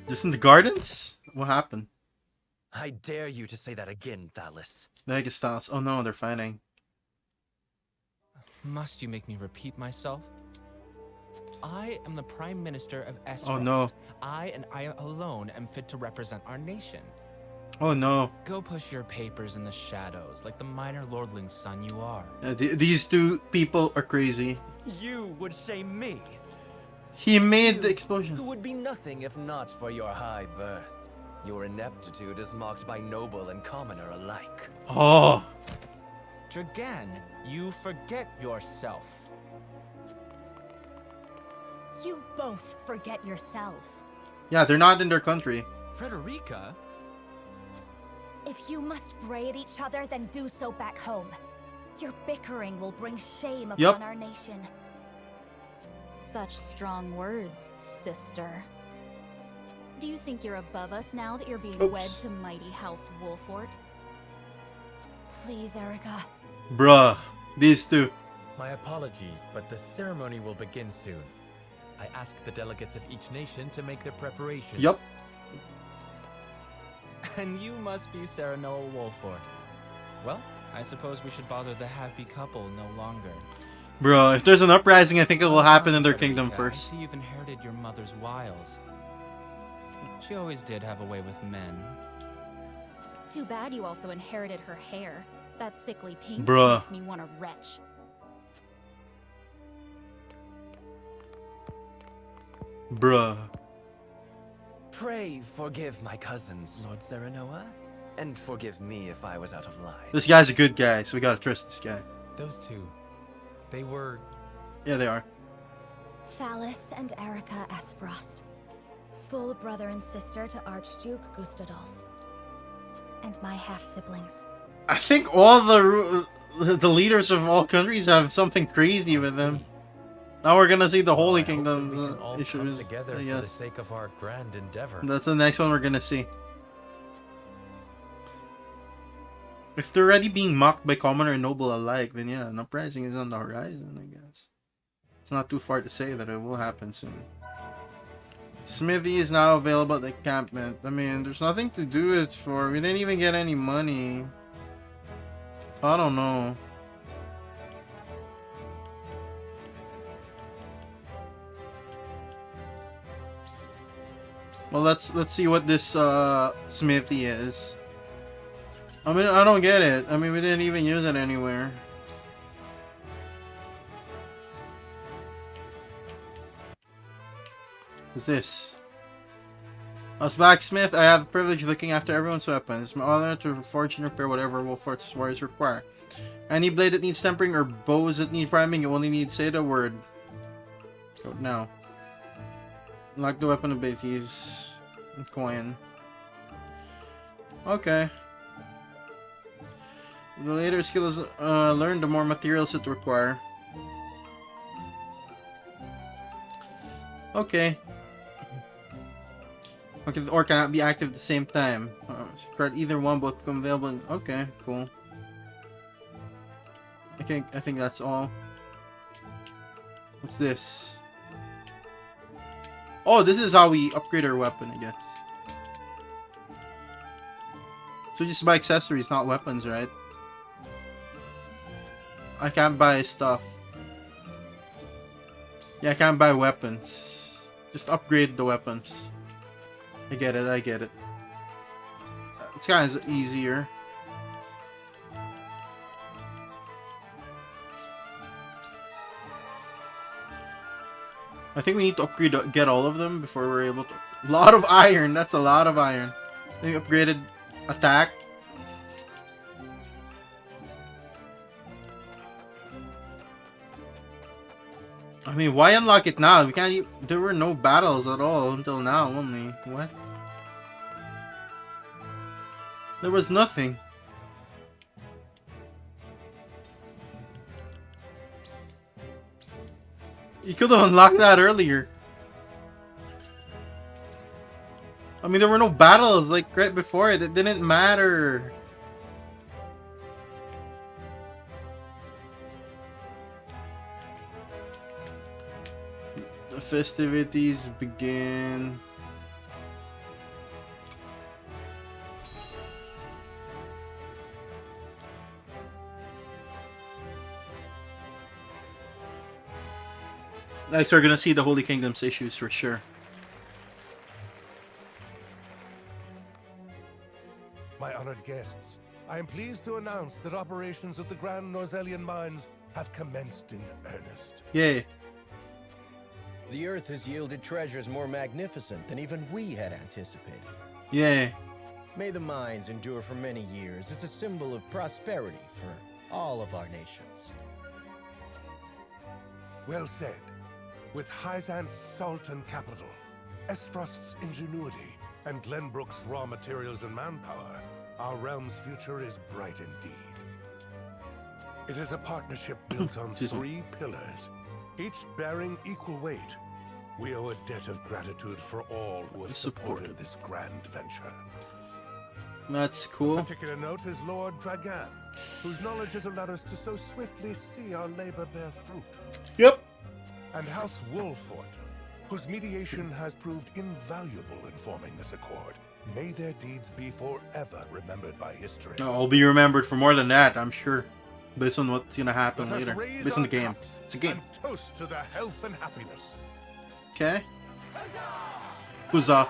Just in the gardens? What happened? I dare you to say that again, Thalys. Megastyles. Oh no, they're fighting. Must you make me repeat myself? I am the Prime Minister of Esros. Oh no. I and I alone am fit to represent our nation. Oh no. Go push your papers in the shadows, like the minor lordling's son you are. These two people are crazy. You would say me? He made the explosion. Who would be nothing if not for your high birth. Your ineptitude is mocked by noble and commoner alike. Oh. Dragan, you forget yourself. You both forget yourselves. Yeah, they're not in their country. Frederica? If you must bray at each other, then do so back home. Your bickering will bring shame upon our nation. Such strong words, sister. Do you think you're above us now that you're being wed to mighty House Wolfort? Please, Erica. Bruh, these two. My apologies, but the ceremony will begin soon. I ask the delegates of each nation to make their preparations. Yup. And you must be Serenoa Wolfort. Well, I suppose we should bother the happy couple no longer. Bro, if there's an uprising, I think it will happen in their kingdom first. I see you've inherited your mother's wiles. She always did have a way with men. Too bad you also inherited her hair. That sickly pink Bruh. makes me want to retch. Bruh. Pray forgive my cousins, Lord Serenoa, and forgive me if I was out of line. This guy's a good guy, so we gotta trust this guy. Those two, they were... Yeah, they are. Thalys and Erica Esfrost. Full brother and sister to Archduke Gustadolf. And my half-siblings. I think all the leaders of all countries have something crazy with them. Now we're gonna see the Holy Kingdom's issues. Together for the sake of our grand endeavor. That's the next one we're gonna see. If they're already being mocked by commoner and noble alike, then yeah, an uprising is on the horizon, I guess. It's not too far to say that it will happen soon. Smithy is now available at the encampment. I mean, there's nothing to do it for. We didn't even get any money. So I don't know. Well, let's see what this smithy is. I mean, I don't get it. I mean, we didn't even use it anywhere. What's this? As blacksmith, I have the privilege of looking after everyone's weapons. It's my honor to forge and repair whatever Wolfort's warriors require. Any blade that needs tempering or bows that need priming, you only need to say the word. Go now. Unlock the weapon abilities. Coin. Okay. The later skills learned, the more materials it require. Okay. Okay, or cannot be active at the same time. Card either one, both become available. Okay, cool. I think that's all. What's this? Oh, this is how we upgrade our weapon, I guess. So just buy accessories, not weapons, right? I can't buy stuff. Yeah, I can't buy weapons. Just upgrade the weapons. I get it, I get it. It's kind of easier. I think we need to upgrade, get all of them before we're able to. A lot of iron, that's a lot of iron. I think upgraded attack. I mean, why unlock it now? We can't even, there were no battles at all until now only. What? There was nothing. You could have unlocked that earlier. I mean, there were no battles like right before it. It didn't matter. The festivities begin. Next, we're gonna see the Holy Kingdom's issues for sure. My honored guests, I am pleased to announce that operations at the Grand Norzelian mines have commenced in earnest. Yay. The Earth has yielded treasures more magnificent than even we had anticipated. Yay. May the mines endure for many years as a symbol of prosperity for all of our nations. Well said. With Hyzant's salt and capital, Esfrost's ingenuity, and Glenbrook's raw materials and manpower, our realm's future is bright indeed. It is a partnership built on 3 pillars, each bearing equal weight. We owe a debt of gratitude for all who have supported this grand venture. That's cool. A particular note is Lord Dragan, whose knowledge has allowed us to so swiftly see our labor bear fruit. Yep. And House Wolfort, whose mediation has proved invaluable in forming this accord. May their deeds be forever remembered by history. Oh, I'll be remembered for more than that, I'm sure. Based on what's gonna happen later. Based on the game. It's a game. And toast to their health and happiness. Okay. Huzzah.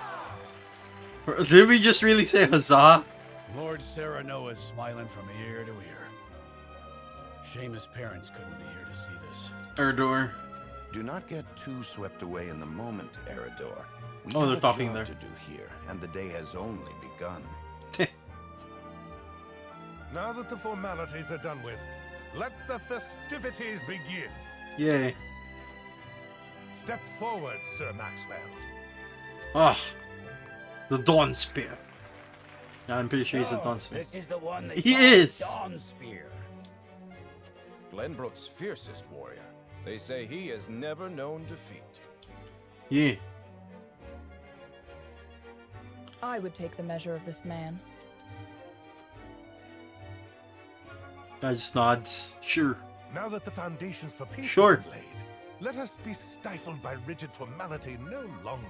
Did we just really say huzzah? Lord Serenoa's smiling from ear to ear. Shame his parents couldn't be here to see this. Erdor. Do not get too swept away in the moment, Eredor. We Oh, have they're a talking job there. to do here, and the day has only begun. Now that the formalities are done with, let the festivities begin. Yay. Step forward, Sir Maxwell. Ah. The Dawn Spear. I'm pretty sure he's a Dawn Spear. This is the one they He call is! Dawn Spear. Glenbrook's fiercest warrior. They say he has never known defeat. Yeah. I would take the measure of this man. I just nods. Sure. Now that the foundations for peace Sure. have been laid, let us be stifled by rigid formality no longer.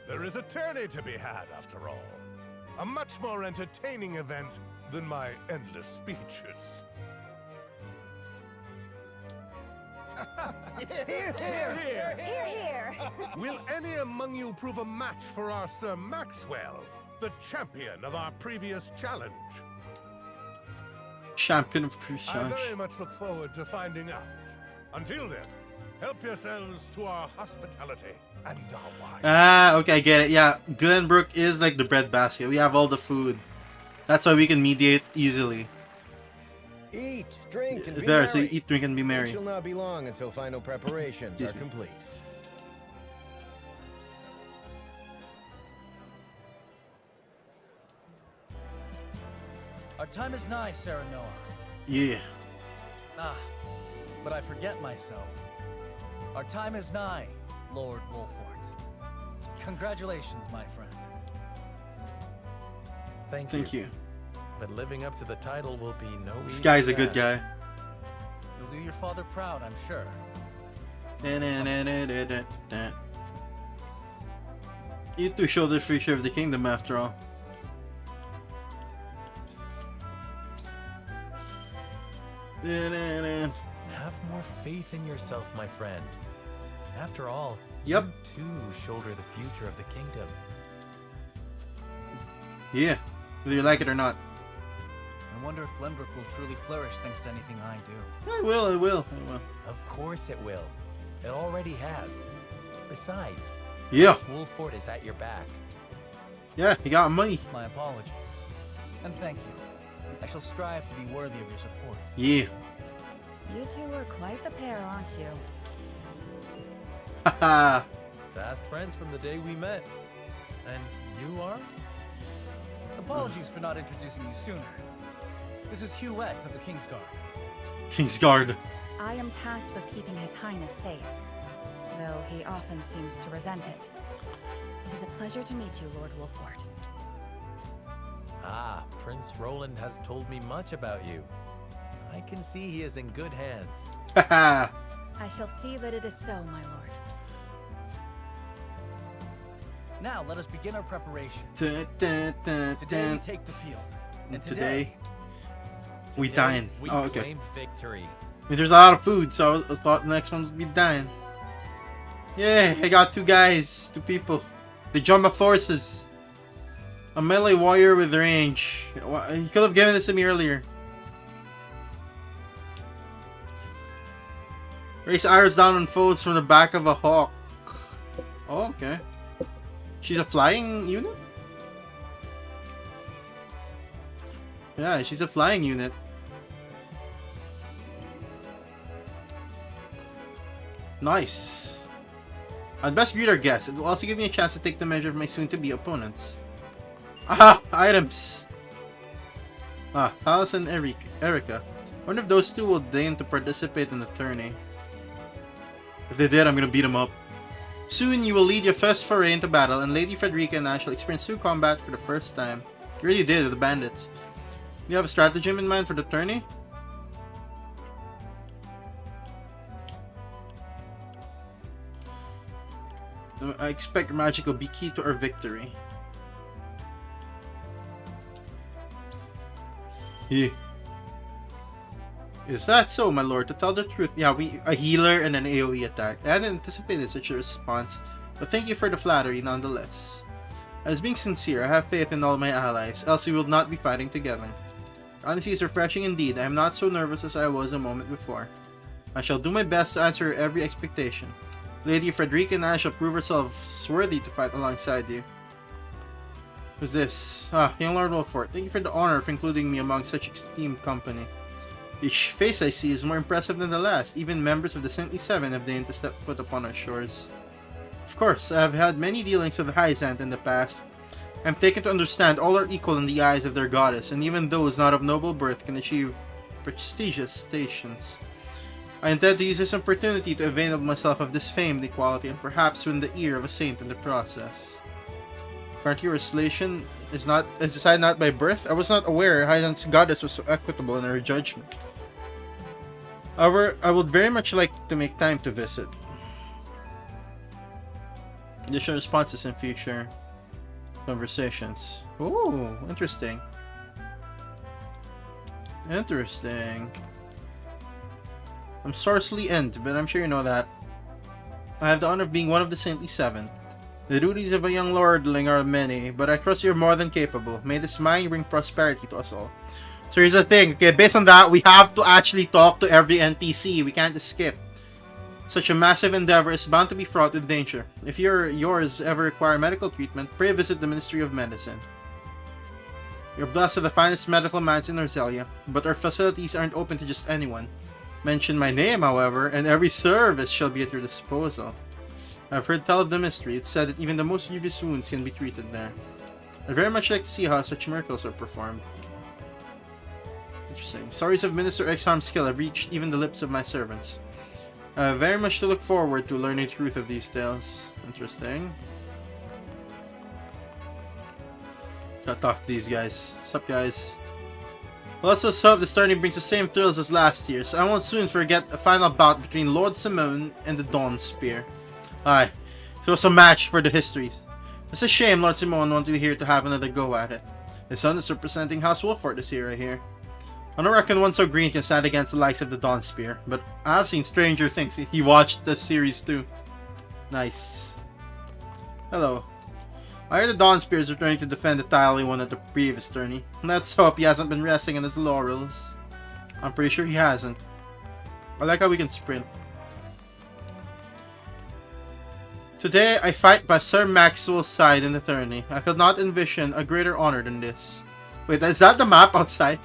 There is a tourney to be had, after all. A much more entertaining event than my endless speeches. Here, here! Here, here! Will any among you prove a match for our Sir Maxwell, the champion of our previous challenge? Champion of I Christian. very much look forward to finding out. Until then, help yourselves to our hospitality and our wine. Ah, okay, I get it. Yeah, Glenbrook is like the breadbasket. We have all the food. That's why we can mediate easily. Eat, drink, and be There, merry. so eat, drink, and be merry. It shall not be long until final preparations are complete. Our time is nigh, Serenoa. Yeah. Ah, but I forget myself. Our time is nigh, Lord Wolfort. Congratulations, my friend. Thank you. But living up to the title will be no This easy guy's a good task. guy. You'll do your father proud, I'm sure. You two show the future of the kingdom after all. Have more faith in yourself, my friend. After all, Yep. you too shoulder the future of the kingdom. Yeah, whether you like it or not. I wonder if Glenbrook will truly flourish thanks to anything I do. I will. Of course it will. It already has. Besides, Yeah. Wolfort is at your back. Yeah, he got money. My apologies. And thank you. I shall strive to be worthy of your support. Yeah. You two are quite the pair, aren't you? Haha. Fast friends from the day we met. And you are? Apologies for not introducing you sooner. This is Huette of the Kingsguard. Kingsguard. I am tasked with keeping His Highness safe, though he often seems to resent it. 'Tis a pleasure to meet you, Lord Wolfort. Ah, Prince Roland has told me much about you. I can see he is in good hands. Haha. I shall see that it is so, my lord. Now let us begin our preparation. Dun, dun, dun, Today we dun. take the field. And Today we dine. We Oh, okay. claim victory. I mean, there's a lot of food, so I thought the next one would be dine. Yay, I got 2 guys, 2 people. They joined my forces. A melee warrior with range. He could have given this to me earlier. Raise arrows down on foes from the back of a hawk. Oh, okay. She's a flying unit? Yeah, she's a flying unit. Nice. I'd best greet our guests. It will also give me a chance to take the measure of my soon-to-be opponents. Aha! Items! Ah, Thalas and Erica. One of those 2 will deign to participate in the tourney. If they did, I'm gonna beat them up. Soon, you will lead your first foray into battle, and Lady Frederica and I shall experience true combat for the first time. You really did with the bandits. Do you have a stratagem in mind for the tourney? I expect magic will be key to our victory. Yeah. Is that so, my lord? To tell the truth, yeah, a healer and an AoE attack. I hadn't anticipated such a response, but thank you for the flattery nonetheless. As being sincere, I have faith in all my allies, else we will not be fighting together. Honesty is refreshing indeed. I am not so nervous as I was a moment before. I shall do my best to answer every expectation. Lady Frederica and I shall prove ourselves worthy to fight alongside you. Who's this? Ah, young Lord Wolfort. Thank you for the honor of including me among such esteemed company. Each face I see is more impressive than the last. Even members of the Saintly Seven have deigned to step foot upon our shores. Of course, I have had many dealings with the Hyzant in the past. I am taken to understand all are equal in the eyes of their goddess, and even those not of noble birth can achieve prestigious stations. I intend to use this opportunity to avail myself of this famed equality and perhaps win the ear of a saint in the process. Aren't your relation is decided not by birth? I was not aware Hyzant's goddess was so equitable in her judgment. However, I would very much like to make time to visit. Additional responses in future conversations. Ooh, interesting. Interesting. I'm Sarsley End, but I'm sure you know that. I have the honor of being one of the Saintly Seven. The duties of a young lordling are many, but I trust you're more than capable. May this mind bring prosperity to us all. So here's the thing, okay, based on that, we have to actually talk to every NPC. We can't just skip. Such a massive endeavor is bound to be fraught with danger. If yours ever require medical treatment, pray visit the Ministry of Medicine. You're blessed with the finest medical minds in Orzelia, but our facilities aren't open to just anyone. Mention my name, however, and every service shall be at your disposal. I've heard tell of the mystery. It's said that even the most grievous wounds can be treated there. I'd very much like to see how such miracles are performed. Interesting. Stories of Minister X-Harm's skill have reached even the lips of my servants. I have very much to look forward to learning the truth of these tales. Interesting. Gotta talk to these guys. What's up, guys? Well, let's just hope this tourney brings the same thrills as last year, so I won't soon forget a final bout between Lord Simone and the Dawn Spear. Aye, so it's a match for the histories. It's a shame Lord Simone won't be here to have another go at it. His son is representing House Wolfort this year, I hear. I don't reckon one so green can stand against the likes of the Dawn Spear, but I've seen stranger things. He watched the series too. Nice. Hello. I heard the Dawn Spear is returning to defend the title he won at the previous tourney. Let's hope he hasn't been resting on his laurels. I'm pretty sure he hasn't. I like how we can sprint. Today, I fight by Sir Maxwell's side in the tourney. I could not envision a greater honor than this. Wait, is that the map outside?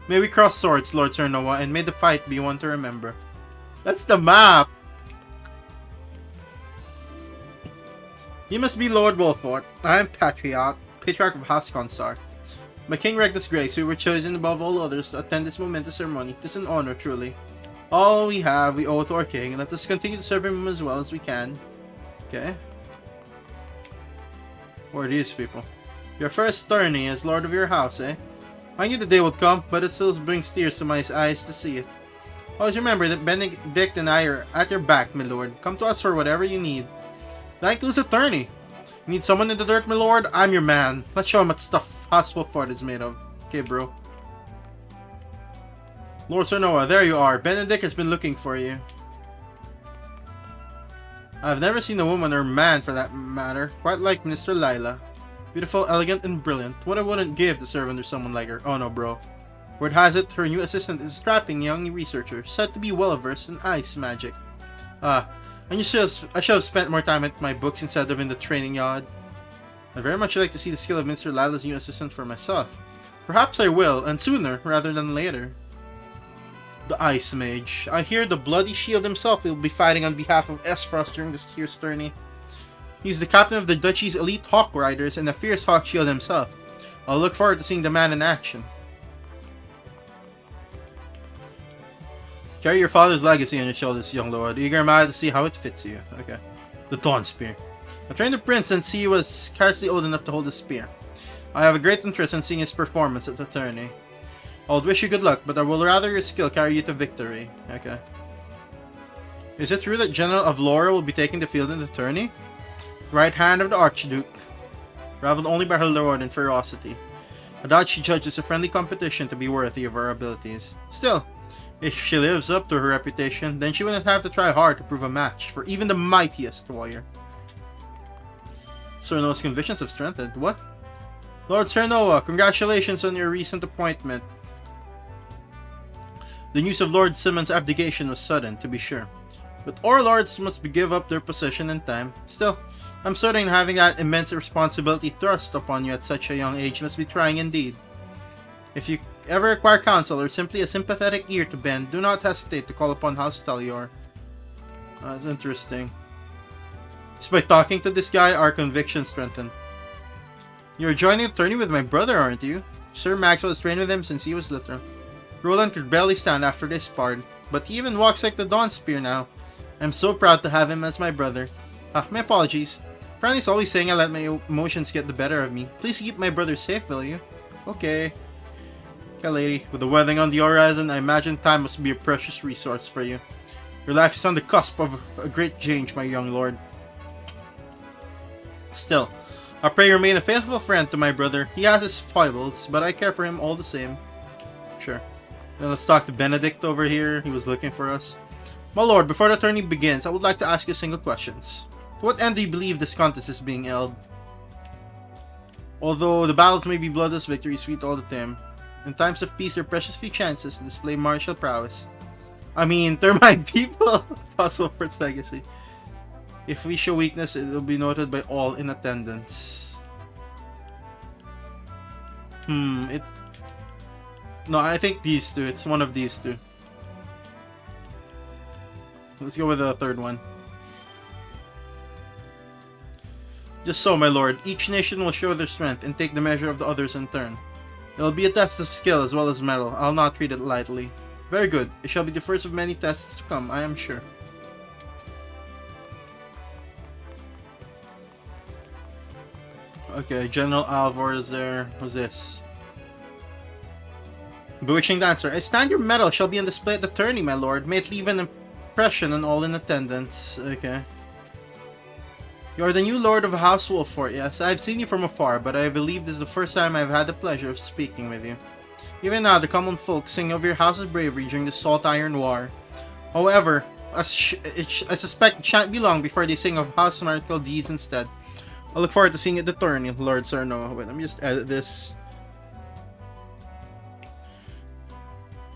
May we cross swords, Lord Serenoa, and may the fight be one to remember. That's the map! You must be Lord Wolfort. I am Patriarch of House Consar. My King Regis Grace, we were chosen above all others to attend this momentous ceremony. It is an honor, truly. All we have, we owe to our King, and let us continue to serve him as well as we can. Okay. Who are these people? Your first tourney as Lord of your house, eh? I knew the day would come, but it still brings tears to my eyes to see it. Always remember that Benedict and I are at your back, my lord. Come to us for whatever you need. That includes a tourney. You need someone in the dirt, my lord? I'm your man. Let's show him what stuff House Wolfort is made of. Okay, bro. Lord Serenoa, there you are. Benedict has been looking for you. I've never seen a woman or man, for that matter, quite like Mr. Lila. Beautiful, elegant, and brilliant. What I wouldn't give to serve under someone like her. Oh no, bro. Word has it, her new assistant is a strapping young researcher, said to be well-versed in ice magic. I should have spent more time at my books instead of in the training yard. I'd very much like to see the skill of Mr. Lila's new assistant for myself. Perhaps I will, and sooner rather than later. The Ice Mage. I hear the Bloody Shield himself will be fighting on behalf of Esfrost during this year's tourney. He's the captain of the Duchy's elite Hawk Riders and a fierce Hawk Shield himself. I'll look forward to seeing the man in action. Carry your father's legacy on your shoulders, young lord. Eager am I to see how it fits you. Okay. The Dawn Spear. I trained the prince since he was scarcely old enough to hold a spear. I have a great interest in seeing his performance at the tourney. I would wish you good luck, but I will rather your skill carry you to victory. Okay. Is it true that General of Laura will be taking the field in the tourney? Right hand of the Archduke. Rivaled only by her lord in ferocity. I doubt she judges a friendly competition to be worthy of her abilities. Still, if she lives up to her reputation, then she wouldn't have to try hard to prove a match for even the mightiest warrior. Serenoa's convictions have strengthened. What? Lord Serenoa, congratulations on your recent appointment. The news of Lord Simon's abdication was sudden, to be sure. But all lords must give up their position in time. Still, I'm certain having that immense responsibility thrust upon you at such a young age must be trying indeed. If you ever require counsel or simply a sympathetic ear to bend, do not hesitate to call upon House Talior. That's interesting. Just by talking to this guy, our conviction strengthened. You're joining the tourney with my brother, aren't you? Sir Maxwell has trained with him since he was little. Roland could barely stand after they sparred, but he even walks like the Dawn Spear now. I'm so proud to have him as my brother. My apologies. Franny's always saying I let my emotions get the better of me. Please keep my brother safe, will you? Okay. Okay, lady. With the wedding on the horizon, I imagine time must be a precious resource for you. Your life is on the cusp of a great change, my young lord. Still, I pray you remain a faithful friend to my brother. He has his foibles, but I care for him all the same. Sure. Then let's talk to Benedict over here. He was looking for us. My lord, before the tourney begins, I would like to ask you single questions. To what end do you believe this contest is being held? Although the battles may be bloodless, victory is sweet all the time. In times of peace, there are precious few chances to display martial prowess. I mean, termite people! Possible for its legacy. If we show weakness, it will be noted by all in attendance. No, I think these two. It's one of these two. Let's go with the third one. Just so, my lord, each nation will show their strength and take the measure of the others in turn. It will be a test of skill as well as mettle. I'll not treat it lightly. Very good. It shall be the first of many tests to come, I am sure. Okay, General Alvor is there. Who's this? Bewitching Dancer. A standard medal shall be on display at the tourney, my lord. May it leave an impression on all in attendance. Okay. You are the new lord of House Wolfort, yes. I've seen you from afar, but I believe this is the first time I've had the pleasure of speaking with you. Even now, the common folk sing of your house's bravery during the Salt Iron War. However, I suspect it shan't be long before they sing of House Martial deeds instead. I look forward to seeing you at the tourney, Lord Serenoa. Wait, let me just edit this.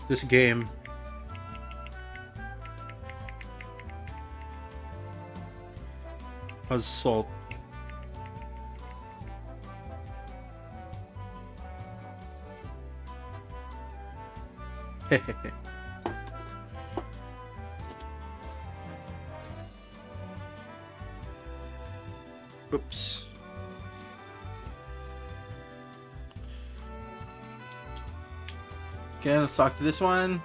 This game. Assault. Oops. Okay, let's talk to this one.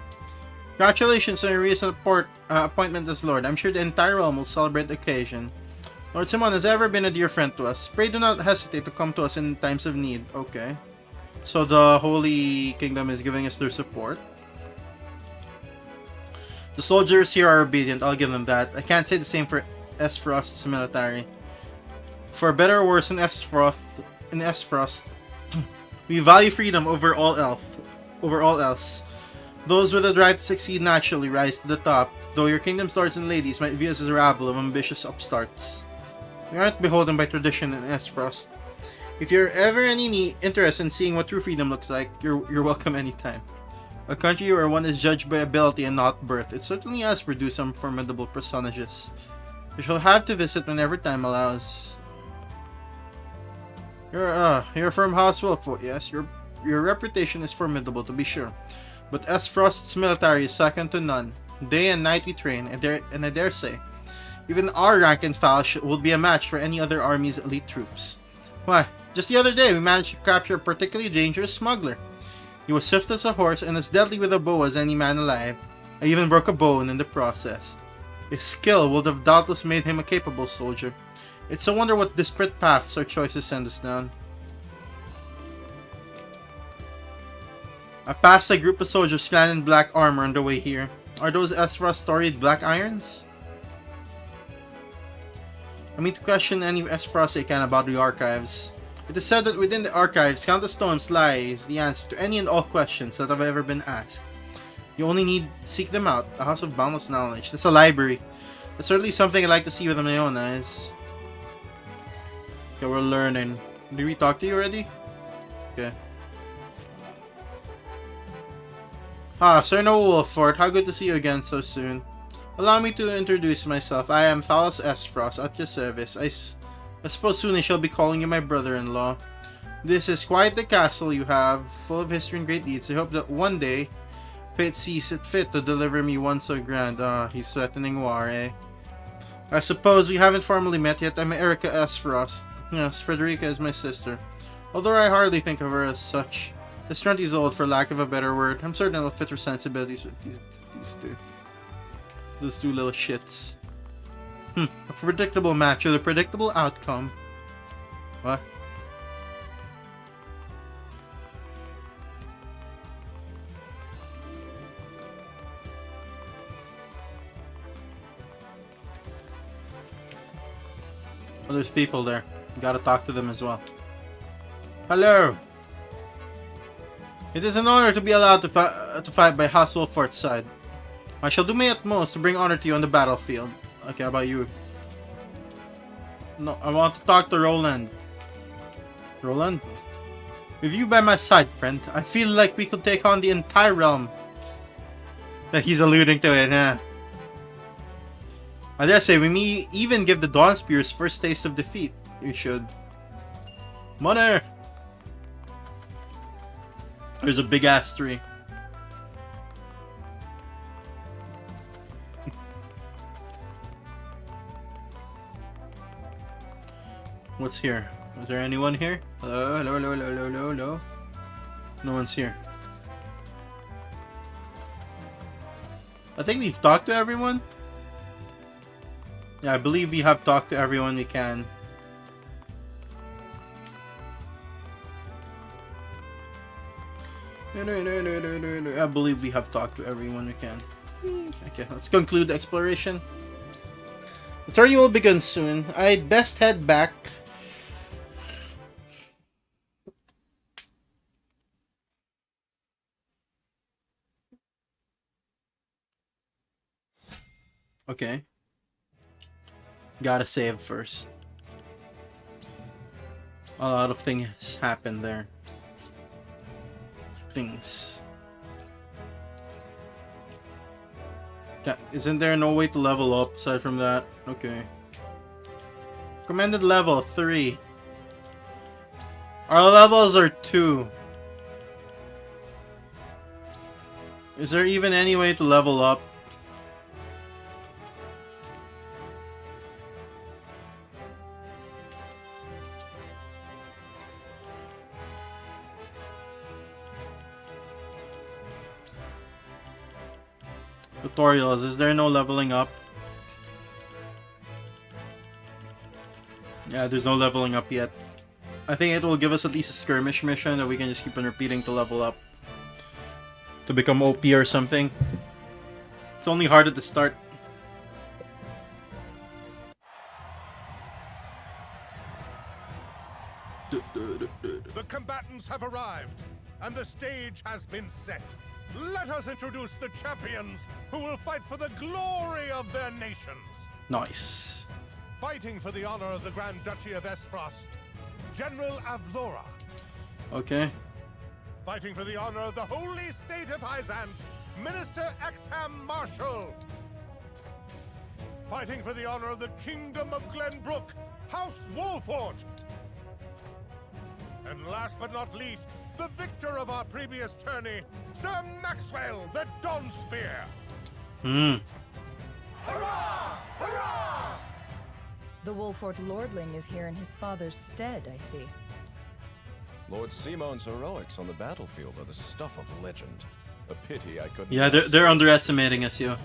Congratulations on your recent appointment as Lord. I'm sure the entire realm will celebrate the occasion. Lord Simon has ever been a dear friend to us. Pray do not hesitate to come to us in times of need. Okay. So the Holy Kingdom is giving us their support. The soldiers here are obedient, I'll give them that. I can't say the same for S-Frost's military. For better or worse, in S-Frost, we value freedom over all else. Those with the drive to succeed naturally rise to the top, though your kingdom's lords and ladies might view us as a rabble of ambitious upstarts. We aren't beholden by tradition in S-Frost. If you're ever any interest in seeing what true freedom looks like, you're welcome anytime. A country where one is judged by ability and not birth, it certainly has produced some formidable personages. You shall have to visit whenever time allows. You're from House Wolfwood, yes. Your reputation is formidable, to be sure. But S-Frost's military is second to none. Day and night we train, and I dare say, even our rank and file will be a match for any other army's elite troops. Why, just the other day we managed to capture a particularly dangerous smuggler. He was swift as a horse and as deadly with a bow as any man alive. I even broke a bone in the process. His skill would have doubtless made him a capable soldier. It's a wonder what disparate paths our choices send us down. I passed a group of soldiers clad in black armor on the way here. Are those S-Frost storied black irons? I mean to question any S-Frost I can about the archives. It is said that within the archives, Countess Storms lies the answer to any and all questions that have ever been asked. You only need to seek them out, a house of boundless knowledge. That's a library. That's certainly something I'd like to see with my own eyes. Okay, we're learning. Did we talk to you already? Okay. Sir Noah Wolford, how good to see you again so soon. Allow me to introduce myself. I am Thalos S-Frost, at your service. I suppose soon I shall be calling you my brother-in-law. This is quite the castle you have, full of history and great deeds. I hope that one day, fate sees it fit to deliver me one so grand. He's threatening war, eh? I suppose we haven't formally met yet. I'm Erica S-Frost. Yes, Frederica is my sister. Although I hardly think of her as such. This 20 is old, for lack of a better word. I'm certain it'll fit her sensibilities with these two. Those two little shits. A predictable match with a predictable outcome. What? Oh, there's people there. You gotta talk to them as well. Hello! It is an honor to be allowed to fight by House Wolford's side. I shall do my utmost to bring honor to you on the battlefield. Okay, how about you? No, I want to talk to Roland. Roland? With you by my side, friend, I feel like we could take on the entire realm. That he's alluding to it, huh? I dare say we may even give the Dawn Spears first taste of defeat. We should. Money! There's a big ass tree. What's here? Is there anyone here? Hello, hello, hello, hello, hello, hello, hello. No one's here. I think we've talked to everyone. Yeah, I believe we have talked to everyone we can. I believe we have talked to everyone we can. Okay, let's conclude the exploration. The tourney will begin soon. I'd best head back. Okay. Gotta save first. A lot of things happened there. Things. Isn't there no way to level up aside from that? Okay. Recommended level 3. Our levels are 2. Is there even any way to level up? Tutorials, is there no leveling up? Yeah, there's no leveling up yet. I think it will give us at least a skirmish mission that we can just keep on repeating to level up. To become OP or something. It's only hard at the start. The combatants have arrived, and the stage has been set. Let us introduce the champions who will fight for the glory of their nations. Nice. Fighting for the honor of the Grand Duchy of Esfrost, General Avlora. Okay. Fighting for the honor of the Holy State of Hyzant, Minister Exham Marshal. Fighting for the honor of the Kingdom of Glenbrook, House Wolfort. And last but not least, the victor of our previous tourney, Sir Maxwell the Dawnspear. Hurrah! Hurrah! The Wolfort Lordling is here in his father's stead, I see. Lord Simon's heroics on the battlefield are the stuff of legend. A pity I couldn't... Yeah, they're underestimating us, yo.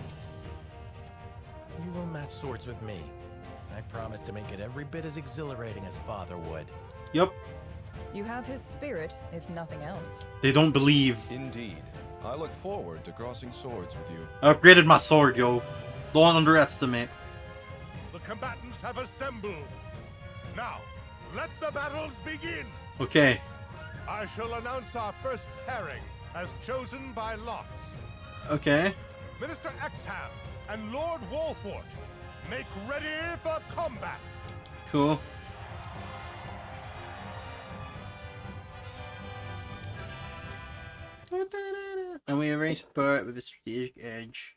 You will match swords with me. I promise to make it every bit as exhilarating as Father would. Yep. You have his spirit, if nothing else. They don't believe. Indeed. I look forward to crossing swords with you. I upgraded my sword, yo. Don't underestimate. The combatants have assembled. Now, let the battles begin. Okay. I shall announce our first pairing as chosen by lots. Okay. Minister Exham and Lord Wolfort, make ready for combat. Cool. And we arrange part with a strategic edge.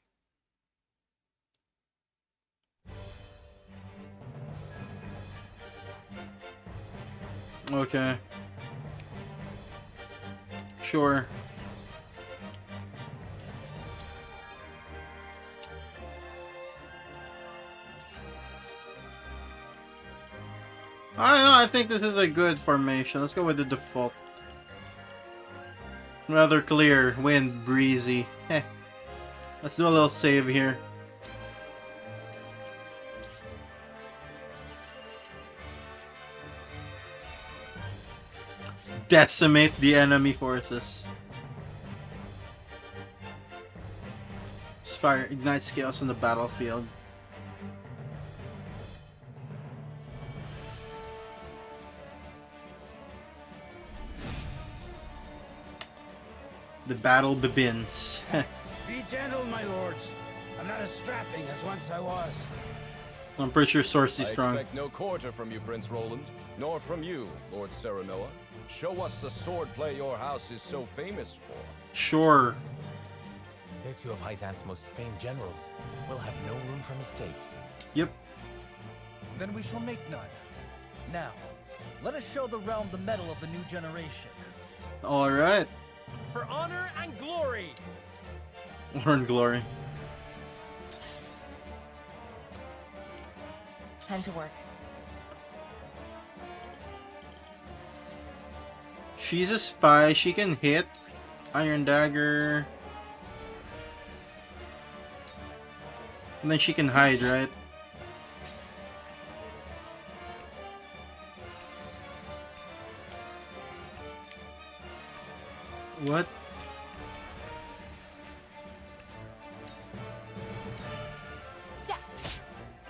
Okay. Sure. I don't know, I think this is a good formation. Let's go with the default. Rather clear, wind, breezy. Heh. Let's do a little save here. Decimate the enemy forces. This fire ignites chaos on the battlefield. The battle begins. Be gentle, my lords. I'm not as strapping as once I was. I'm pretty sure Sorcy's strong. I expect no quarter from you, Prince Roland, nor from you, Lord Serenoa. Show us the swordplay your house is so famous for. Sure. They're two of Hyzant's most famed generals. We'll have no room for mistakes. Yep. Then we shall make none. Now, let us show the realm the mettle of the new generation. Alright. For honor and glory! Honor and glory. Time to work. She's a spy. She can hit. Iron Dagger. And then she can hide, right? What?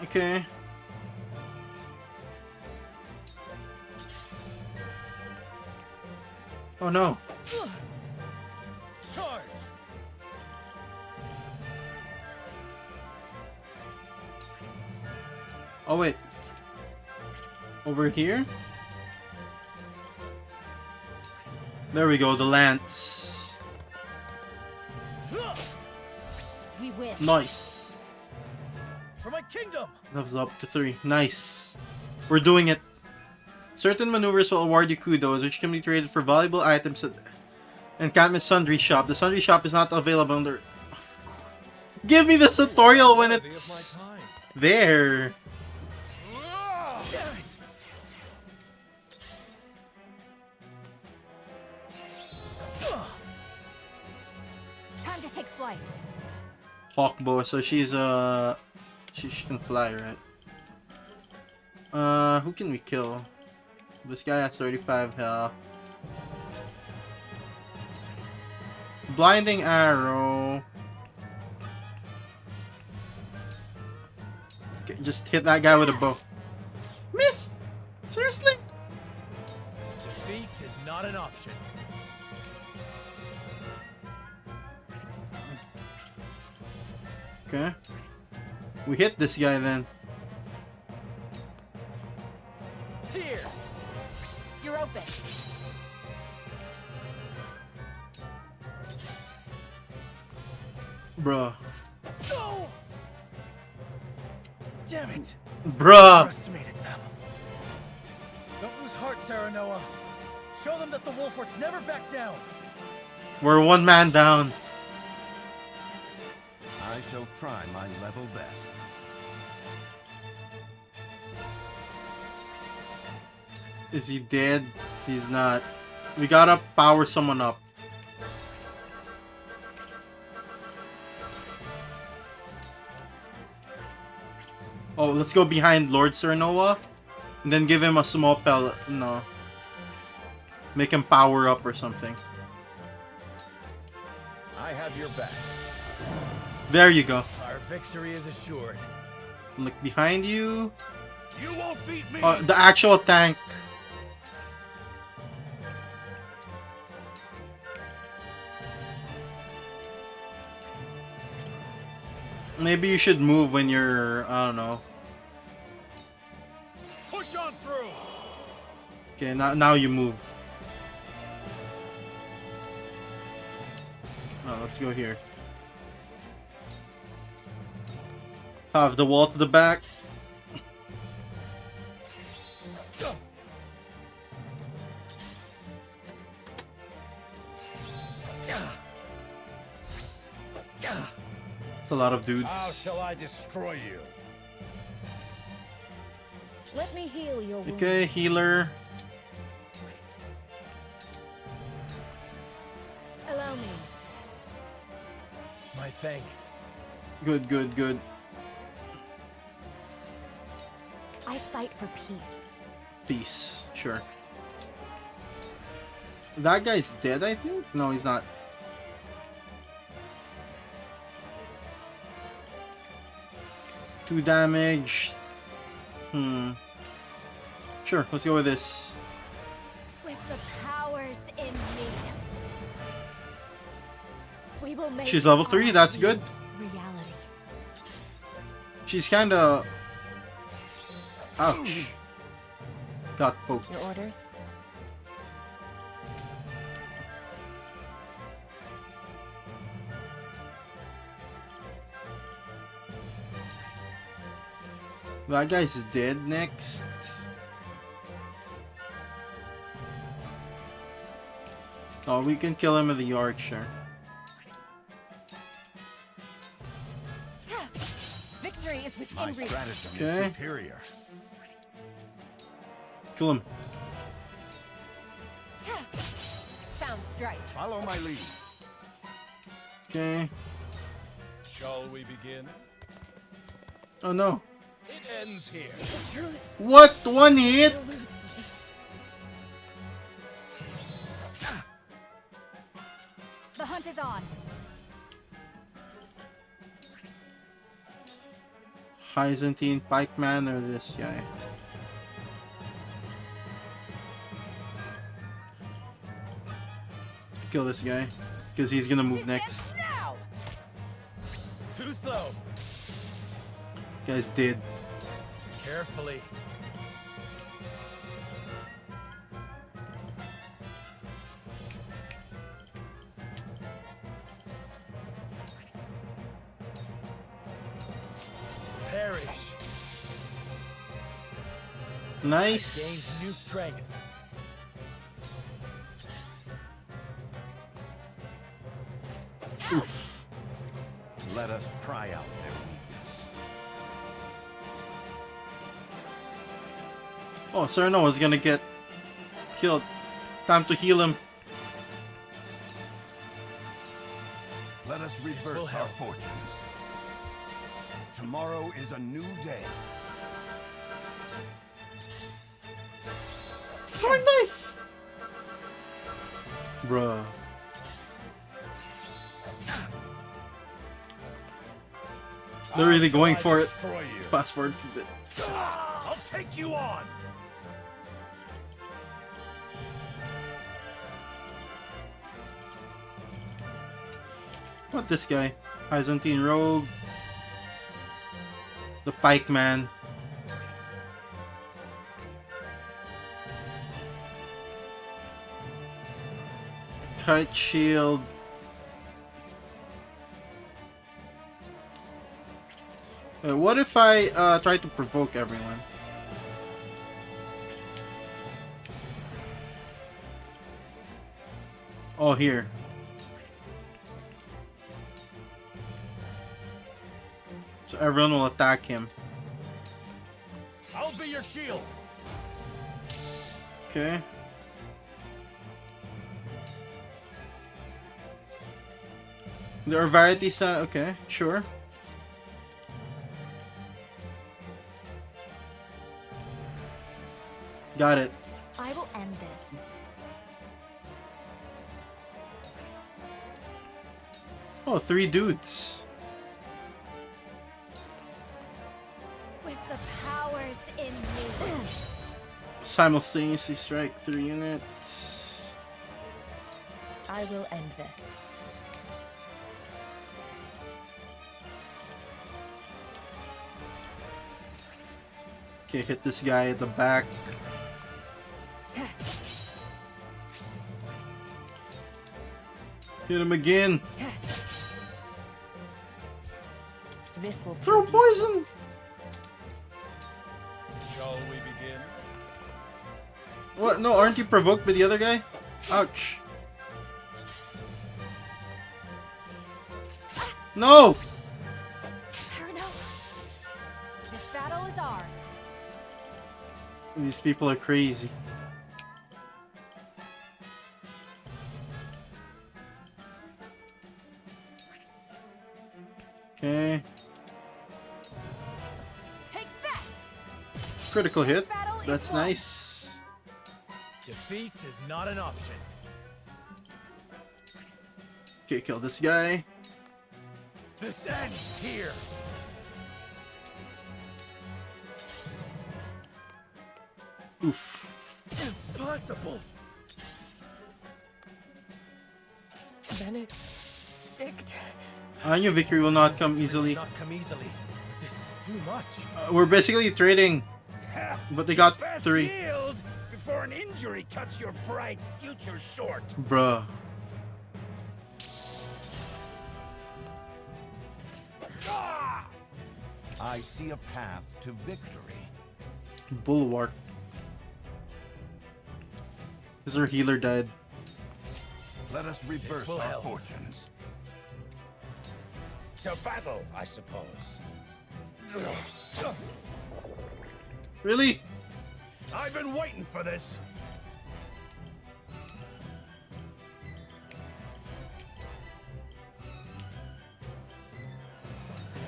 Okay. Oh no. Charge! Oh wait. Over here? There we go, the lance. We win. Nice. For my kingdom! Levels up to 3. Nice. We're doing it. Certain maneuvers will award you kudos, which can be traded for valuable items Encampment Sundry Shop. The Sundry Shop is not available under... Give me the tutorial when it's there. Time to take flight. Hawkbow, so she's she can fly, right? Who can we kill? This guy has 35 health. Blinding arrow. Okay, just hit that guy with a bow. Miss! Seriously? Defeat is not an option. Okay. We hit this guy then. Here. You're open. Bruh. No! Damn it! Bruh! Underestimated them. Don't lose heart, Serenoa. Show them that the Wolforts never back down. We're one man down. I shall try my level best. Is he dead? He's not. We gotta power someone up. Oh, let's go behind Lord Serenoa. And then give him a small pellet. No. Make him power up or something. I have your back. There you go. Our victory is assured. Look behind you. You won't beat me. The actual tank. Maybe you should move when you're, I don't know. Push on through. Okay, now you move. Oh, let's go here. Have the wall to the back. It's a lot of dudes. How shall I destroy you? Let me heal your wound. Okay, healer. Allow me. My thanks. Good, good, good. I fight for peace. Peace, sure. That guy's dead, I think? No, he's not. Two damage. Sure, let's go with this. With the powers in me, we will make She's level 3, that's good. reality. She's kinda... Ouch. Got poked. Your orders? That guy's dead next. Oh, we can kill him with the archer. Victory is within My reach. stratagem Okay. is superior. Kill him. Sound strike. Follow my lead. Okay. Shall we begin? Oh no. It ends here. The truth What? One hit? eludes me. The hunt is on. Byzantine pikeman or this guy? Kill this guy. Because he's gonna move next. Now. Too slow. Guy's dead. Carefully. Perish. Nice. Gains new strength. Let us pry out their weakness. Oh, Sereno was gonna get killed. Time to heal him. Let us reverse our fortunes. Tomorrow is a new day. Throwing knife! Bruh. They're really going for it. Fast forward for a bit. I'll take you on. What this guy? Byzantine Rogue. The Pikeman. Kite Shield. What if I try to provoke everyone? Oh, here. So everyone will attack him. I'll be your shield. Okay. There are varieties. Okay, sure. Got it. I will end this. Oh, 3 dudes. With the powers in me. Simultaneously strike 3 units. I will end this. Okay, hit this guy at the back. Hit him again. This will throw poison. Shall we begin? What? No, aren't you provoked by the other guy? Ouch. No! This battle is ours. These people are crazy. Okay. Take that. Critical hit. That's nice. Defeat is not an option. Okay, kill this guy. This ends here. Oof. Impossible. Benedict. I knew victory will not come easily. Not come easily. This is too much. We're basically trading, but they got Best 3. yield before an injury cuts your bright future short. Bruh. I see a path to victory. Bulwark. Because our healer died. Let us reverse our fortunes. To battle, I suppose. Really? I've been waiting for this.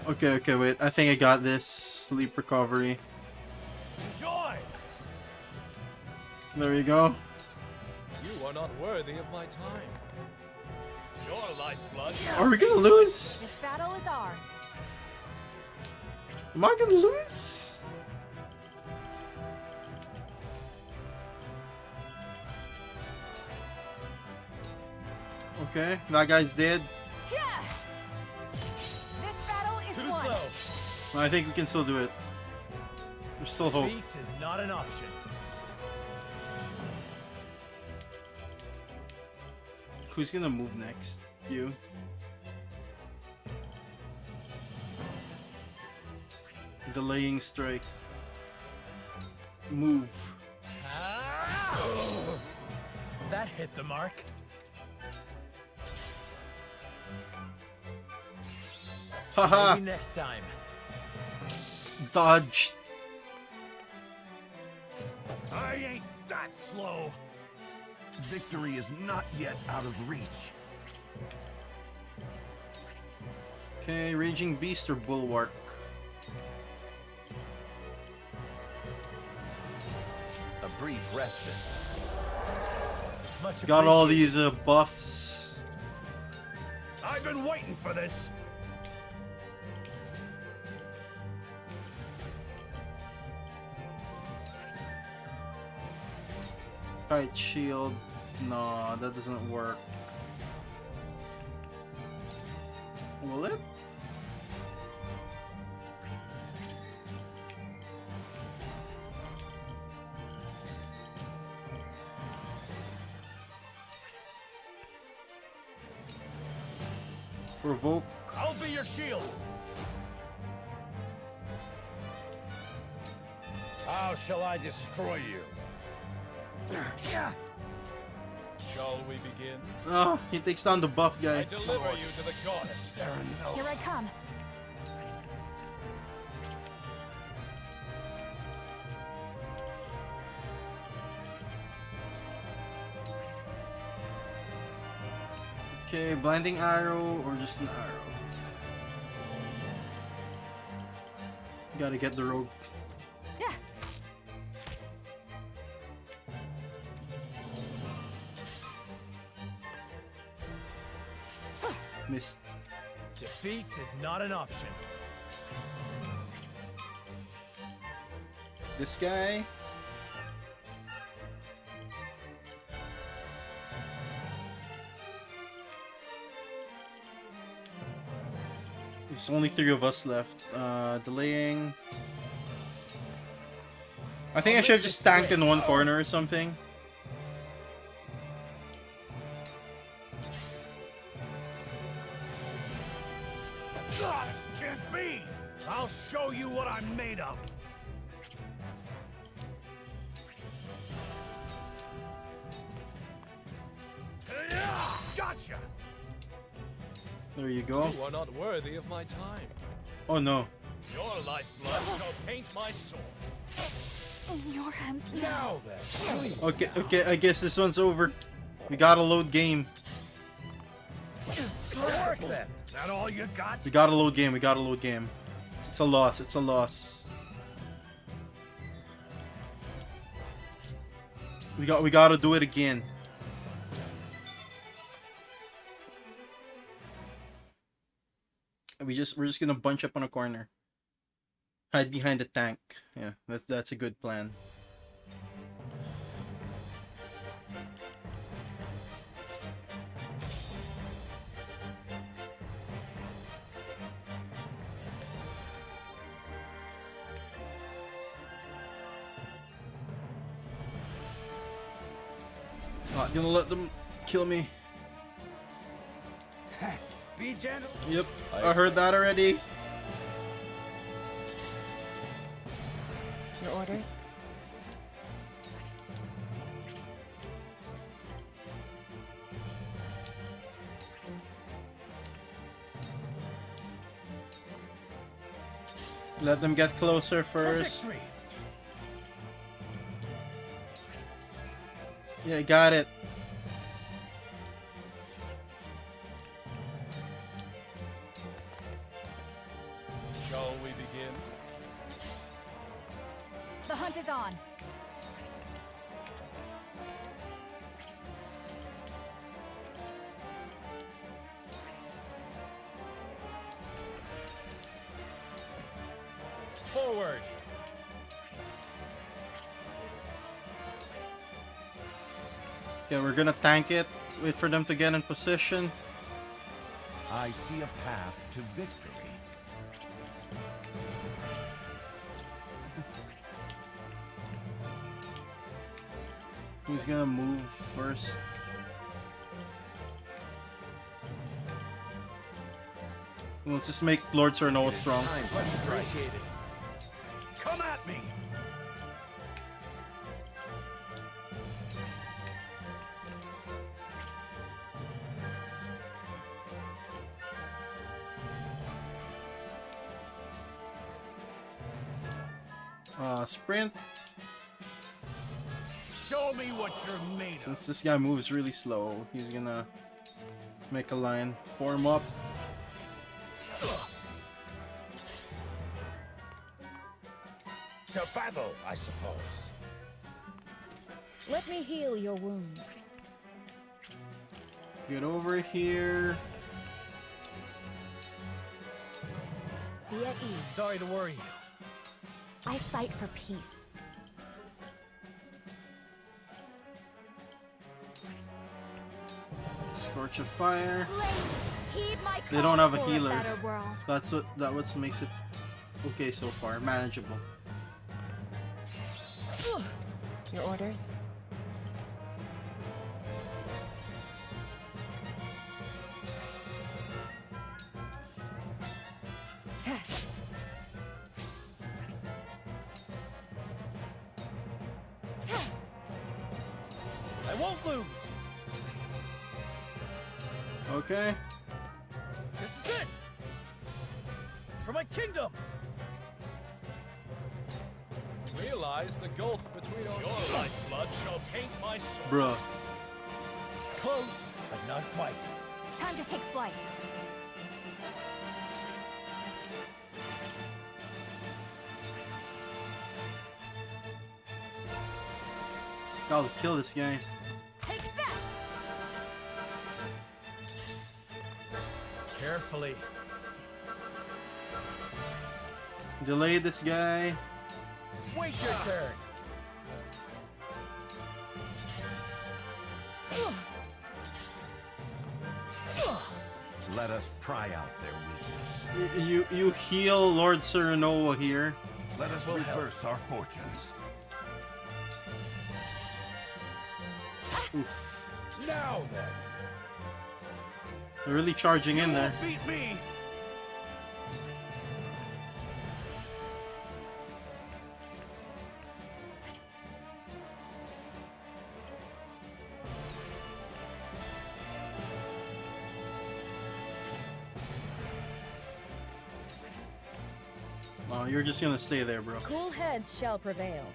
Okay, wait. I think I got this. Sleep recovery. Enjoy. There you go. You are not worthy of my time. Your lifeblood. Are we gonna lose? This battle is ours. Am I gonna lose? Okay, that guy's dead. This battle is Too won. slow. I think we can still do it. There's still hope. Defeat is not an option. Who's gonna move next? You. Delaying strike. Move. That hit the mark. Haha. Maybe next time. Dodged. I ain't that slow. Victory is not yet out of reach. Okay, Raging Beast or Bulwark? A brief respite. Much Got all appreciated. these buffs. I've been waiting for this. Kite shield. No, that doesn't work. Will it? Provoke. I'll be your shield. How shall I destroy you? Shall we begin? Oh, he takes down the buff I guy. deliver you to the goddess. Here I come. Okay, blinding arrow or just an arrow? Gotta get the rope. Yeah. Missed. Defeat is not an option. This guy. There's only 3 of us left. Delaying. I think I should have just tanked in one corner or something. This can't be! I'll show you what I'm made of! Gotcha! There you go. You are not worthy of my time. Oh no. Your lifeblood shall paint my sword. In your hands Now then. Okay, okay, I guess this one's over. We gotta load game. Good work then! Is that all you got? We gotta load game, we gotta load game. It's a loss, it's a loss. We gotta do it again. We're just gonna bunch up on a corner. Hide behind the tank. Yeah, that's a good plan. Not gonna let them kill me. Be gentle. Yep, I heard that already. Your orders? Let them get closer first. Yeah, got it. Shall we begin? The hunt is on. Forward. Okay, we're gonna tank it. Wait for them to get in position. I see a path to victory. Who's gonna move first? Let's just make Lord Serenoa strong. Appreciate it. Come at me! Sprint. Show me what you're made of. Since this guy moves really slow, he's gonna make a line, form up. To battle, I suppose. Let me heal your wounds. Get over here. Be at ease. Sorry to worry you. I fight for peace. Scorch of fire. Heed my They don't have a call for healer. better world. That's what makes it okay so far, manageable. Your orders? I won't lose. Okay. This is it. For my kingdom. Realize the gulf between our... Your lifeblood shall paint my soul. Bruh. Close, but not quite. Time to take flight. Gotta kill this guy. Take that. Carefully. Delay this guy. Wait your turn. Let us pry out their weakness. You heal Lord Serenoa here. Let us reverse our fortunes. Oof. Now then. They're really charging in there. Beat me. Oh, you're just gonna stay there, bro. Cool heads shall prevail.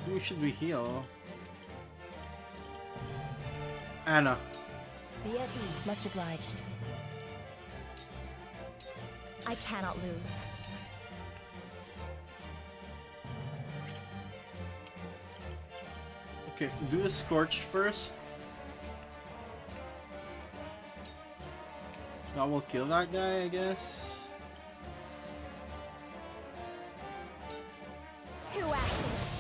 Who should we heal? Anna. Be at ease. Much obliged. I cannot lose. Okay, do a Scorch first. That will kill that guy, I guess. Two actions.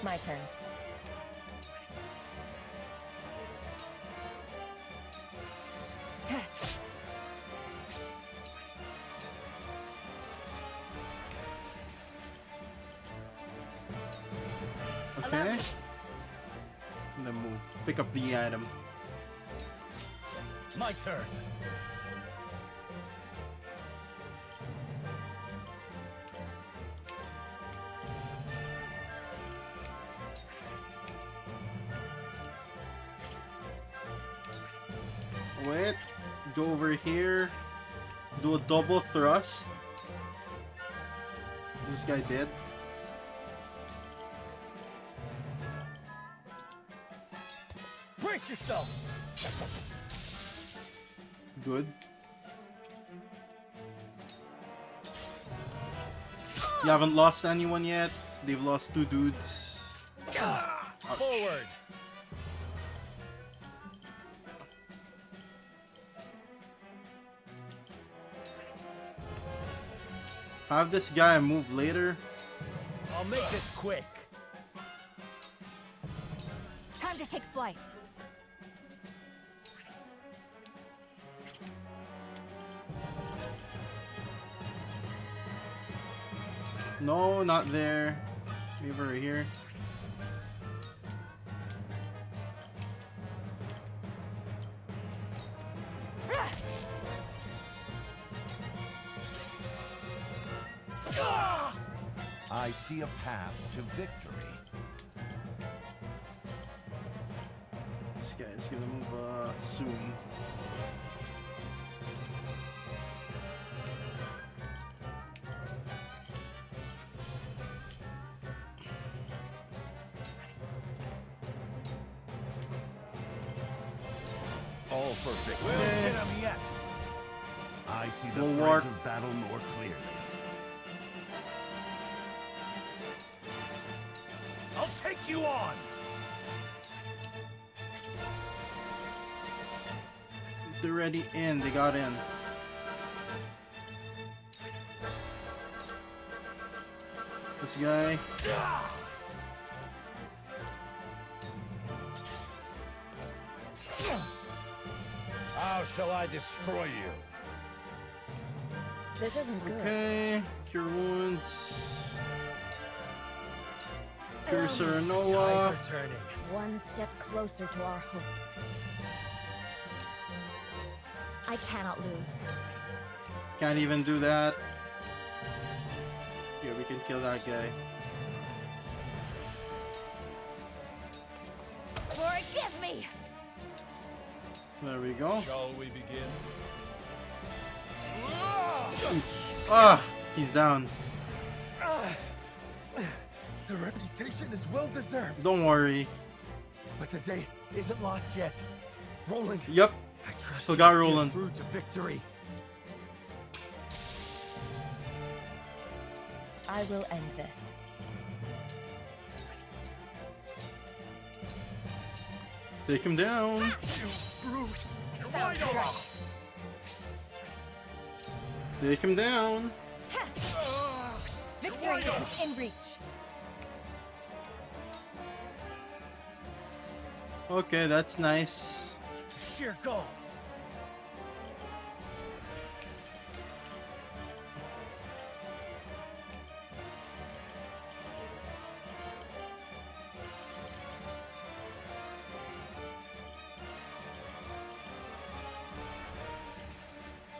My turn. Okay. And then we'll pick up the item. My turn. Wait. Go over here. Do a double thrust. This guy dead. Brace yourself. Good. You haven't lost anyone yet. They've lost 2 dudes. Forward. Have this guy move later. I'll make this quick. Time to take flight. No, not there. Over here. I see a path to victory. This guy's gonna move soon. all for victory. We'll get him yet. I see the Bulwark. threads of battle more clearly. I'll take you on. They're already in. They got in. This guy. How shall I destroy you? This isn't good. Okay. Cure wounds. Cure Serenoa. One step closer to our hope. I cannot lose. Can't even do that. Yeah, we can kill that guy. Forgive me! There we go. Shall we begin? Ah! He's down. The reputation is well deserved. Don't worry. But the day isn't lost yet. Roland. Yep. I trust Still you got to see us Roland. through to victory. I will end this. Take him down. You brute. Take him down. Victory is in reach. Okay, that's nice. Sheer goal.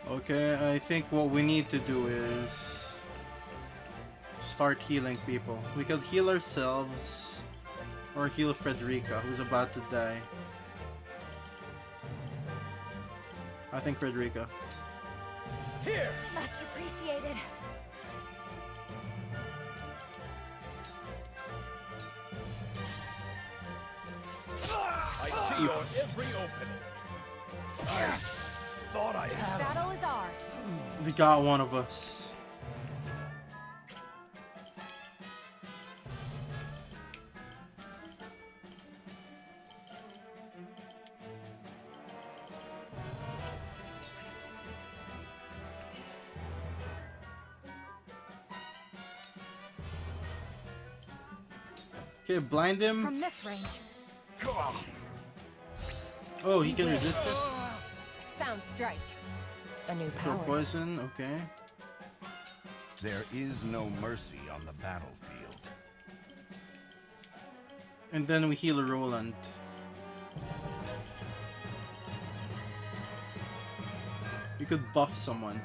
Okay, I think what we need to do is start healing people. We could heal ourselves or heal Frederica, who's about to die. I think Frederica. Here. Much appreciated. I see on every opening. Thought I had him. Battle is ours. They got one of us. Okay, blind him. From this range. Oh, he can resist it. Sound strike. A new Throw power. poison, okay. There is no mercy on the battlefield. And then we heal Roland. You could buff someone.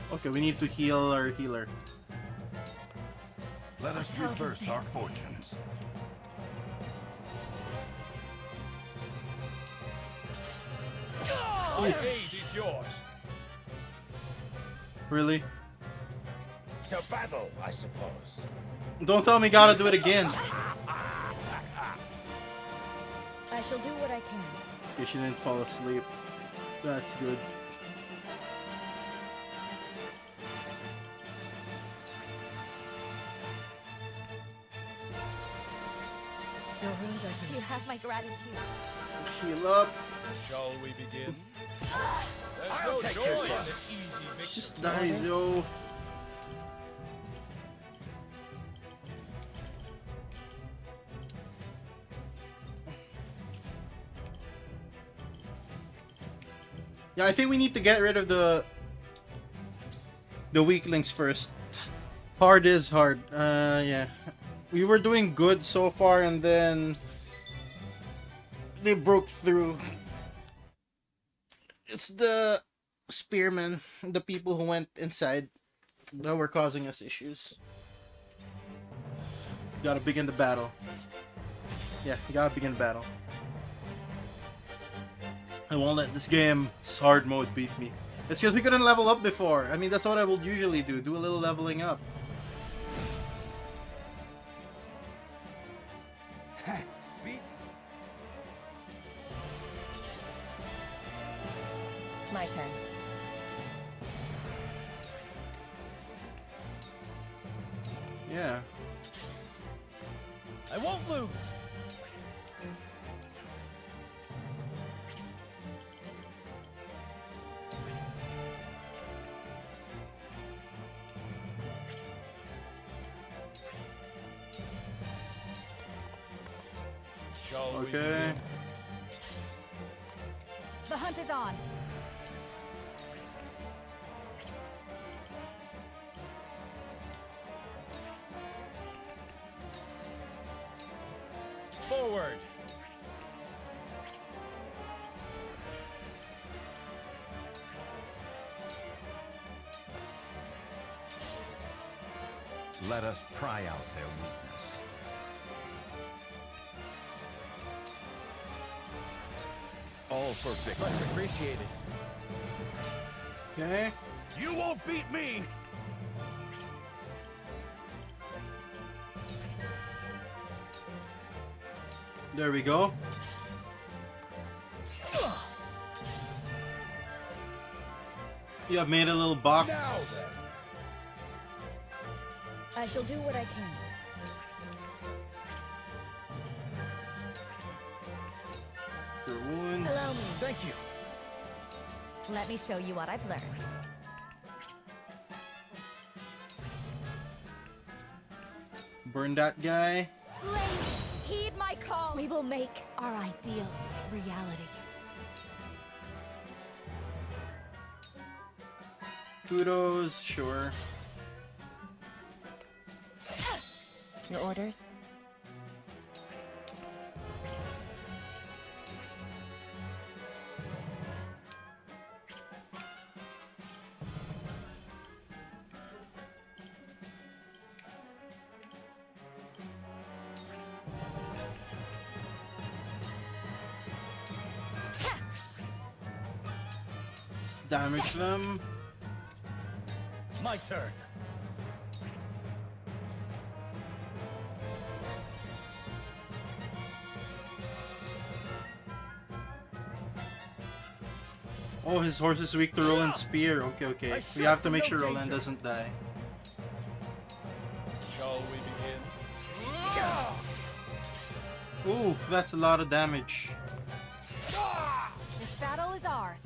Okay, we need to heal our healer. Let us reverse our fortunes. My aid is yours. Really? To battle, I suppose. Don't tell me gotta do it again. I shall do what I can. Okay, she didn't fall asleep. That's good. Your wounds are healed. You have my gratitude. Heal up. Shall we begin? There's I'll no take joy this in one. the easy victory. Just dies, yo. Yeah, I think we need to get rid of the weaklings first. Hard is hard. Yeah. We were doing good so far and then they broke through. It's the spearmen, the people who went inside that were causing us issues. Gotta begin the battle. Yeah, you gotta begin the battle. I won't let this game's hard mode beat me. It's because we couldn't level up before. I mean, that's what I would usually do. Do a little leveling up. My turn. Yeah. I won't lose. Okay. The hunt is on. Forward. Let us pry out their weakness. All for victory. Much appreciated. Okay. You won't beat me! There we go. You have made a little box. I shall do what I can. Your wounds. Allow me. Thank you. Let me show you what I've learned. Burn that guy. Blaze, heed my call. We will make our ideals reality. Kudos, sure. Your orders? Just damage them. My turn. Oh, his horse is weak to Roland's spear. Okay, okay. We have to make sure Roland doesn't die. Shall we begin? Ooh, that's a lot of damage. This battle is ours.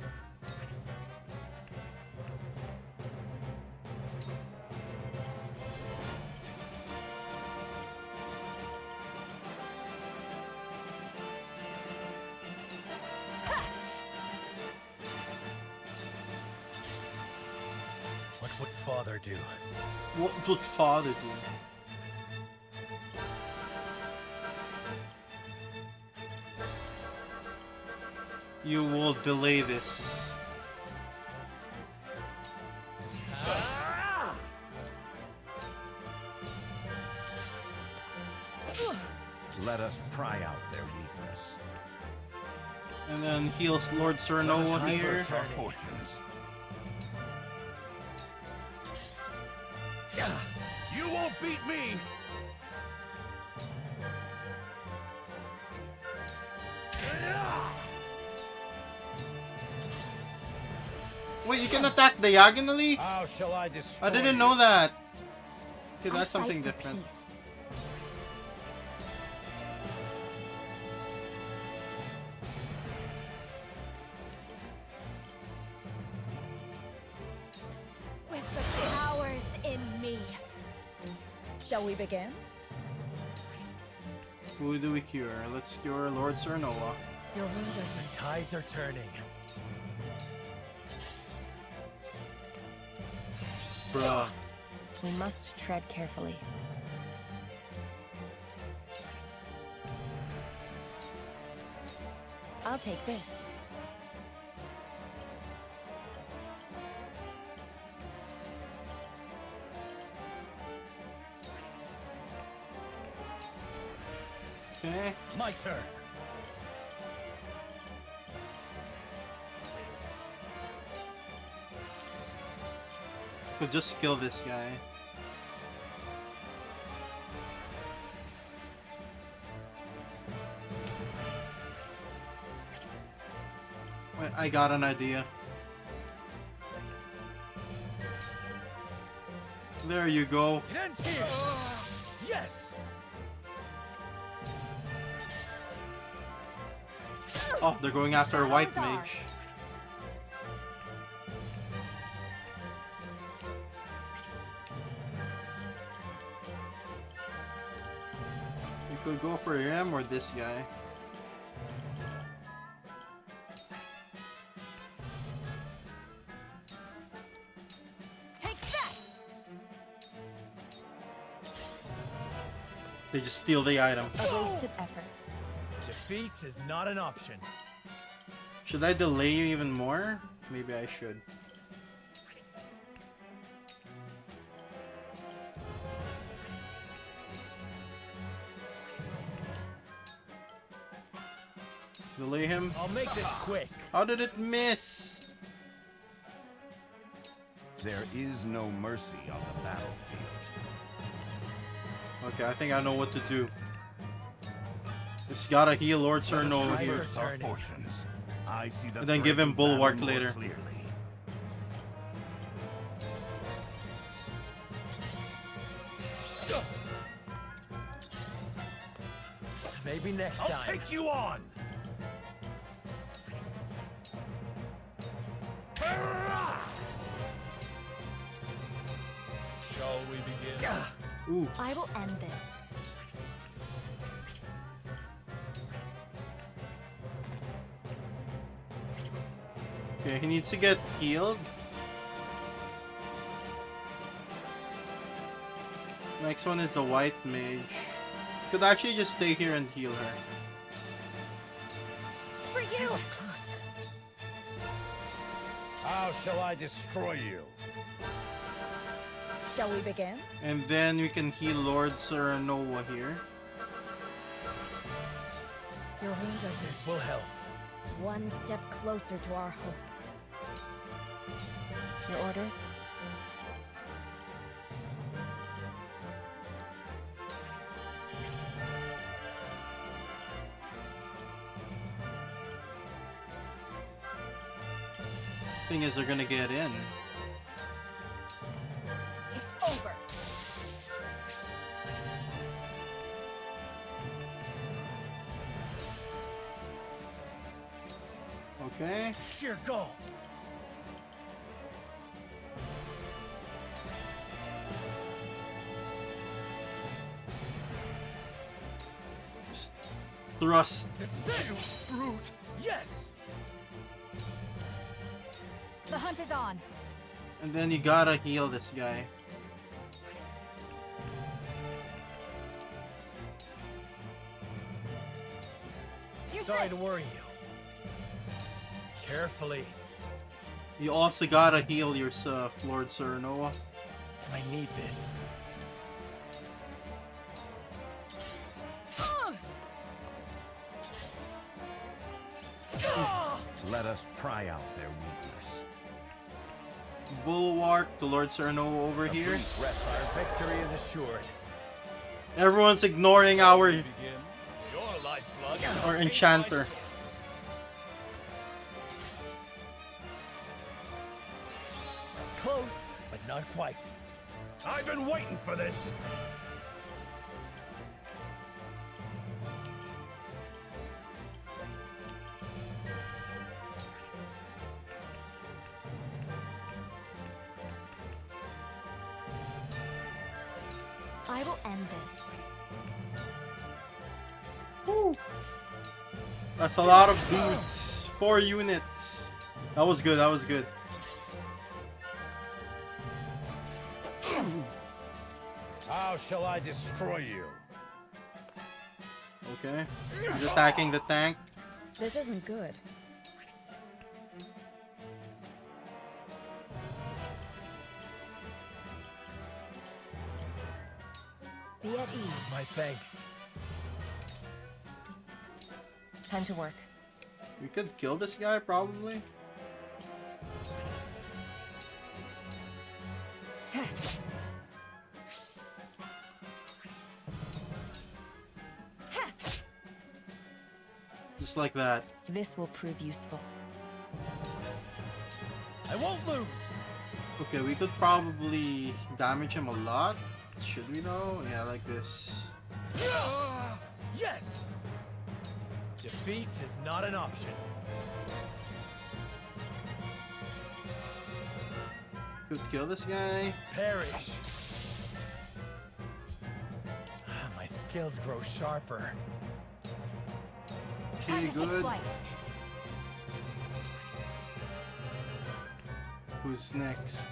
What would father do? What would father do? You will delay this. Let us pry out their weakness. And then heals Lord Serenoa here. Our fortunes. You won't beat me! Wait, you can attack diagonally? How shall I destroy I didn't know that. Okay, that's something different. With the powers in me. Shall we begin? Who do we cure? Let's cure Lord Serenoa. Your wounds are The tides are turning. Bruh. We must tread carefully. I'll take this. Okay. My turn. could just kill this guy. Wait, I got an idea. There you go. It ends here. Yes. Oh, they're going after a white mage. You could go for him or this guy. Take that. They just steal the item. A wasted effort. Defeat is not an option. Should I delay you even more? Maybe I should. Delay him. I'll make this quick. How did it miss? There is no mercy on the battlefield. Okay, I think I know what to do. Just gotta heal Lord Cerno over here. I see the And then give him Bulwark more later. clearly. Maybe next I'll time. take you on. Shall we begin? Ooh. I will end this. Okay, he needs to get healed. Next one is the white mage. Could actually just stay here and heal her. For you. How shall I destroy you? Shall we begin? And then we can heal Lord Serenoa here. Your wounds are This will help. One step closer to our hope. Your orders? Thing is, they're gonna get in. It's over. Okay. Here, go. Just thrust. This is it, you brute. Yes. The hunt is on. And then you gotta heal this guy. Sorry to worry you. Carefully. You also gotta heal yourself, Lord Serenoa. I need this. Let us pry out their weakness. Bulwark to Lord Serenoa over here. Rest, our victory is assured. Everyone's ignoring our Begin. Your lifeblood. our enchanter. Close, but not quite. I've been waiting for this. I will end this. Woo. That's a lot of dudes. 4 units. That was good, that was good. How shall I destroy you? Okay. He's attacking the tank. This isn't good. Be at ease. My thanks. Time to work. We could kill this guy, probably. Just like that. This will prove useful. I won't lose. Okay, we could probably damage him a lot. Should we though? Yeah, like this. Yes! Defeat is not an option. Could kill this guy. Perish. My skills grow sharper. Okay, good. Who's next?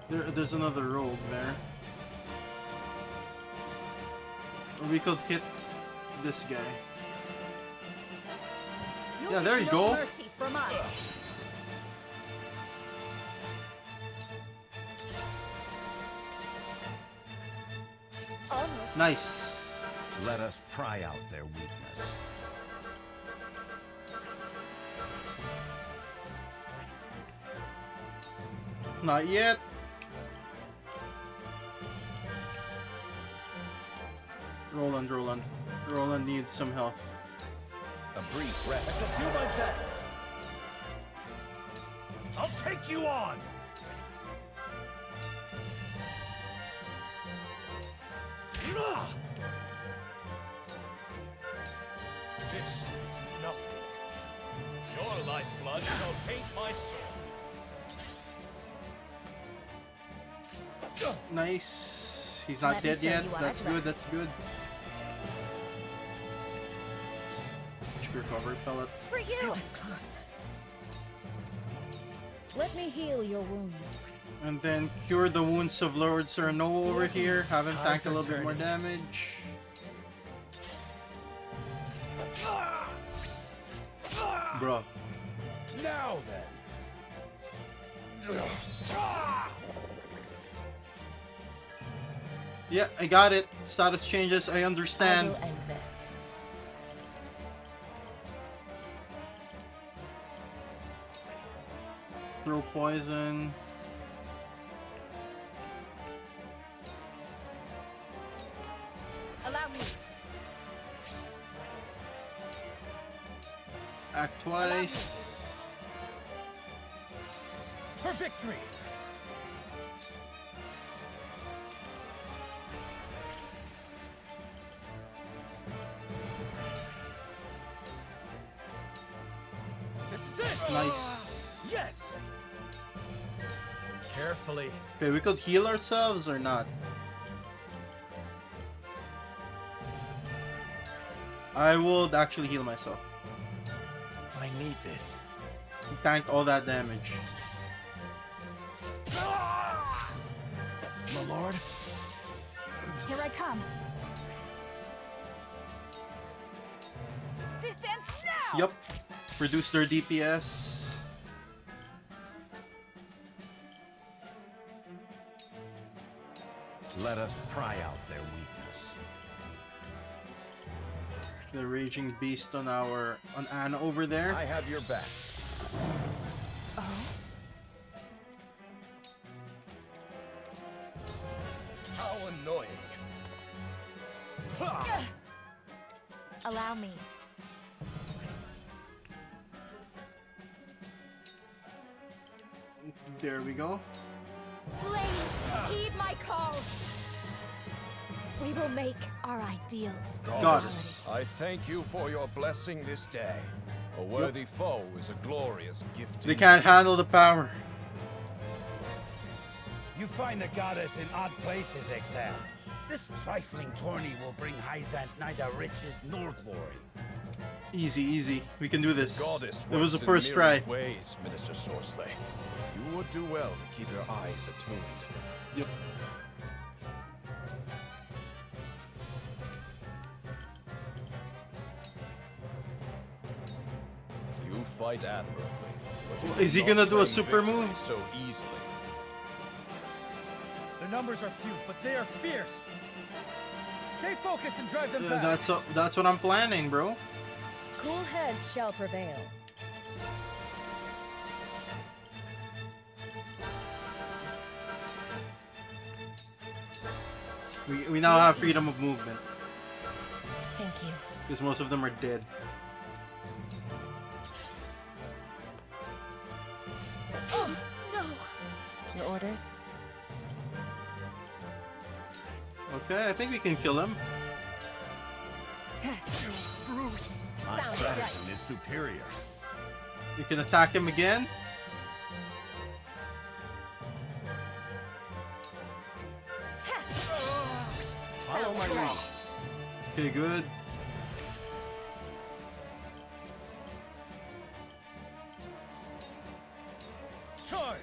There's another rogue there. Or we could hit this guy. You'll Yeah, there you get go. no mercy from us. Almost. Nice. Let us pry out their weakness. Not yet. Roland, Roland. Roland needs some health. A brief rest. I shall do my best. I'll take you on. This is nothing. Your lifeblood shall paint my sword. Nice. He's not Let me dead show yet. you what That's I've good. left. That's good. Recovery pellet. For you. That was close. Let me heal your wounds. And then cure the wounds of Lord Sereno over here. Have him tank a little bit more damage. Bruh. Now then. Yeah, I got it. Status changes. I understand. I will end this. Throw poison. Allow me. Act twice. For victory. This is it. Nice. Yes. Carefully. Okay, we could heal ourselves or not. I would actually heal myself. I need this. He tanked all that damage. My lord. Here I come. This ends now. Yup. Reduce their DPS. Let us pry out their weakness. The raging beast on Anna over there. I have your back. How annoying. Allow me. There we go. Ladies, heed my call. We will make our ideals. Goddess. I thank you for your blessing this day. A worthy foe is a glorious gift. They can't handle the power. You find the goddess in odd places, Exhale. This trifling tourney will bring Hyzant neither riches nor glory. Easy, easy. We can do this. Goddess It was the works in first try. myriad ways, Minister Sorsley. You would do well to keep your eyes attuned. Yep. You fight admirably. but you Well, is he will gonna not do a claim super victory move? so easily? Their numbers are few, but they are fierce. Stay focused and drive them back. That's what I'm planning, bro. Cool heads shall prevail. We now have freedom of movement. Thank you. Because most of them are dead. Oh, no! Your orders? Okay, I think we can kill him. Brute! My stratagem is superior. You can attack him again. Follow my lead. Okay, good. Charge!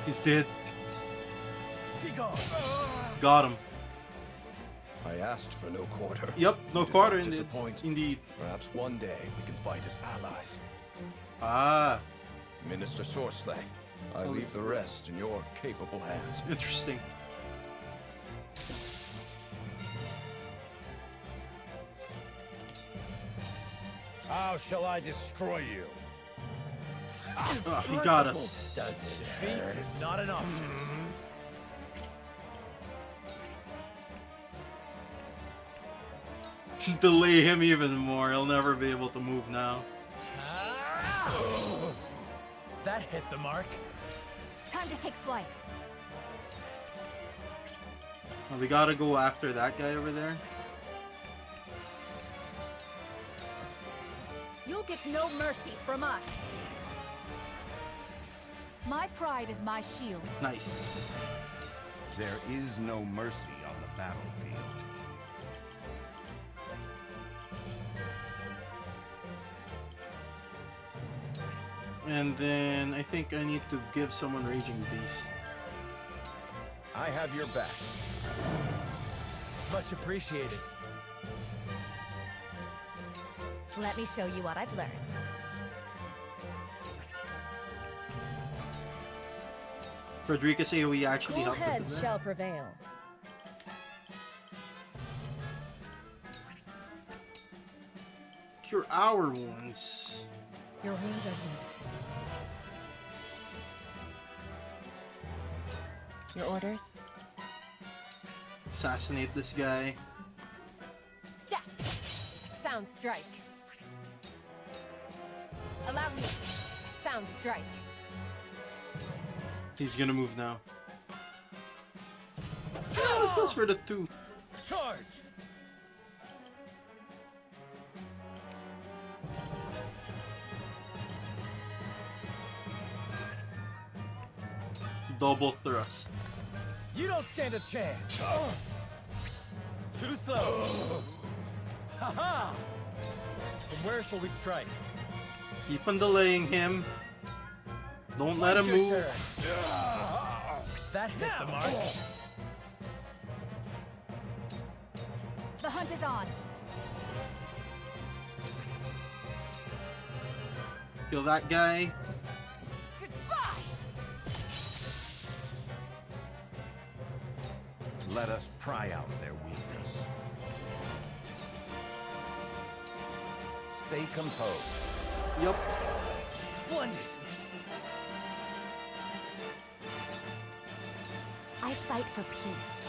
He's dead. Be gone! Got him. I asked for no quarter. Yep, no You did quarter not indeed. disappoint. Indeed. Perhaps one day we can fight as allies. Ah, Minister Sorsley, I leave the rest in your capable hands. interesting. How shall I destroy you? Oh, he got us. Defeat is not an option. Delay him even more. He'll never be able to move now. That hit the mark. Time to take flight. Well, we gotta go after that guy over there. You'll get no mercy from us. My pride is my shield. Nice. There is no mercy on the battlefield. And then I think I need to give someone Raging Beast. I have your back. Much appreciated. Let me show you what I've learned. Frederica's AoE actually Cool helped with heads that. shall prevail. Cure our wounds. Your wounds are healed. Your orders? Assassinate this guy. Yeah. Sound strike. Allow me. Sound strike. He's gonna move now. Yeah, this goes for the 2. Charge! Double thrust. You don't stand a chance. Too slow. Ha-ha! From where shall we strike? Keep on delaying him. Don't let him Your move. turn. That hit the mark. The hunt is on. Kill that guy. Let us pry out their weakness. Stay composed. Yep. Splendid. I fight for peace.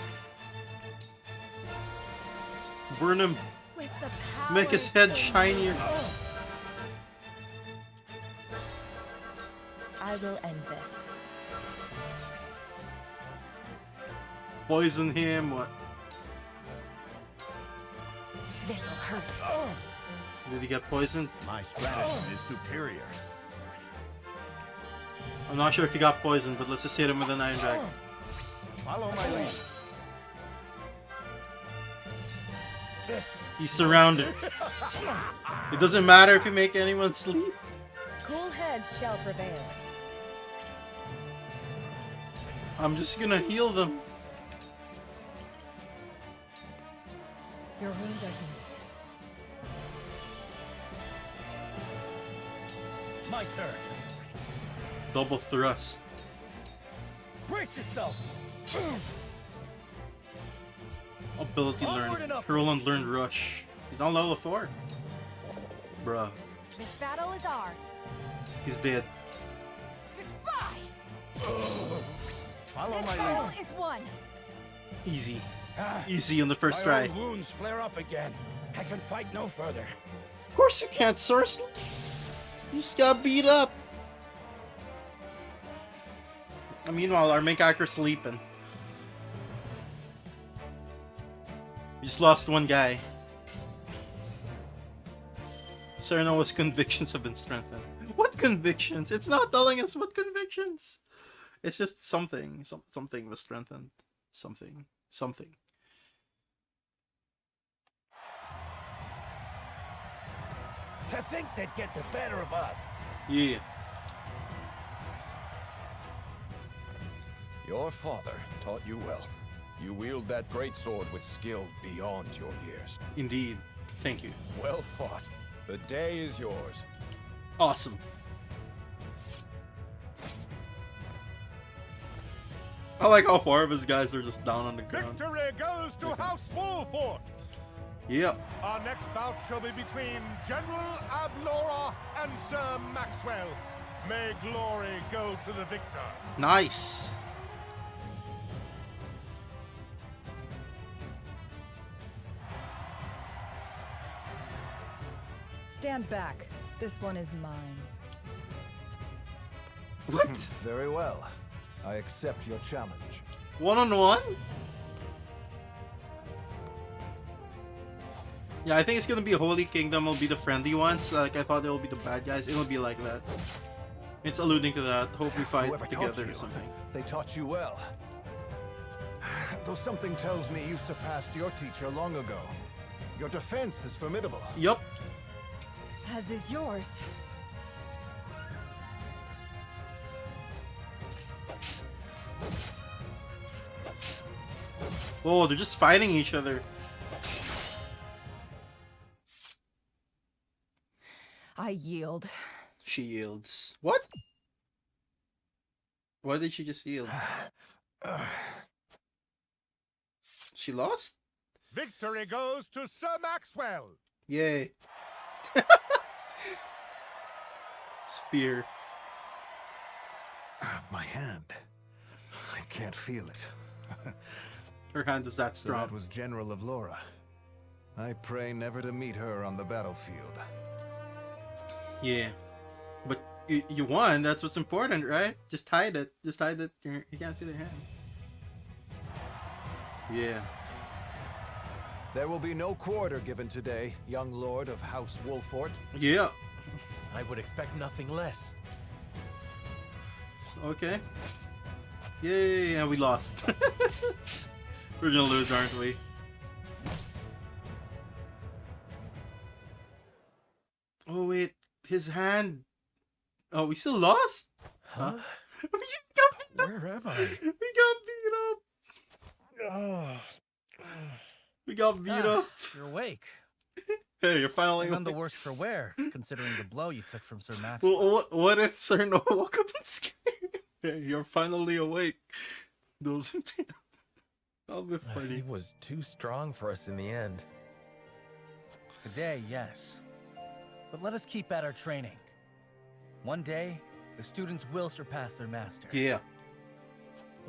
Burn him. With the power Make his head shinier. I will end this. Poison him. What? This'll hurt. Did he get poisoned? My stratagem is superior. I'm not sure if he got poisoned, but let's just hit him with an Iron Dragon. Follow my lead. He's surrounded. It doesn't matter if you make anyone sleep. Cool heads shall prevail. I'm just gonna heal them. Your wounds are healed. My turn. Double thrust. Brace yourself. Ability Onward learned. and upward. Roland learned Rush. He's on level 4. Bruh. This battle is ours. He's dead. Goodbye. Follow This my battle lead. is won. Easy. Easy on the first try. My old wounds flare up again. I can fight no further. Of course you can't, Source. You just got beat up. And meanwhile, our main character's sleeping. We just lost one guy. Serenoa's convictions have been strengthened. What convictions? It's not telling us what convictions. It's just something. Something was strengthened. Something. To think they'd get the better of us. Yeah. Your father taught you well. You wield that great sword with skill beyond your years. Indeed. Thank you. Well fought. The day is yours. Awesome. I like how 4 of his guys are just down on the ground. Victory goes to House Wolfort. Yep. Our next bout shall be between General Avlora and Sir Maxwell. May glory go to the victor. Nice. Stand back. This one is mine. What? Very well. I accept your challenge. 1-on-1? Yeah, I think it's gonna be Holy Kingdom will be the friendly ones. Like I thought it will be the bad guys. It'll be like that. It's alluding to that. Hope we fight Whoever taught together you, or something. They taught you well. Though something tells me you surpassed your teacher long ago. Your defense is formidable. Yup. As is yours. Oh, they're just fighting each other. I yield. She yields. What? Why did she just yield? She lost? Victory goes to Sir Maxwell. Yay. Spear. My hand. I can't feel it. Her hand is that strong. That was General of Laura. I pray never to meet her on the battlefield. Yeah. But you won. That's what's important, right? Just hide it. Just hide it. You can't feel your hand. Yeah. There will be no quarter given today, young lord of House Wolfort. Yeah. I would expect nothing less. Okay. Yay, and we lost. We're gonna lose, aren't we? Oh wait, his hand. Oh, we still lost? Huh? Where am I? We got beat up. We got beat up. You're awake. Hey, you're finally None the awake. worse for wear, considering the blow you took from Sir Maxwell. Well, what if Sir Noah woke up and scared? Hey, you're finally awake. Those. That'll be funny. He was too strong for us in the end. Today, yes. But let us keep at our training. One day, the students will surpass their master. Yeah.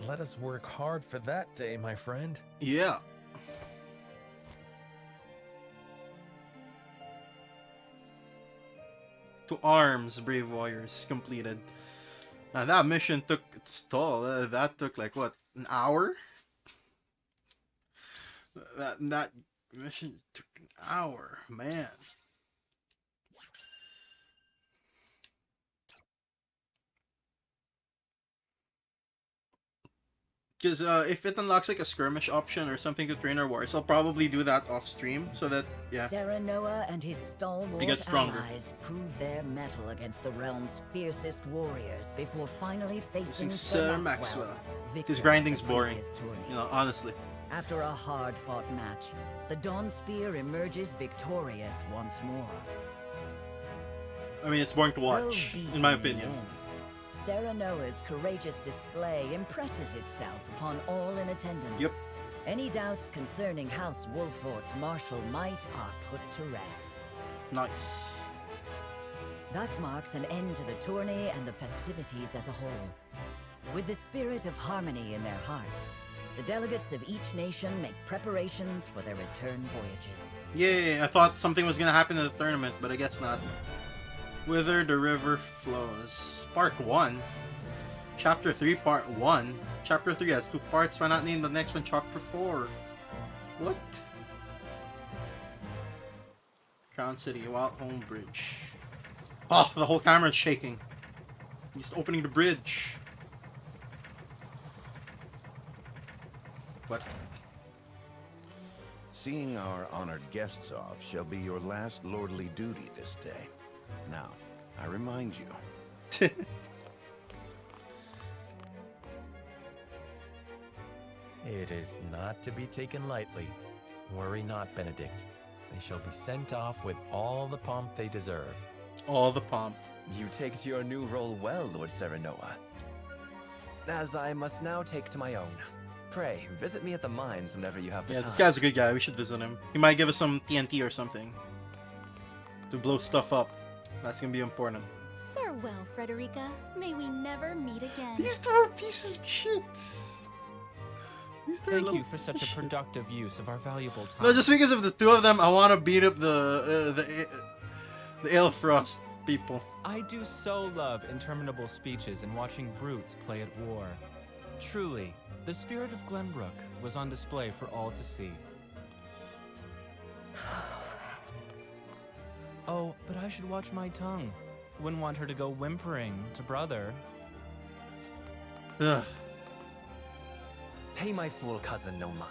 Let us work hard for that day, my friend. Yeah. To arms, brave warriors, completed. That mission took its toll. That took like what, an hour? That mission took an hour, man. Because if it unlocks like a skirmish option or something to train our warriors, I'll probably do that off stream so that, yeah. Serenoa and his stalwart They get stronger. allies prove their mettle against the realm's fiercest warriors before finally facing Sir Maxwell. His grinding's boring, you know, honestly. After a hard-fought match, the Dawn Spear emerges victorious once more. I mean, it's boring to watch, Though in my beaten opinion. the end, Serenoa's courageous display impresses itself upon all in attendance. Yep. Any doubts concerning House Wolfort's martial might are put to rest. Nice. Thus marks an end to the tourney and the festivities as a whole. With the spirit of harmony in their hearts, the delegates of each nation make preparations for their return voyages. Yay, I thought something was gonna happen in the tournament, but I guess not. Whither the river flows. Part 1. Chapter 3, Part 1. Chapter 3 has 2 parts. Why not name the next one Chapter 4? What? Crown City, Wild Home Bridge. Oh, the whole camera's shaking. He's opening the bridge. What? Seeing our honored guests off shall be your last lordly duty this day. Now, I remind you. It is not to be taken lightly. Worry not, Benedict. They shall be sent off with all the pomp they deserve. All the pomp. You take to your new role well, Lord Serenoa. As I must now take to my own. Pray, visit me at the mines whenever you have the time. Yeah, this guy's a good guy. We should visit him. He might give us some TNT or something. To blow stuff up. That's gonna be important. Farewell, Frederica. May we never meet again. These two are pieces of shit. Thank you for such a productive use of our valuable time. No, just because of the two of them, I want to beat up the Aelfrost people. I do so love interminable speeches and watching brutes play at war. Truly, the spirit of Glenbrook was on display for all to see. Oh, but I should watch my tongue. Wouldn't want her to go whimpering to brother. Ugh. Pay my fool cousin no mind.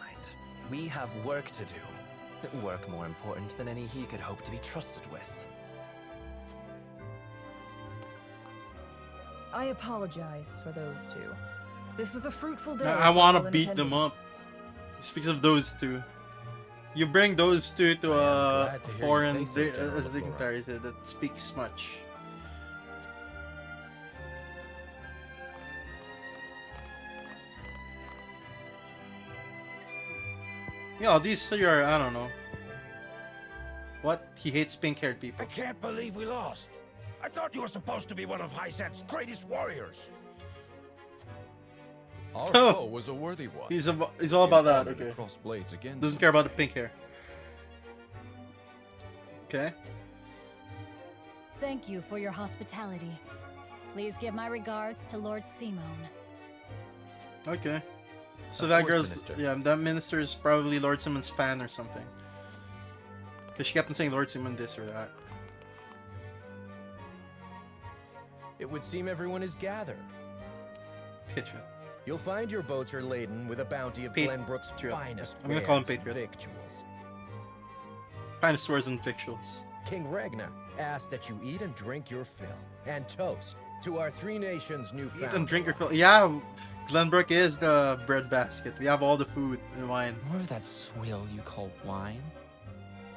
We have work to do. Work more important than any he could hope to be trusted with. I apologize for those two. This was a fruitful day. I want to beat them up. Speaks of those two. You bring those two to a foreign dignitary that speaks much. Yeah, these three are, I don't know. What? He hates pink-haired people. I can't believe we lost. I thought you were supposed to be one of Hyzant's greatest warriors. Our foe was a worthy one. He's all about that, okay. Cross blades again Doesn't care about the pink hair. Okay. Thank you for your hospitality. Please give my regards to Lord Simone. Okay. So Of that course, girl's, Minister. yeah, that minister is probably Lord Simon's fan or something. Because she kept on saying Lord Simon this or that. It would seem everyone is gathered. Patriot. You'll find your boats are laden with a bounty of Glenbrook's finest I'm gonna call him wares Patriot. and victuals. Finest swords and victuals. King Ragnar asks that you eat and drink your fill, and toast to our three nations' newfound. Eat and drink your fill. Yeah, Glenbrook is the bread basket. We have all the food and wine. More of that swill you call wine?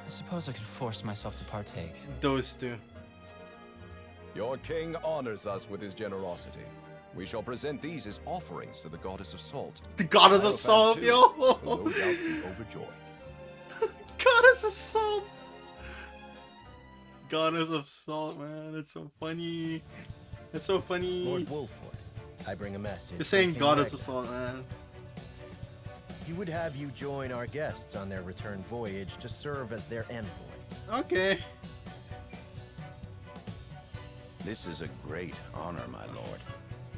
I suppose I could force myself to partake. Those two. Your king honors us with his generosity. We shall present these as offerings to the goddess of salt. The goddess of Hierophant, salt, too, yo! will no doubt be overjoyed. Goddess of salt! Goddess of salt, man. That's so funny. That's so funny. Lord Wolford, I bring a message. You're saying from King goddess of Ragnar. salt, man. He would have you join our guests on their return voyage to serve as their envoy. Okay. This is a great honor, my lord.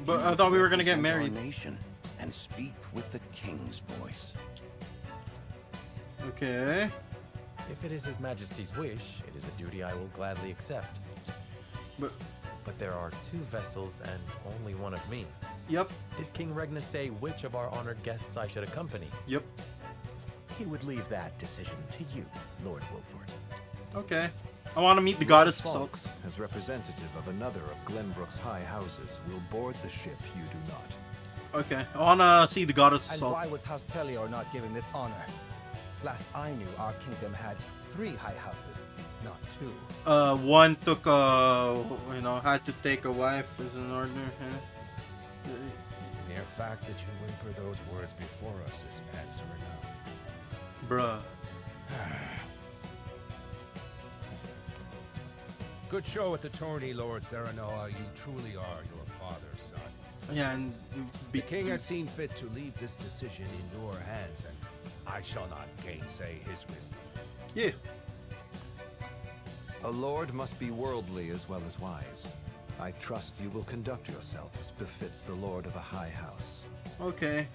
But You I thought we were gonna get represent our married. nation and speak with the king's voice. Okay. If it is His Majesty's wish, it is a duty I will gladly accept. But there are 2 vessels and only one of me. Yep. Did King Regna say which of our honored guests I should accompany? Yep. He would leave that decision to you, Lord Wolford. Okay. I want to meet the goddess of salt. Fox, as representative of another of Glenbrook's high houses, will board the ship you do not. Okay. I want to see the goddess of And salt. why was House Telior not given this honor? Last I knew, our kingdom had 3 high houses, not 2. One took had to take a wife as an order. Huh? fact that you whimper those words before us is answer enough. Bruh. Good show at the tourney, Lord Serenoa. You truly are your father's son. Yeah, and the king has seen fit to leave this decision in your hands, and I shall not gainsay his wisdom. Yeah. A lord must be worldly as well as wise. I trust you will conduct yourself as befits the lord of a high house. Okay.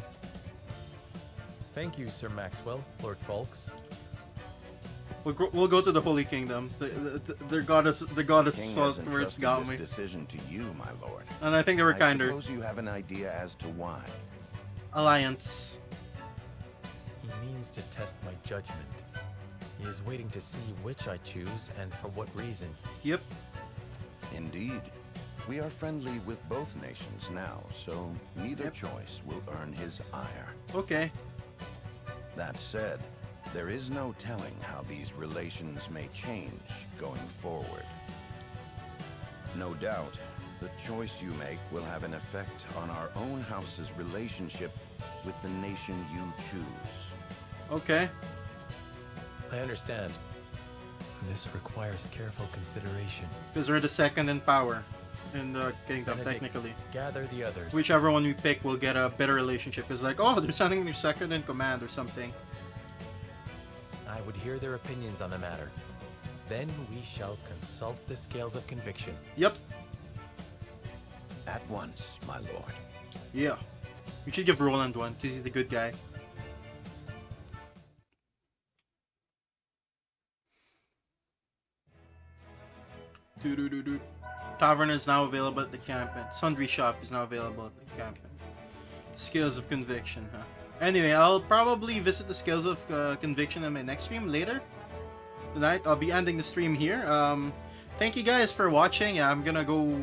Thank you, Sir Maxwell, Lord Folks. We'll go to the Holy Kingdom. The goddess Saltworth got me. Decision to you, my lord. And I think they were kinder. I suppose you have an idea as to why. Alliance. He means to test my judgment. He is waiting to see which I choose and for what reason. Yep. Indeed. We are friendly with both nations now, so neither choice will earn his ire. Okay. That said, there is no telling how these relations may change going forward. No doubt, the choice you make will have an effect on our own house's relationship with the nation you choose. Okay. I understand. This requires careful consideration. Because we're the second in power in the kingdom, Benedict, technically. Gather the others. Whichever one we pick will get a better relationship. It's like, oh, they're sending me second in command or something. I would hear their opinions on the matter. Then we shall consult the scales of conviction. Yep. At once, my lord. Yeah. We should give Roland one, because he's the good guy. Tavern is now available at the campaign. Sundry Shop is now available at the campaign. Scales of Conviction, huh? Anyway, I'll probably visit the Scales of Conviction in my next stream later tonight. I'll be ending the stream here. Thank you guys for watching. Yeah, I'm gonna go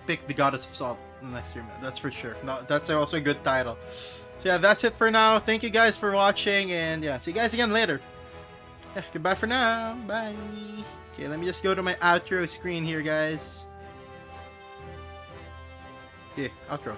pick the Goddess of Salt in the next stream. That's for sure. No, that's also a good title. So yeah, that's it for now. Thank you guys for watching, and yeah, see you guys again later. Yeah, goodbye for now. Bye. Okay, let me just go to my outro screen here, guys. Yeah, outro.